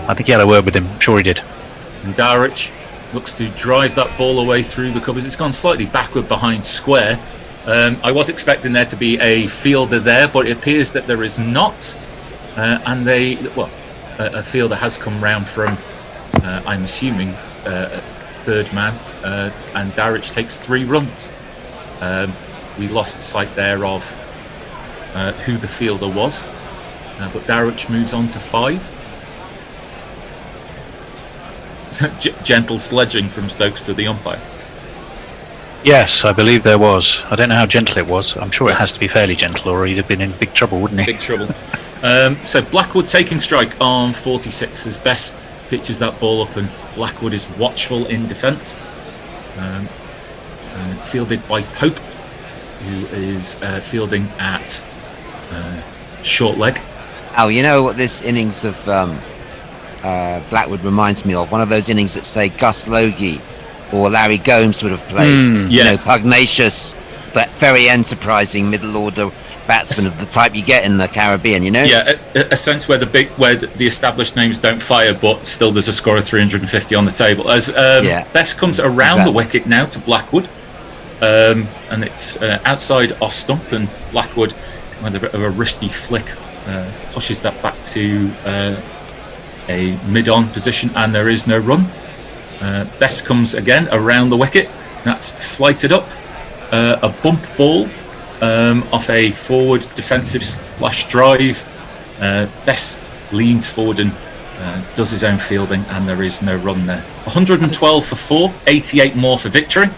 I think he had a word with him. I'm sure he did. And Dowrich looks to drive that ball away through the covers. It's gone slightly backward behind square. I was expecting there to be a fielder there, but it appears that there is not. And a fielder has come round from, I'm assuming, third man, and Dowrich takes 3 runs. We lost sight there of who the fielder was, but Dowrich moves on to 5. Gentle sledging from Stokes to the umpire. Yes, I believe there was. I don't know how gentle it was. I'm sure it has to be fairly gentle, or he'd have been in big trouble, wouldn't he? Big trouble. So Blackwood taking strike on 46 as Bess pitches that ball up, and Blackwood is watchful in defence. And fielded by Pope, who is fielding at short leg. Oh, you know what this innings of Blackwood reminds me of? One of those innings that, say, Gus Logie or Larry Gomes would have played. You know, pugnacious but very enterprising middle order batsman of the type you get in the Caribbean, you know? Yeah, a sense where the established names don't fire, but still there's a score of 350 on the table. As Bess comes around the wicket now to Blackwood, and it's outside off stump, and Blackwood, with a bit of a wristy flick, pushes that back to a mid-on position, and there is no run. Bess comes again around the wicket. That's flighted up. A bump ball off a forward defensive / drive. Bess leans forward and does his own fielding, and there is no run there. 112 for 4, 88 more for victory.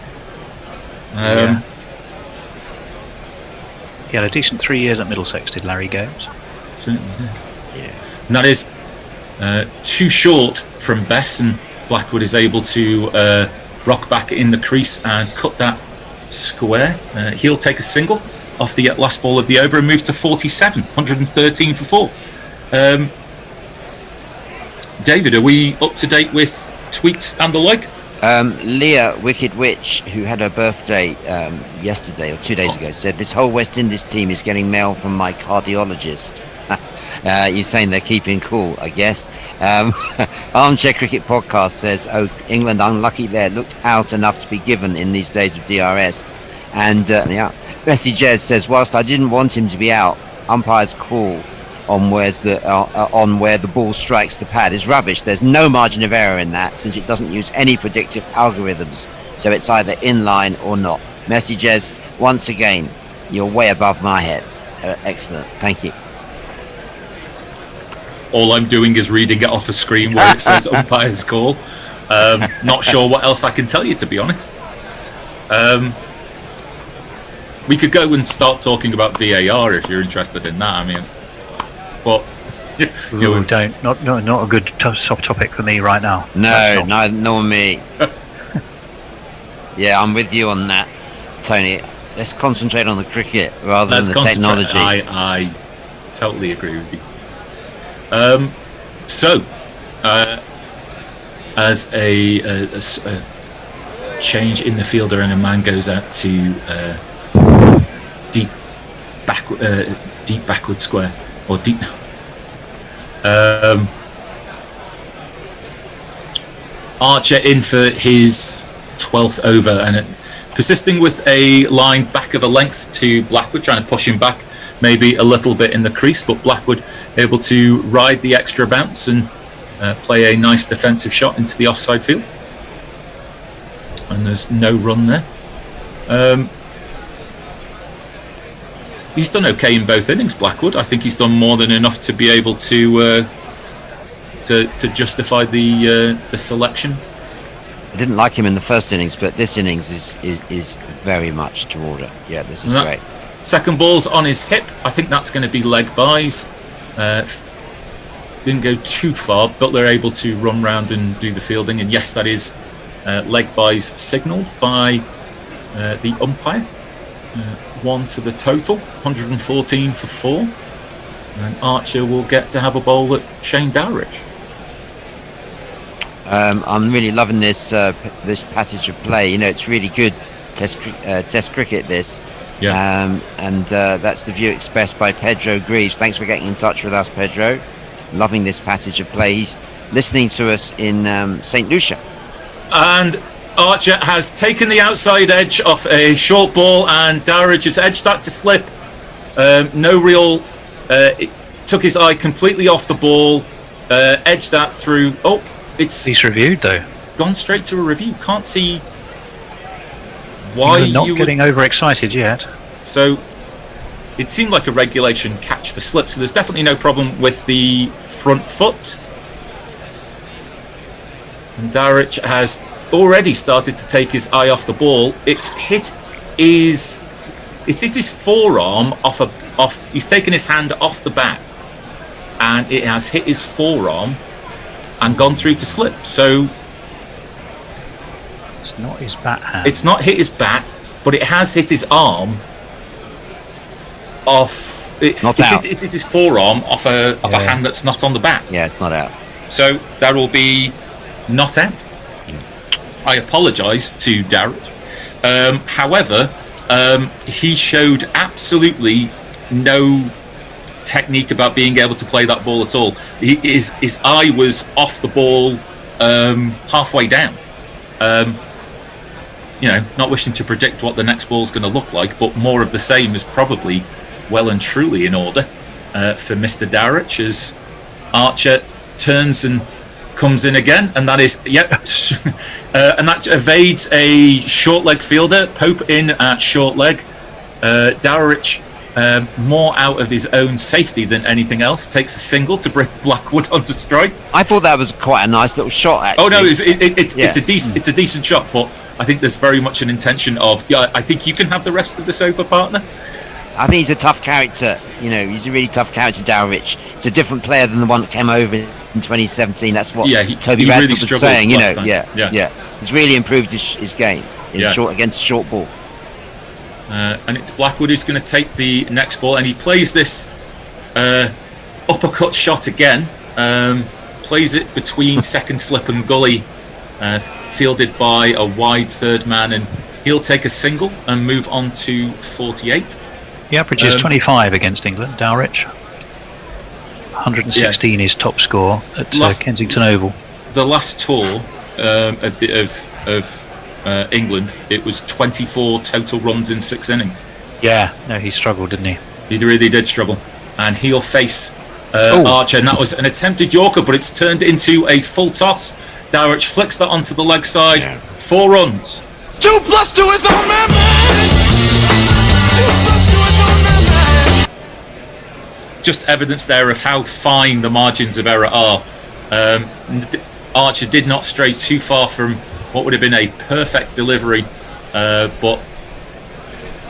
He had a decent 3 years at Middlesex, did Larry Gomes? Certainly did. Yeah. And that is too short from Bess, and Blackwood is able to rock back in the crease and cut that square. He'll take a single off the last ball of the over and move to 47, 113 for 4. David, are we up to date with tweets and the like? Leah Wicked Witch, who had her birthday yesterday or 2 days ago, said this whole West Indies team is getting mail from my cardiologist. You're saying they're keeping cool, I guess. Armchair Cricket Podcast says, oh, England unlucky there, looked out enough to be given in these days of DRS. And Bessie Jez says, whilst I didn't want him to be out, umpire's call on where the ball strikes the pad is rubbish. There's no margin of error in that, since it doesn't use any predictive algorithms, so it's either in line or not. Messages, once again, you're way above my head. Excellent, thank you. All I'm doing is reading it off a screen where it says umpire's call. Not sure what else I can tell you, to be honest. We could go and start talking about VAR if you're interested in that. I mean, but don't. Not a good topic for me right now. No, nor me. Yeah, I'm with you on that, Tony. Let's concentrate on the cricket rather than the technology. I totally agree with you. As a change in the fielder and a man goes out to deep backward square or deep. Archer in for his 12th over, and persisting with a line back of a length to Blackwood, trying to push him back maybe a little bit in the crease, but Blackwood able to ride the extra bounce and play a nice defensive shot into the offside field. And there's no run there. He's done okay in both innings, Blackwood. I think he's done more than enough to be able to justify the selection. I didn't like him in the first innings, but this innings is very much to order. Yeah, this is great. Second ball's on his hip. I think that's going to be leg byes. Didn't go too far, but they're able to run round and do the fielding. And yes, that is leg byes signalled by the umpire. 1 to the total, 114 for 4. And Archer will get to have a bowl at Shane Dowrich. I'm really loving this this passage of play. You know, it's really good test cricket, this. Yeah. And that's the view expressed by Pedro Greaves. Thanks for getting in touch with us, Pedro. Loving this passage of play. He's listening to us in St. Lucia. And Archer has taken the outside edge off a short ball, and Dowrich has edged that to slip. No real... it took his eye completely off the ball, edged that through... Oh, he's reviewed, though. Gone straight to a review. Can't see why You're not getting overexcited yet. So it seemed like a regulation catch for slip, so there's definitely no problem with the front foot. And Dowrich has already started to take his eye off the ball. It's hit his forearm off. He's taken his hand off the bat, and it has hit his forearm and gone through to slip. So it's not his bat hand. It's not hit his bat, but it has hit his arm off. It's his forearm off a hand that's not on the bat. Yeah, it's not out. So that will be not out. I apologise to Dowrich. However, he showed absolutely no technique about being able to play that ball at all. His eye was off the ball halfway down. Not wishing to predict what the next ball is going to look like, but more of the same is probably well and truly in order for Mr. Dowrich as Archer turns and comes in again, and that is and that evades a short leg fielder. Pope in at short leg. Dowrich, more out of his own safety than anything else, takes a single to bring Blackwood onto strike. I thought that was quite a nice little shot, actually. Oh no, it's a decent shot, but I think there's very much an intention of I think you can have the rest of this over, partner. I think he's a tough character. You know, he's a really tough character, Dowrich. It's a different player than the one that came over in 2017. That's what Toby Radford was saying. You know, yeah. He's really improved his game against short ball. And it's Blackwood who's going to take the next ball, and he plays this uppercut shot again. Plays it between second slip and gully, fielded by a wide third man, and he'll take a single and move on to 48. He averages 25 against England, Dowrich. 116 is top score at Kensington Oval. The last tour of England, it was 24 total runs in 6 innings. Yeah, no, he struggled, didn't he? He really did struggle. And he'll face Archer, and that was an attempted Yorker, but it's turned into a full toss. Dowrich flicks that onto the leg side. 4 runs. 2 + 2 is our man. 2 + 2 is our man. Just evidence there of how fine the margins of error are. Archer did not stray too far from what would have been a perfect delivery, but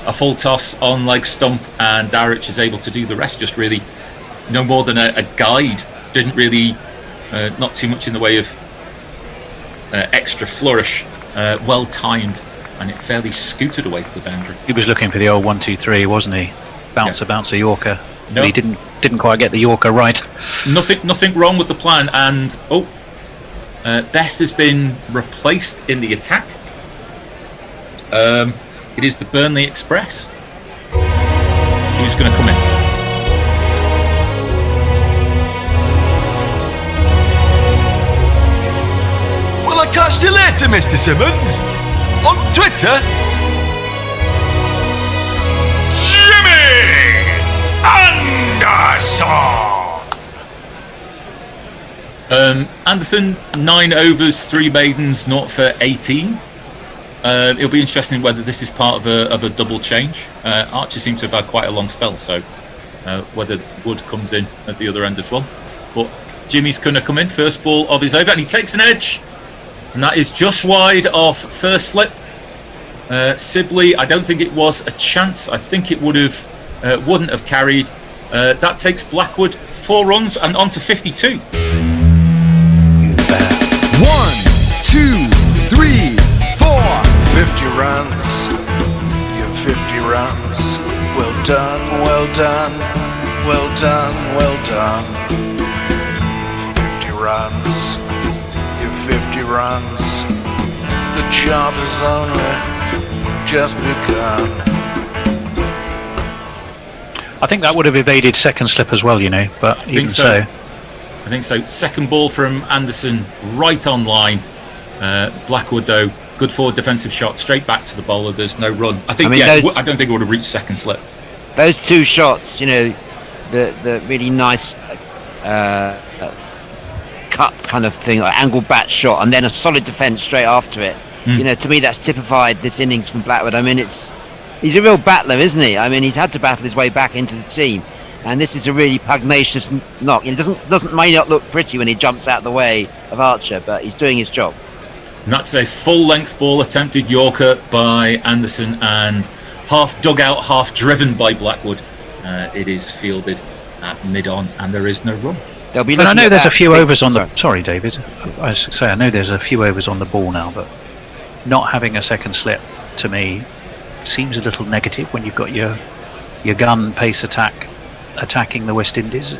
a full toss on leg stump, and Dowrich is able to do the rest. Just really no more than a guide. Didn't really, not too much in the way of extra flourish. Well timed, and it fairly scooted away to the boundary. He was looking for the old 1-2-3, wasn't he? Bouncer, Yorker. No. But he didn't quite get the Yorker right. Nothing wrong with the plan, and Bess has been replaced in the attack. It is the Burnley Express who's going to come in. Will I catch you later, Mr. Simmons? On Twitter? Anderson, 9 overs, 3 maidens, 0 for 18. It'll be interesting whether this is part of a double change. Archer seems to have had quite a long spell, so whether Wood comes in at the other end as well. But Jimmy's going to come in, first ball of his over, and he takes an edge. And that is just wide of first slip. Sibley, I don't think it was a chance. I think it wouldn't have carried. That takes Blackwood 4 runs and on to 52. 1, 2, 3, 4. 50 runs. You're 50 runs. Well done, well done. Well done, well done. 50 runs. You're 50 runs. The job is only just begun. I think that would have evaded second slip as well, but I think so. I think so. Second ball from Anderson, right on line. Blackwood, though, good forward defensive shot, straight back to the bowler. There's no run. I don't think it would have reached second slip. Those 2 shots, the really nice cut kind of thing, like angle bat shot, and then a solid defence straight after it. To me, that's typified this innings from Blackwood. I mean, he's a real battler, isn't he? I mean, he's had to battle his way back into the team, and this is a really pugnacious knock. It may not look pretty when he jumps out of the way of Archer, but he's doing his job. And that's a full-length ball attempted Yorker by Anderson, and half dug out, half driven by Blackwood. It is fielded at mid-on, and there is no run. But I know there's a few overs on the. Sorry, David. I should say I know there's a few overs on the ball now, but not having a second slip to me seems a little negative when you've got your gun pace attacking the West Indies.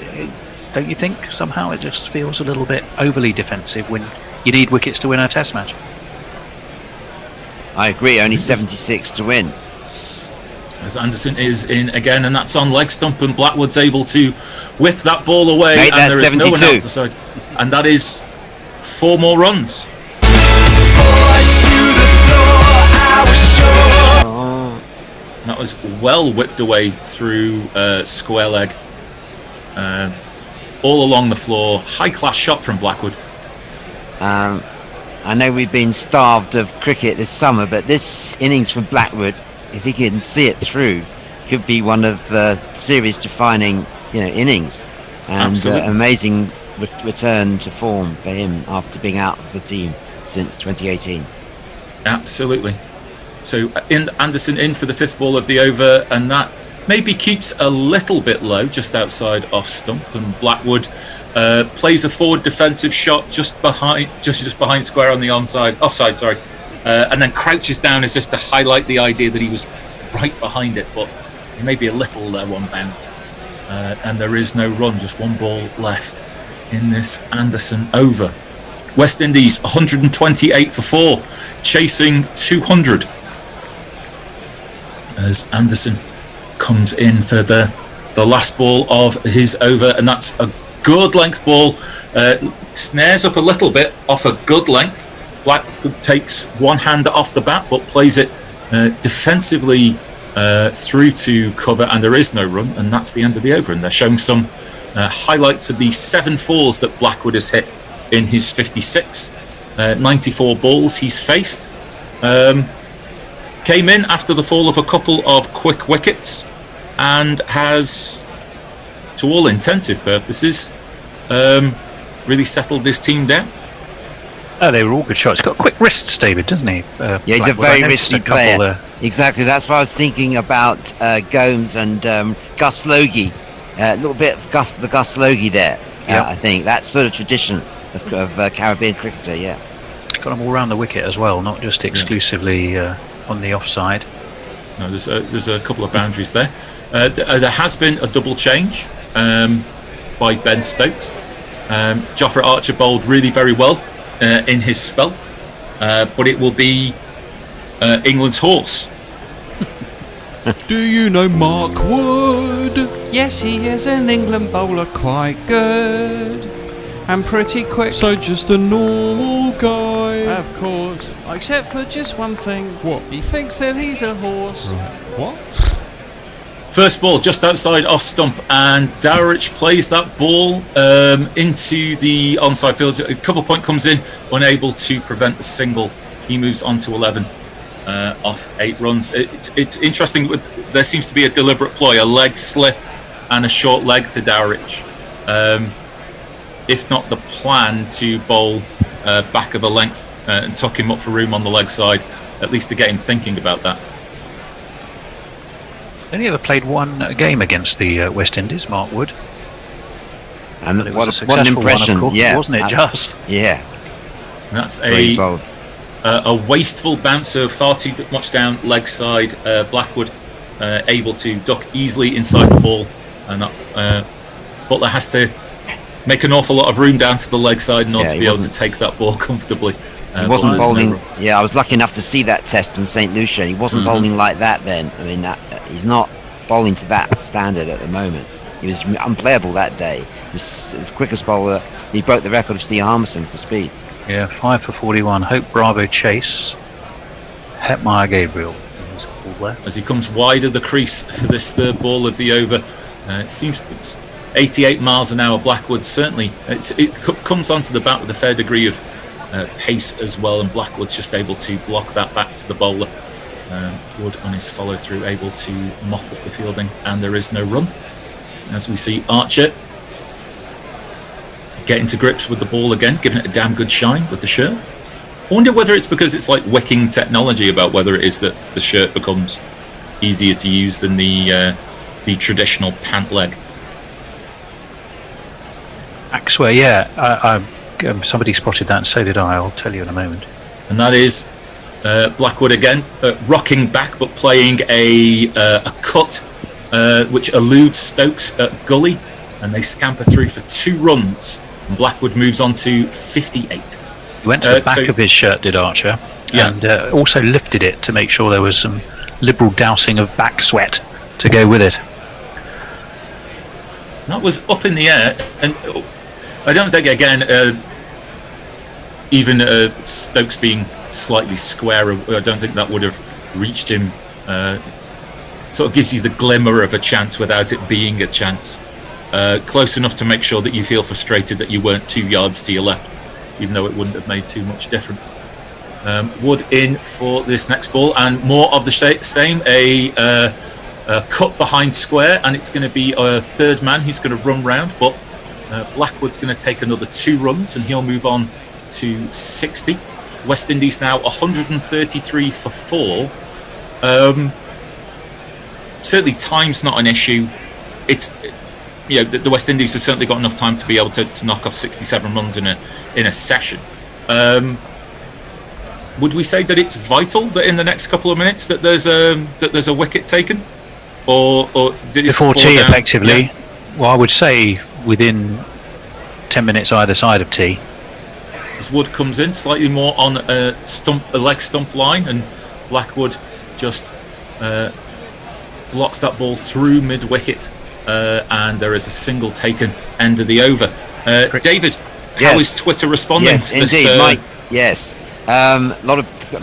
Don't you think somehow it just feels a little bit overly defensive when you need wickets to win a Test match? I agree. Only 76 to win. As Anderson is in again, and that's on leg stump, and Blackwood's able to whip that ball away, and there is 72. No one else aside, and that is 4 more runs. That was well whipped away through square leg, all along the floor. High class shot from Blackwood. I know we've been starved of cricket this summer, but this innings from Blackwood, if he can see it through, could be one of the series defining innings, and amazing return to form for him after being out of the team since 2018. Absolutely. So Anderson in for the 5th ball of the over, and that maybe keeps a little bit low, just outside off stump, and Blackwood plays a forward defensive shot just behind square on the offside, and then crouches down as if to highlight the idea that he was right behind it, but he may be a little low on bounce, and there is no run, just 1 ball left in this Anderson over. West Indies 128 for 4, chasing 200 as Anderson comes in for the last ball of his over, and that's a good length ball. Snares up a little bit off a good length. Blackwood takes one hand off the bat, but plays it defensively through to cover, and there is no run, and that's the end of the over. And they're showing some highlights of the 7 fours that Blackwood has hit in his 56, 94 balls he's faced. Came in after the fall of a couple of quick wickets, and has, to all intensive purposes, really settled this team down. Oh, they were all good shots. He's got quick wrists, David, doesn't he? He's a very risky player. Exactly. That's why I was thinking about Gomes and Gus Logie. A little bit of the Gus Logie there. I think that's sort of tradition of Caribbean cricketer. Yeah. Got them all around the wicket as well, not just exclusively on the offside. No, there's a couple of boundaries there. There has been a double change by Ben Stokes. Jofra Archer bowled really very well in his spell, but it will be England's horse. Do you know Mark Wood? Yes, he is an England bowler, quite good and pretty quick. So just a normal guy. Of course, except for just one thing. What? He thinks that he's a horse. Right. What? First ball just outside off stump, and Dowrich plays that ball into the onside field. A cover point comes in, unable to prevent the single. He moves on to 11 off 8 runs. It's interesting. There seems to be a deliberate ploy, a leg slip and a short leg to Dowrich. If not the plan to bowl back of a length and tuck him up for room on the leg side, at least to get him thinking about that. Only ever played one game against the West Indies, Mark Wood. And it what was a an successful one, impression, of course, yeah, wasn't it? Just yeah. That's Very bold. a wasteful bouncer, far too much down leg side. Blackwood able to duck easily inside the ball, and Butler has to make an awful lot of room down to the leg side in order to be able to take that ball comfortably. He wasn't bowling. I was lucky enough to see that test in St. Lucia. He wasn't bowling like that then. I mean, he's not bowling to that standard at the moment. He was unplayable that day. He was the quickest bowler. He broke the record of Steve Harmison for speed. Yeah, 5 for 41. Hope Bravo Chase. Hetmeyer Gabriel. As he comes wide of the crease for this third ball of the over, it seems it's 88 miles an hour. Blackwood certainly. It comes onto the bat with a fair degree of pace as well, and Blackwood's just able to block that back to the bowler. Wood on his follow through able to mop up the fielding, and there is no run. As we see Archer getting to grips with the ball again, giving it a damn good shine with the shirt. I wonder whether it's because it's like wicking technology about whether it is that the shirt becomes easier to use than the traditional pant leg. Axwell, yeah. Somebody spotted that, and so did I. I'll tell you in a moment. And that is Blackwood again, rocking back but playing a cut which eludes Stokes at gully, and they scamper through for 2 runs, and Blackwood moves on to 58. He went to the back of his shirt, did Archer, and also lifted it to make sure there was some liberal dousing of back sweat to go with it. That was up in the air, and I don't think, again, even Stokes being slightly square, I don't think that would have reached him. Sort of gives you the glimmer of a chance without it being a chance. Close enough to make sure that you feel frustrated that you weren't 2 yards to your left, even though it wouldn't have made too much difference. Wood in for this next ball, and more of the same, a cut behind square, and it's going to be a third man who's going to run round, but Blackwood's going to take another 2 runs, and he'll move on to 60. West Indies now 133 for 4. Certainly time's not an issue. It's the West Indies have certainly got enough time to be able to knock off 67 runs in a session. Would we say that it's vital that in the next couple of minutes that there's a wicket taken, or did it before tea effectively? Yeah. Well, I would say within 10 minutes either side of tea. As Wood comes in slightly more on a leg stump line, and Blackwood just blocks that ball through mid wicket, and there is a single taken, end of the over. David, how is Twitter responding? Yes, to this? Indeed, Mike. Yes,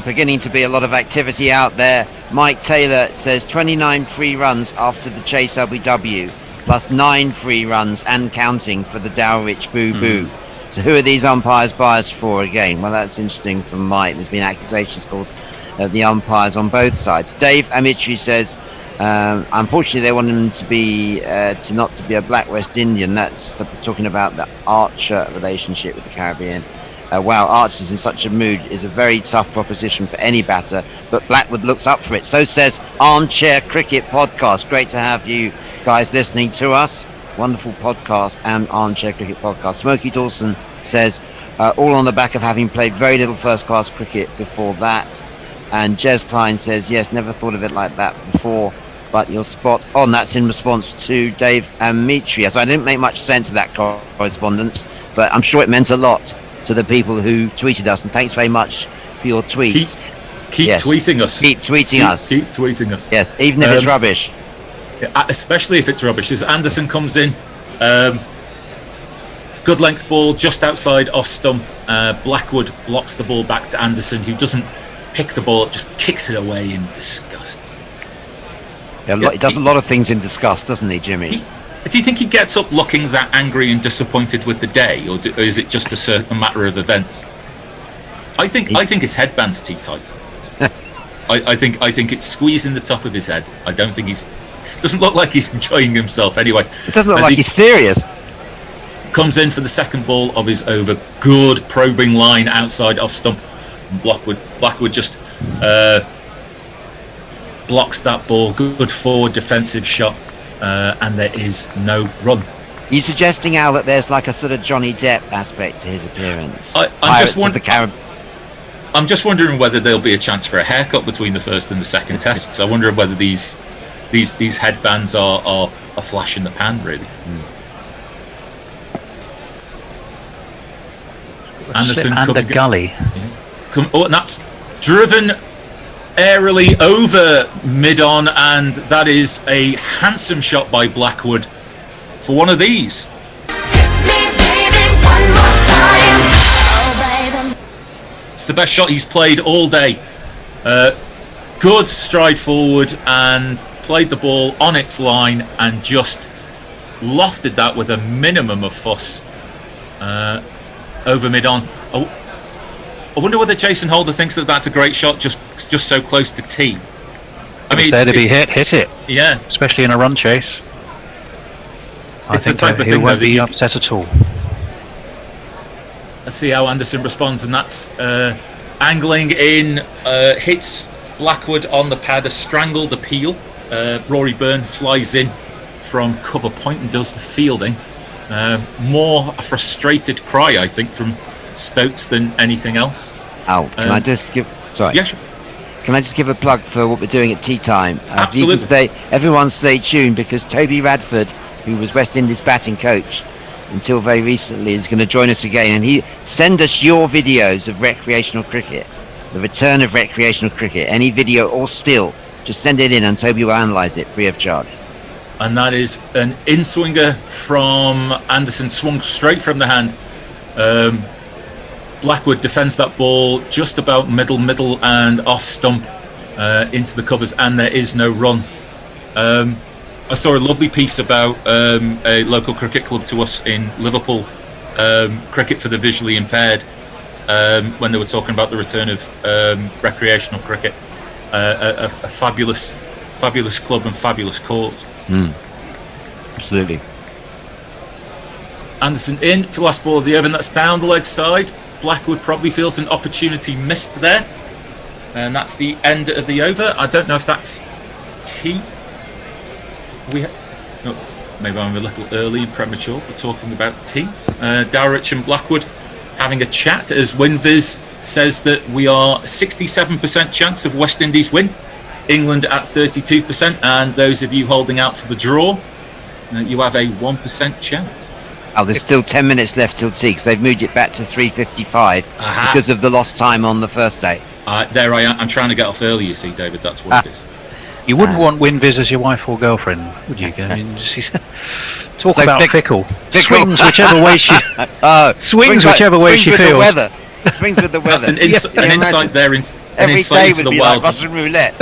beginning to be a lot of activity out there. Mike Taylor says 29 free runs after the Chase LBW, plus 9 free runs and counting for the Dowrich Boo Boo. So who are these umpires biased for again? Well, that's interesting from Mike. There's been accusations, of course, of the umpires on both sides. Dave Amitri says, unfortunately, they want him to be not to be a black West Indian. That's talking about the Archer relationship with the Caribbean. Wow, Archer's in such a mood is a very tough proposition for any batter, but Blackwood looks up for it. So says Armchair Cricket Podcast. Great to have you guys listening to us. Wonderful podcast and Armchair Cricket Podcast. Smokey Dawson says, all on the back of having played very little first-class cricket before that. And Jez Klein says, yes, never thought of it like that before, but you're spot on. That's in response to Dave and Mitri. So I didn't make much sense of that correspondence, but I'm sure it meant a lot to the people who tweeted us. And thanks very much for your tweets. Keep tweeting us. Keep tweeting us. Keep tweeting us. Yeah, even if it's rubbish. Especially if it's rubbish. As Anderson comes in, good length ball just outside off stump. Blackwood blocks the ball back to Anderson, who doesn't pick the ball up, just kicks it away in disgust. He does a lot of things in disgust, doesn't he, Jimmy? Do you think he gets up looking that angry and disappointed with the day, or is it just a certain matter of events? I think his headband's too tight. I think it's squeezing the top of his head. I don't think doesn't look like he's enjoying himself anyway. It doesn't look like he's serious. Comes in for the second ball of his over. Good probing line outside off stump. Blackwood just blocks that ball. Good forward defensive shot, and there is no run. Are you suggesting, Al, that there's like a sort of Johnny Depp aspect to his appearance? I'm just wondering whether there'll be a chance for a haircut between the first and the second tests. I wonder whether these headbands are a flash in the pan, really. Anderson and a gully. Yeah. And that's driven airily over mid-on, and that is a handsome shot by Blackwood for one of these. It's the best shot he's played all day. Good stride forward and played the ball on its line and just lofted that with a minimum of fuss over mid-on. I wonder whether Jason Holder thinks that that's a great shot just so close to tee. I mean, it's there to be hit it. Yeah. Especially in a run chase. I think the type of thing he won't be upset at all. Let's see how Anderson responds, and that's angling in, hits Blackwood on the pad, a strangled appeal. Rory Byrne flies in from cover point and does the fielding. More a frustrated cry, I think, from Stokes than anything else. Al, can I just give... Sorry. Yeah, sure. Can I just give a plug for what we're doing at tea time? Absolutely. Everyone stay tuned, because Toby Radford, who was West Indies batting coach until very recently, is going to join us again, and send us your videos of recreational cricket, the return of recreational cricket, any video or still, just send it in and Toby will analyse it free of charge. And that is an in-swinger from Anderson, swung straight from the hand. Blackwood defends that ball just about middle and off stump into the covers, and there is no run. I saw a lovely piece about a local cricket club to us in Liverpool, cricket for the visually impaired, when they were talking about the return of recreational cricket. A fabulous club and fabulous cause. Absolutely. Anderson in for the last ball of the over, and that's down the leg side. Blackwood probably feels an opportunity missed there, and that's the end of the over. I don't know if that's tea. Maybe I'm a little early and premature. We're talking about tea. Dowrich and Blackwood having a chat as WinViz says that we are 67% chance of West Indies win, England at 32%, and those of you holding out for the draw, you have a 1% chance. Oh, there's still 10 minutes left till tea, because they've moved it back to 3:55 because of the lost time on the first day. There I am. I'm trying to get off early, you see, David. That's what it is. You wouldn't want WinViz as your wife or girlfriend, would you? I mean, talk about fickle. Swings whichever way she swings whichever way she feels. Swings with the weather. That's an insight there. An insight into the wild. Like Russian roulette.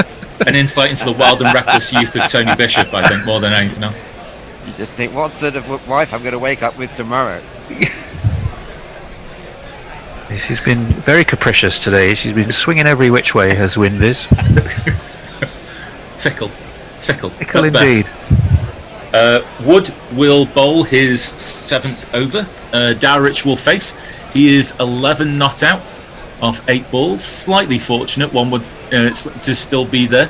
An insight into the wild and reckless youth of Tony Bishop, I think, more than anything else. You just think, what sort of wife I'm going to wake up with tomorrow? She's been very capricious today. She's been swinging every which way, has WinViz. Fickle indeed. Wood will bowl his 7th over. Dowrich will face. He is 11 not out off 8 balls. Slightly fortunate, one would to still be there.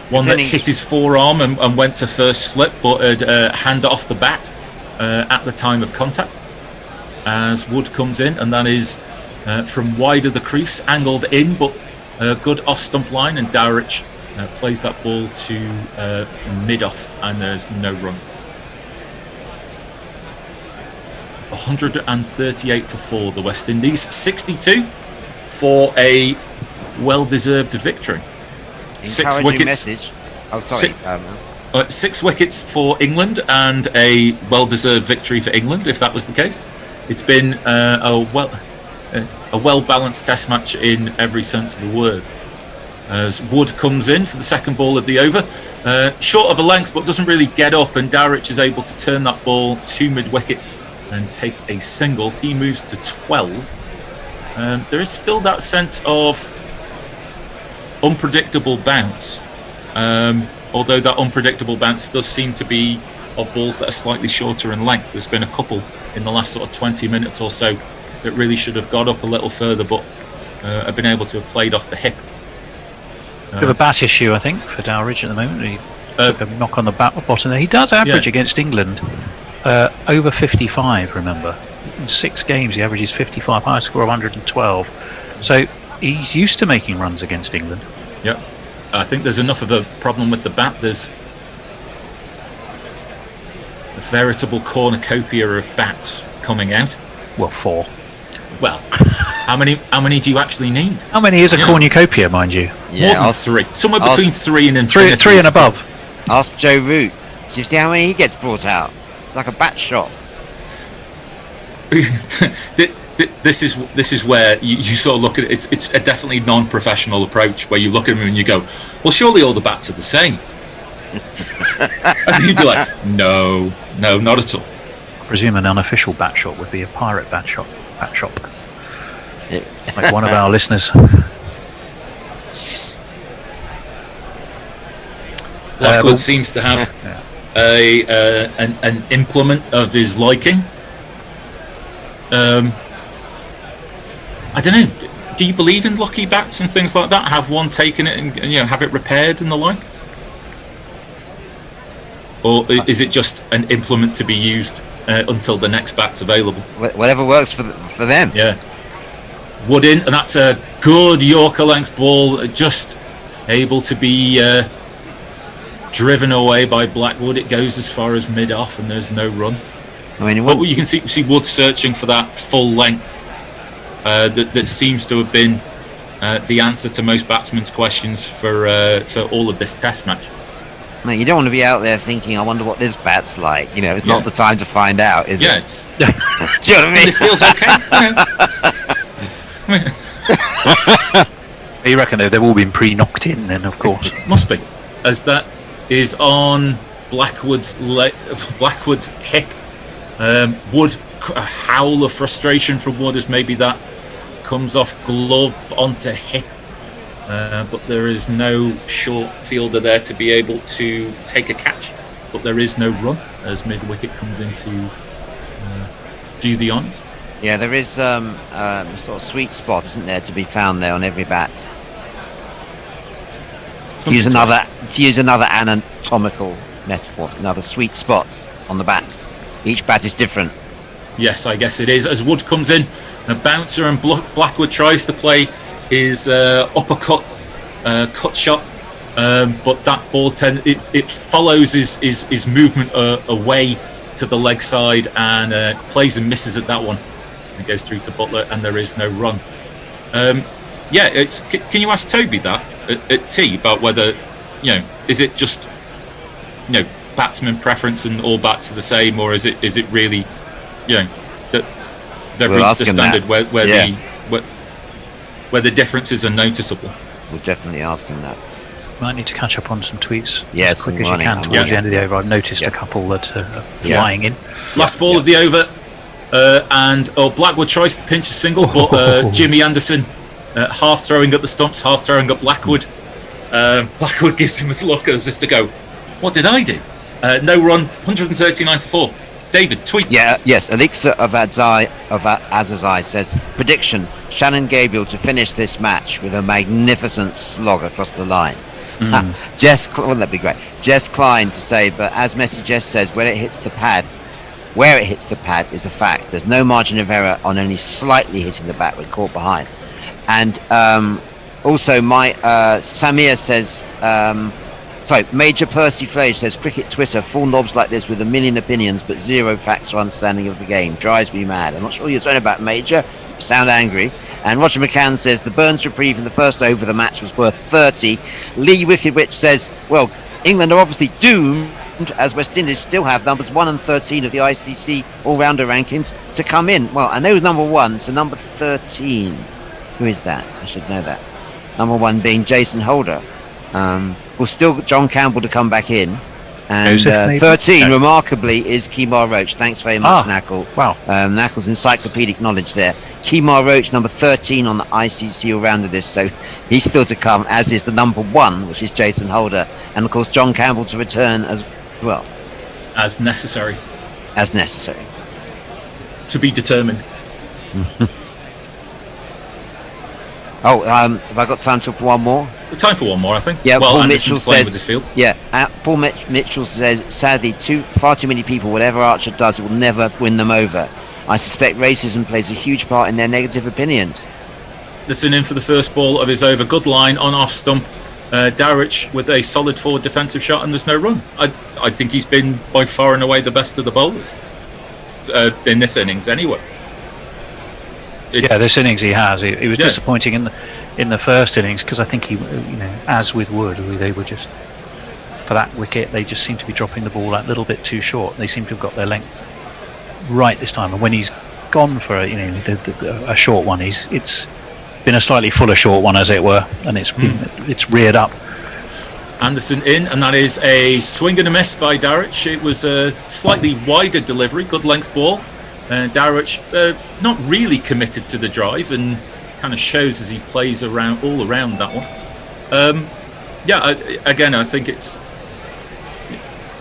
One that hit his forearm and went to first slip, but had hand off the bat at the time of contact. As Wood comes in, and that is from wide of the crease, angled in, but good off-stump line, and Dowrich plays that ball to mid-off, and there's no run. 138 for 4, the West Indies. 62 for a well-deserved victory. 6 wickets. Message. Oh, sorry. 6 wickets for England, and a well-deserved victory for England, if that was the case. It's been a well-balanced Test match in every sense of the word. as Wood comes in for the second ball of the over. Short of a length, but doesn't really get up, and Dowrich is able to turn that ball to mid-wicket and take a single. He moves to 12. There is still that sense of unpredictable bounce, although that unpredictable bounce does seem to be of balls that are slightly shorter in length. There's been a couple in the last sort of 20 minutes or so that really should have got up a little further, but have been able to have played off the hip. Bit of a bat issue, I think, for Dowrich at the moment. He took a knock on the bottom there. He does average against England over 55, remember. In 6 games, he averages 55, high score of 112. So he's used to making runs against England. Yep. I think there's enough of a problem with the bat. There's a veritable cornucopia of bats coming out. Well, 4. Well, how many do you actually need? How many is a cornucopia, mind you? More than 3. Somewhere between 3 and infinity. 3 and above. Ask Joe Root. Do you see how many he gets brought out? It's like a bat shop. This is where you sort of look at it. It's a definitely non-professional approach where you look at them and you go, well, surely all the bats are the same. And you'd be like, no, not at all. I presume an unofficial bat shop would be a pirate bat shop. Like one of our listeners. Blackwood seems to have an implement of his liking. I don't know. Do you believe in lucky bats and things like that? Have one taken it and have it repaired and the like? Or is it just an implement to be used until the next bat's available? Whatever works for them. Yeah. Wood in, and that's a good Yorker length ball, just able to be driven away by Blackwood. It goes as far as mid-off, and there's no run. I mean, but you can see Wood searching for that full length that seems to have been the answer to most batsmen's questions for all of this Test match. No, you don't want to be out there thinking, I wonder what this bat's like. It's not the time to find out, is it? It's, do you know what I mean? This feels okay. You reckon they've all been pre-knocked in then, of course? Must be, as that is on Blackwood's hip. Wood, a howl of frustration from Wood as maybe that comes off glove onto hip. But there is no short fielder there to be able to take a catch. But there is no run as mid-wicket comes in to do the honours. Yeah, there is a sort of sweet spot, isn't there, to be found there on every bat. To use another anatomical metaphor, another sweet spot on the bat. Each bat is different. Yes, I guess it is. As Wood comes in, a bouncer, and Blackwood tries to play his uppercut cut shot, but that ball it follows his movement away to the leg side and plays and misses at that one. It goes through to Butler, and there is no run. Can you ask Toby that at T about whether is it just batsman preference and all bats are the same, or is it really that they've reached a standard where the differences are noticeable? We'll definitely ask him that. Might need to catch up on some tweets as quick as you can towards the end of the over. I've noticed a couple that are flying in. Last ball of the over, and Blackwood tries to pinch a single, but Jimmy Anderson half throwing at the stumps, half throwing at Blackwood. Blackwood gives him a look as if to go, what did I do? No run, 139 for 4. David, tweets. Yes, Elixir of Azazai says, prediction, Shannon Gabriel to finish this match with a magnificent slog across the line. Wouldn't that be great? Jess Klein to say, but as Messi Jess says, where it hits the pad is a fact. There's no margin of error on only slightly hitting the bat when caught behind. And also Samir says, Major Percy Flage says, cricket Twitter, full knobs like this with a million opinions but zero facts or understanding of the game. Drives me mad. I'm not sure you're saying about Major. You sound angry. And Roger McCann says, the Burns reprieve in the first over of the match was worth 30. Lee Wickedwitch says, well, England are obviously doomed, as West Indies still have numbers 1 and 13 of the ICC all-rounder rankings to come in. Well, I know who's number 1, so number 13. Who is that? I should know that. number 1 being Jason Holder. We'll still got John Campbell to come back in. And 13, remarkably, is Kemar Roach. Thanks very much, Knackle. Wow. Knackle's encyclopedic knowledge there. Kemar Roach, number 13 on the ICC all-rounder list, so he's still to come, as is the number 1, which is Jason Holder. And, of course, John Campbell to return as well. As necessary. As necessary. To be determined. Have I got time for one more? Time for one more, I think. Yeah, well, Paul Anderson's Mitchell playing said, with this field. Yeah, Paul Mitchell says, sadly, far too many people, whatever Archer does, will never win them over. I suspect racism plays a huge part in their negative opinions. Listen in for the first ball of his over. Good line on off stump. Dowrich with a solid forward defensive shot, and there's no run. I think he's been by far and away the best of the bowlers in this innings anyway. This innings he has. He was disappointing in the first innings because I think he, as with Wood, they were just, for that wicket, they just seem to be dropping the ball that little bit too short. They seem to have got their length right this time, and when he's gone for a short one, it's been a slightly fuller short one, as it were, and it's reared up. Anderson in, and that is a swing and a miss by Dowrich. It was a slightly wider delivery, good length ball. Dowrich not really committed to the drive, and kind of shows as he plays all around that one. Again, I think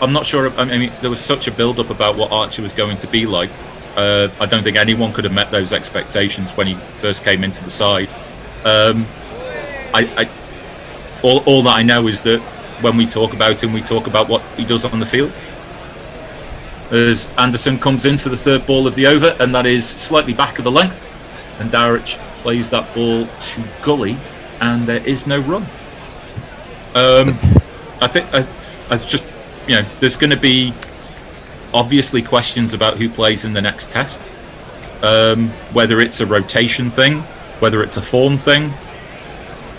I'm not sure. I mean, there was such a build-up about what Archer was going to be like. I don't think anyone could have met those expectations when he first came into the side. All that I know is that when we talk about him, we talk about what he does on the field. As Anderson comes in for the third ball of the over, and that is slightly back of the length, and Dowrich plays that ball to gully, and there is no run. I think there's going to be obviously questions about who plays in the next test, whether it's a rotation thing, whether it's a form thing,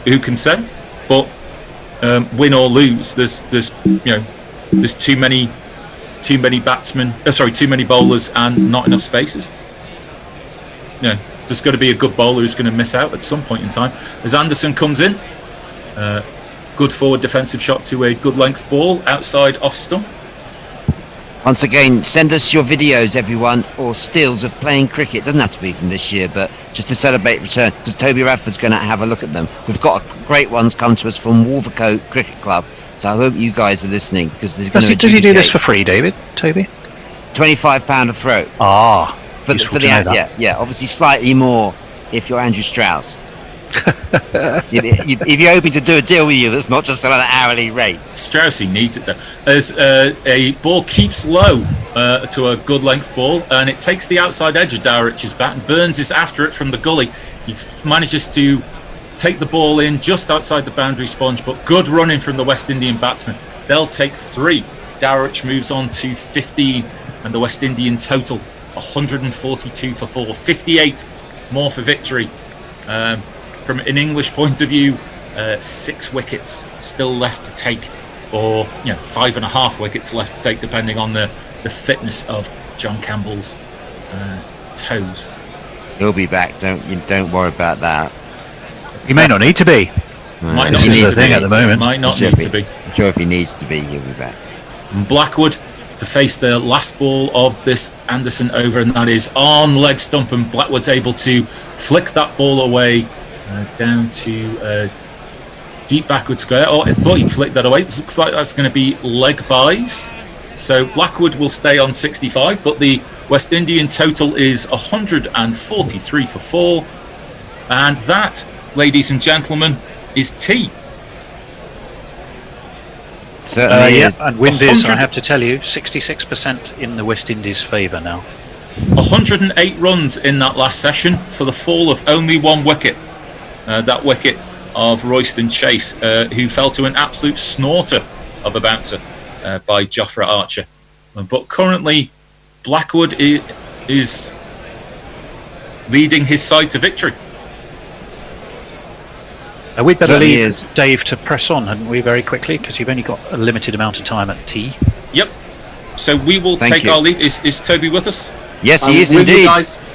who can say? But win or lose, there's too many batsmen. Too many bowlers and not enough spaces. There's got to be a good bowler who's going to miss out at some point in time. As Anderson comes in, good forward defensive shot to a good length ball outside off stump. Once again, send us your videos, everyone, or stills of playing cricket. Doesn't have to be from this year, but just to celebrate return, because Toby Radford's going to have a look at them. We've got great ones come to us from Wolvercote Cricket Club, so I hope you guys are listening, because there's going to Did you do this for free, David? Toby? £25 a throw. For the obviously slightly more if you're Andrew Strauss. if you're hoping to do a deal with you that's not just about an hourly rate. Straussy needs it though. As a ball keeps low to a good length ball, and it takes the outside edge of Dowrich's bat, and Burns is after it from the gully. He manages to take the ball in just outside the boundary sponge, but good running from the West Indian batsman. They'll take 3. Dowrich moves on to 15, and the West Indian total 142 for 4, 58 more for victory. From an English point of view, 6 wickets still left to take, or 5.5 wickets left to take, depending on the fitness of John Campbell's toes. He'll be back. Don't worry about that. He may not need to be. Might not need to be at the moment. Might not need to be. I'm sure if he needs to be, he'll be back. And Blackwood to face the last ball of this Anderson over, and that is on leg stump, and Blackwood's able to flick that ball away down to deep backward square. I thought he'd flicked that away. This looks like that's going to be leg byes. So Blackwood will stay on 65, but the West Indian total is 143 for 4. And that, ladies and gentlemen, is tea. And wind is, I have to tell you, 66% in the West Indies' favour now. 108 runs in that last session for the fall of only 1 wicket. That wicket of Royston Chase, who fell to an absolute snorter of a bouncer by Jofra Archer. But currently, Blackwood is leading his side to victory. We'd better leave Dave to press on, hadn't we, very quickly, because you've only got a limited amount of time at tea. Yep. So we will take our leave. Is Toby with us? Yes, he is indeed.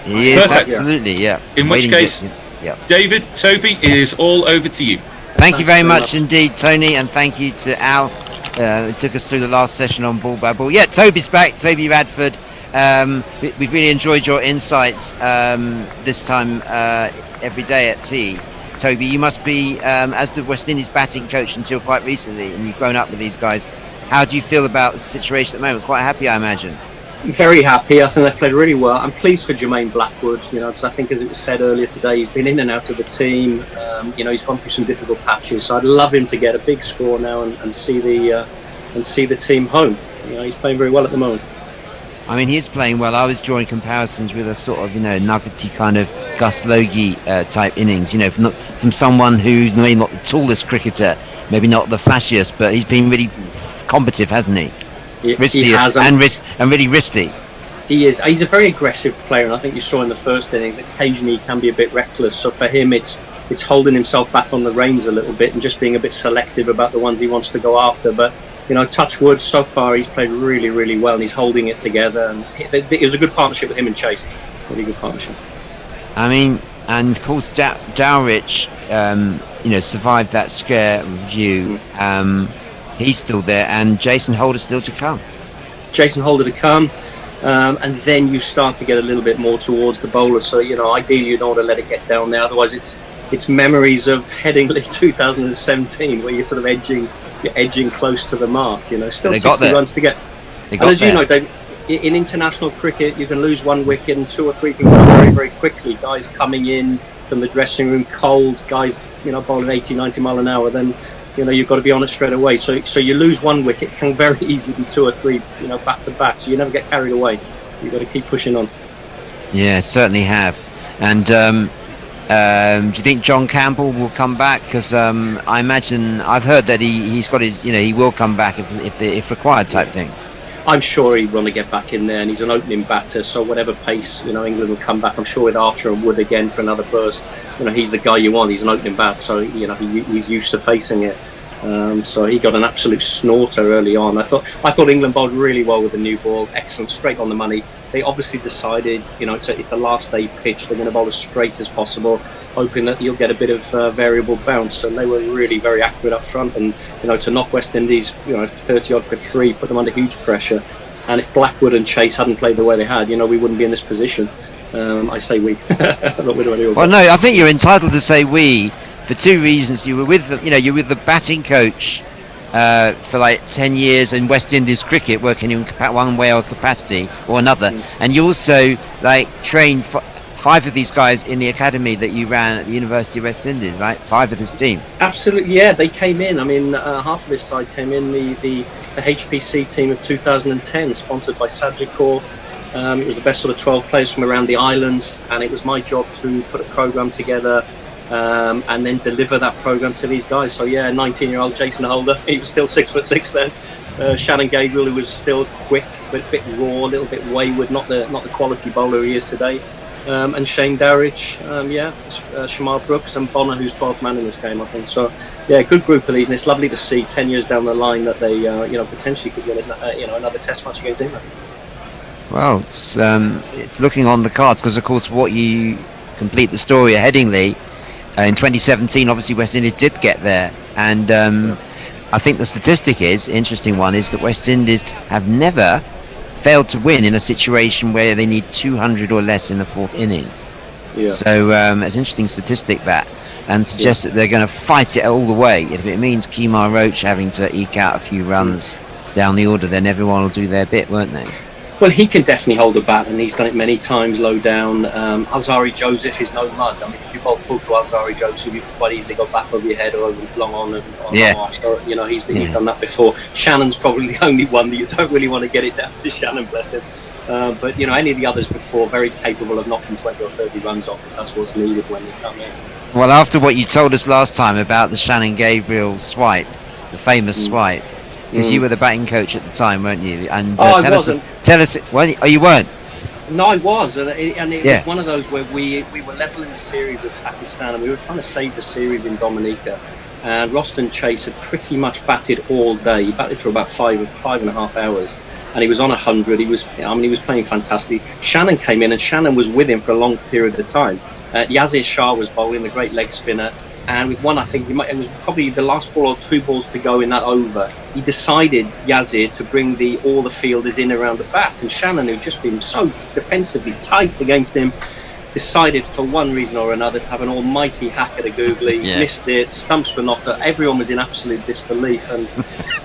He is, absolutely, yeah. In which case, Yeah. David, Toby, it is all over to you. Thank you very much indeed, Tony, and thank you to Al. Who took us through the last session on Ball by Ball. Yeah, Toby's back. Toby Radford. We've really enjoyed your insights this time every day at tea. Toby, you must be, as the West Indies batting coach until quite recently, and you've grown up with these guys. How do you feel about the situation at the moment? Quite happy, I imagine. Very happy. I think they've played really well. I'm pleased for Jermaine Blackwood, because I think, as it was said earlier today, he's been in and out of the team. He's gone through some difficult patches. So I'd love him to get a big score now and see the team home. He's playing very well at the moment. I mean, he is playing well. I was drawing comparisons with a sort of, nuggety kind of Gus Logie type innings, from someone who's maybe not the tallest cricketer, maybe not the flashiest, but he's been really combative, hasn't he? He has, and really wristy. He is. He's a very aggressive player, and I think you saw in the first innings, occasionally he can be a bit reckless. So for him, it's holding himself back on the reins a little bit and just being a bit selective about the ones he wants to go after. But, touch wood, so far he's played really, really well, and he's holding it together. And it was a good partnership with him and Chase. Really good partnership. I mean, and of course, Dowrich, survived that scare review. He's still there, and Jason Holder still to come. Jason Holder to come, and then you start to get a little bit more towards the bowler. So ideally you don't want to let it get down there. Otherwise, it's memories of Headingley 2017, where you're sort of edging close to the mark. Still 60 runs to get. And as you know, Dave, in international cricket, you can lose one wicket and 2 or 3 can go very, very quickly. Guys coming in from the dressing room cold, guys bowling 80, 90 mile an hour, then. You've got to be on it straight away. So you lose one wicket, can very easily be 2 or 3, back to back. So you never get carried away. You've got to keep pushing on. Yeah, certainly have. And do you think John Campbell will come back? Because I imagine I've heard that he's got his, he will come back if required type thing. I'm sure he'd want to get back in there, and he's an opening batter, so whatever pace, England will come back. I'm sure with Archer and Wood again for another burst, he's the guy you want. He's an opening bat, so he's used to facing it. So he got an absolute snorter early on. I thought England bowled really well with the new ball, excellent, straight on the money. They obviously decided, it's a last day pitch. They're going to bowl as straight as possible, hoping that you'll get a bit of variable bounce. And they were really very accurate up front. And to knock West Indies, 30 odd for 3, put them under huge pressure. And if Blackwood and Chase hadn't played the way they had, we wouldn't be in this position. I say we. Well, no, I think you're entitled to say we for 2 reasons. You were with you're with the batting coach for like 10 years in West Indies cricket, working in one way or capacity or another, and you also trained 5 of these guys in the academy that you ran at the University of West Indies, right? 5 of this team. Absolutely, yeah. They came in. I mean, half of this side came in. The HPC team of 2010, sponsored by Sagicor. It was the best sort of 12 players from around the islands, and it was my job to put a program together and then deliver that program to these guys. So yeah, 19-year-old Jason Holder, he was still 6'6" then. Shannon Gabriel, who was still quick but a bit raw, a little bit wayward, not the quality bowler he is today. And Shane Dowrich, Shamal Brooks and Bonner, who's 12th man in this game, I think. So yeah, good group of these, and it's lovely to see 10 years down the line that they potentially could win another Test match against England. Well, it's looking on the cards, because of course what you complete the story at Headingley in 2017, obviously West Indies did get there, and I think the statistic interesting one is that West Indies have never failed to win in a situation where they need 200 or less in the 4th innings. Yeah. So it's an interesting statistic that, and suggests that they're going to fight it all the way. If it means Kemar Roach having to eke out a few runs down the order, then everyone will do their bit, won't they? Well, he can definitely hold a bat, and he's done it many times low down. Alzari Joseph is no mud. I mean, if you bowl full to Alzari Joseph, you can quite easily go back over your head or over long on and long off. So, he's done that before. Shannon's probably the only one that you don't really want to get it down to Shannon, bless him. But, any of the others before, very capable of knocking 20 or 30 runs off if that's what's needed when they come in. Well, after what you told us last time about the Shannon Gabriel swipe, the famous swipe, because you were the batting coach at the time, weren't you? And I wasn't. Tell us. Well, you weren't. No, I was, and it was one of those where we were level in the series with Pakistan, and we were trying to save the series in Dominica. And Roston Chase had pretty much batted all day. He batted for about 5.5 hours, and he was on 100. He was playing fantastic. Shannon came in, and Shannon was with him for a long period of time. Yazir Shah was bowling, the great leg spinner. And with one, I think it was probably the last ball or 2 balls to go in that over. He decided, Yazir, to bring all the fielders in around the bat. And Shannon, who'd just been so defensively tight against him, decided for one reason or another to have an almighty hack at a googly, missed it, stumps were knocked out. Everyone was in absolute disbelief. And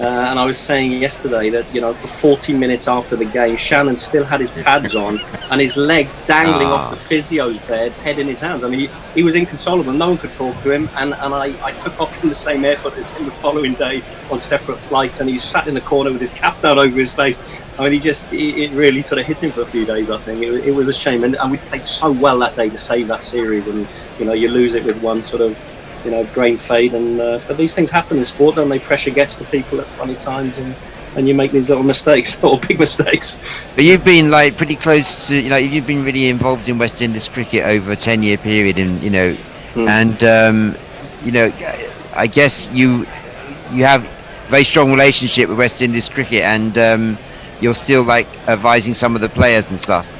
I was saying yesterday that, for 40 minutes after the game, Shannon still had his pads on and his legs dangling off the physio's bed, head in his hands. I mean, he was inconsolable. No one could talk to him. And I took off from the same airport as him the following day on separate flights, and he sat in the corner with his cap down over his face. I mean, it really sort of hit him for a few days, I think. It was a shame. And we played so well that day to save that series. And, you lose it with one sort of, grain fade. But these things happen in sport, don't they? Pressure gets to people at funny times, and you make these little mistakes, or big mistakes. But you've been pretty close to, you've been really involved in West Indies cricket over a 10-year period, and I guess you have a very strong relationship with West Indies cricket, and you're still advising some of the players and stuff.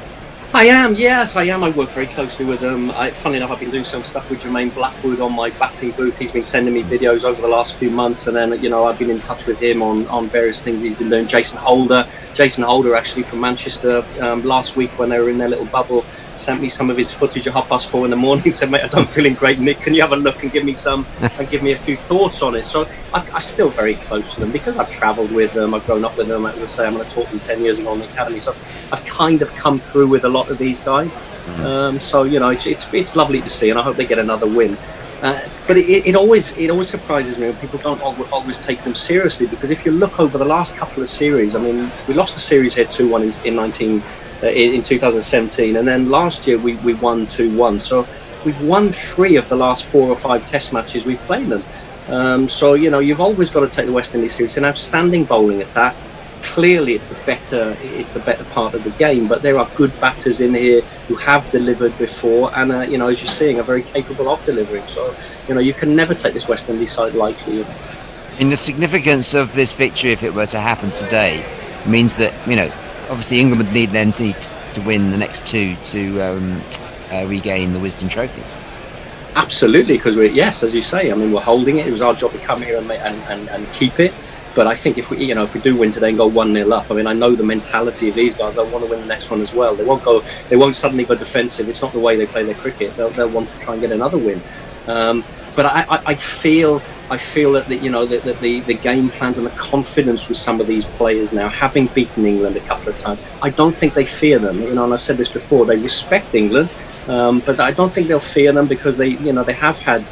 I am, yes, I am. I work very closely with them. Funnily enough, I've been doing some stuff with Jermaine Blackwood on my batting booth. He's been sending me videos over the last few months, and then I've been in touch with him on various things he's been doing. Jason Holder actually from Manchester, last week when they were in their little bubble, sent me some of his footage at 4:30 in the morning. Said, mate, I don't feeling great, Nick, can you have a look and give me a few thoughts on it? So I'm still very close to them because I've travelled with them, I've grown up with them. As I say, I'm going to talk them 10 years ago on the academy, so I've kind of come through with a lot of these guys. So it's lovely to see, and I hope they get another win. But it always surprises me when people don't always take them seriously, because if you look over the last couple of series, I mean, we lost the series here 2-1 in 2017, and then last year we won 2-1. So we've won 3 of the last 4 or 5 Test matches we've played them. So you've always got to take the West Indies seriously. An outstanding bowling attack. Clearly, it's the better part of the game. But there are good batters in here who have delivered before, and as you're seeing, are very capable of delivering. So you can never take this West Indies side lightly. In the significance of this victory, if it were to happen today, means that obviously England would need then to win the next 2 to regain the Wisden Trophy. Absolutely, because as you say, I mean, we're holding it. It was our job to come here and keep it. But I think if we do win today and go 1-0 up, I mean, I know the mentality of these guys. They want to win the next one as well. They won't suddenly go defensive. It's not the way they play their cricket. They'll want to try and get another win. But I feel that the game plans and the confidence with some of these players now, having beaten England a couple of times, I don't think they fear them. And I've said this before, they respect England, but I don't think they'll fear them because they have had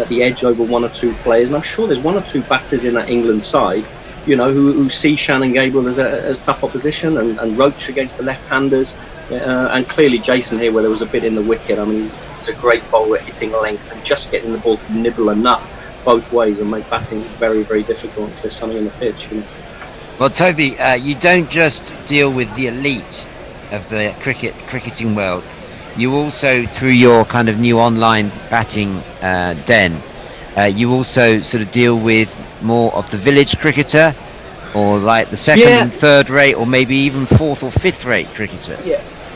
the edge over 1 or 2 players, and I'm sure there's 1 or 2 batters in that England side, who see Shannon Gabriel as tough opposition, and Roach against the left-handers, and clearly Jason here, where there was a bit in the wicket. I mean, he's a great bowler, hitting length and just getting the ball to nibble enough both ways and make batting very, very difficult if there's something in the pitch. Well, Toby, you don't just deal with the elite of the cricketing world. You also, through your kind of new online batting den, you also sort of deal with more of the village cricketer, or like the second and third rate, or maybe even 4th or 5th rate cricketer.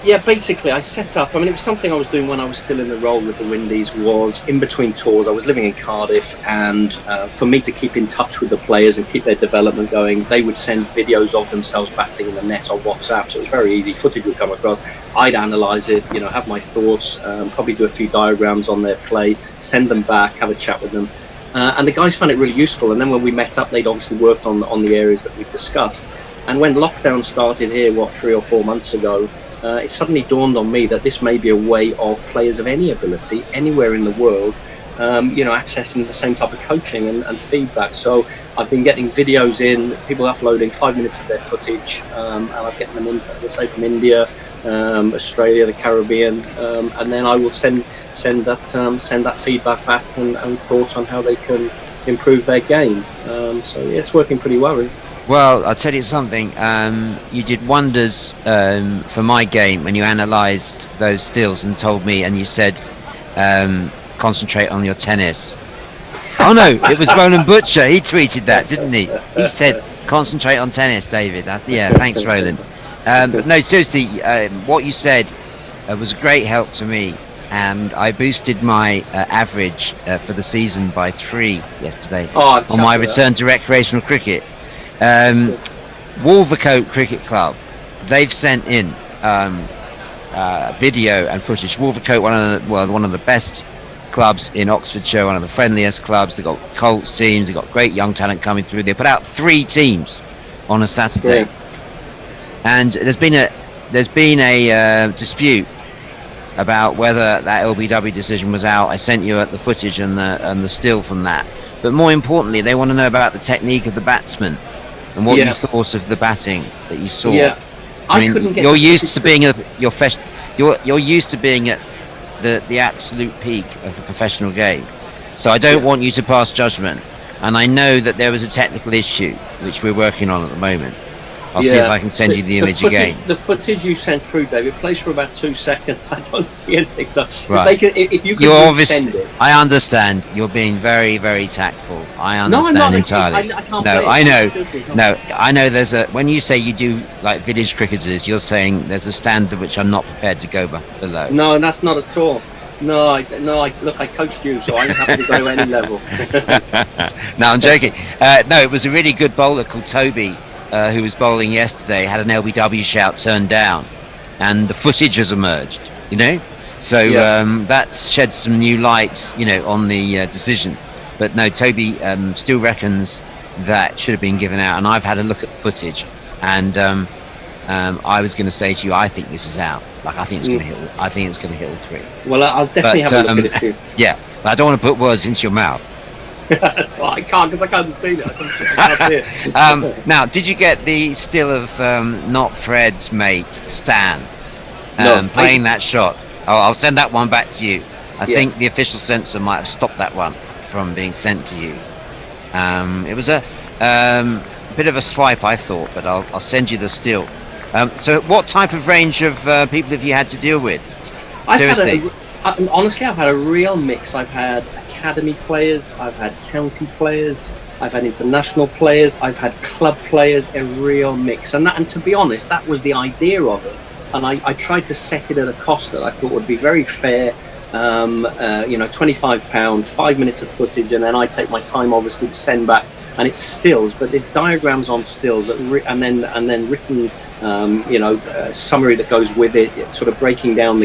Yeah, basically I set up, I mean, it was something I was doing when I was still in the role with the Windies, was in between tours. I was living in Cardiff, and for me to keep in touch with the players and keep their development going, they would send videos of themselves batting in the net on WhatsApp, so it was very easy. Footage would come across, I'd analyse it, have my thoughts, probably do a few diagrams on their play, send them back, have a chat with them. And the guys found it really useful, and then when we met up, they'd obviously worked on the areas that we've discussed. And when lockdown started here, 3 or 4 months ago, it suddenly dawned on me that this may be a way of players of any ability, anywhere in the world, accessing the same type of coaching and feedback. So I've been getting videos in, people uploading 5 minutes of their footage, and I'm getting them in, as I say, from India, Australia, the Caribbean, and then I will send that feedback back and thoughts on how they can improve their game. So it's working pretty well, really. Well, I'll tell you something. You did wonders for my game when you analysed those stills and told me, and you said, concentrate on your tennis. Oh no, it was Roland Butcher. He tweeted that, didn't he? He said, concentrate on tennis, David. Thanks, Roland. But no, seriously, what you said was a great help to me. and I boosted my average for the season by 3 yesterday Oh, on my return to recreational cricket. Wolvercote Cricket Club, they've sent in video and footage. Wolvercote, one of the best clubs in Oxfordshire, one of the friendliest clubs. They've got Colts teams, they've got great young talent coming through. They put out 3 teams on a Saturday. Yeah. And there's been a dispute about whether that LBW decision was out. I sent you the footage and the still from that. But more importantly, they want to know about the technique of the batsman and what you thought of the batting that you saw. Yeah. I mean, you're used to being at you're used to being at the absolute peak of the professional game. So I don't want you to pass judgment. And I know that there was a technical issue which we're working on at the moment. I'll see if I can send you the image again. The footage you sent through, David, plays for about 2 seconds. I don't see anything. So right. if you could send it. I understand. You're being very, very tactful. I understand no, I'm not, entirely. I can't no, play I know. It. No, I know. There's when you say you do like village cricketers, you're saying there's a standard which I'm not prepared to go below. No, that's not at all. No, I coached you, so I'm happy to go to any level. No, I'm joking. No, it was a really good bowler called Toby, who was bowling yesterday, had an LBW shout turned down, and the footage has emerged, so that sheds some new light, on the decision. But no, Toby still reckons that should have been given out, and I've had a look at the footage, and I was going to say to you, I think this is out. Like, I think it's going to hit. I think it's going to hit all 3. Well, I'll definitely have a look at it too. Yeah, but I don't want to put words into your mouth. Well, I can't because I can't see it. I can't see it. Now, did you get the still of not Fred's mate Stan playing that shot? I'll send that one back to you. I think the official censor might have stopped that one from being sent to you. It was a bit of a swipe, I thought, but I'll send you the still. So, what type of range of people have you had to deal with? Seriously. Honestly, I've had a real mix. I've had academy players, I've had county players, I've had international players, I've had club players, a real mix. And to be honest, that was the idea of it. And I tried to set it at a cost that I thought would be very fair. £25, 5 minutes of footage, and then I take my time, obviously, to send back. And it's stills, but there's diagrams on stills, and then written, summary that goes with it, sort of breaking down the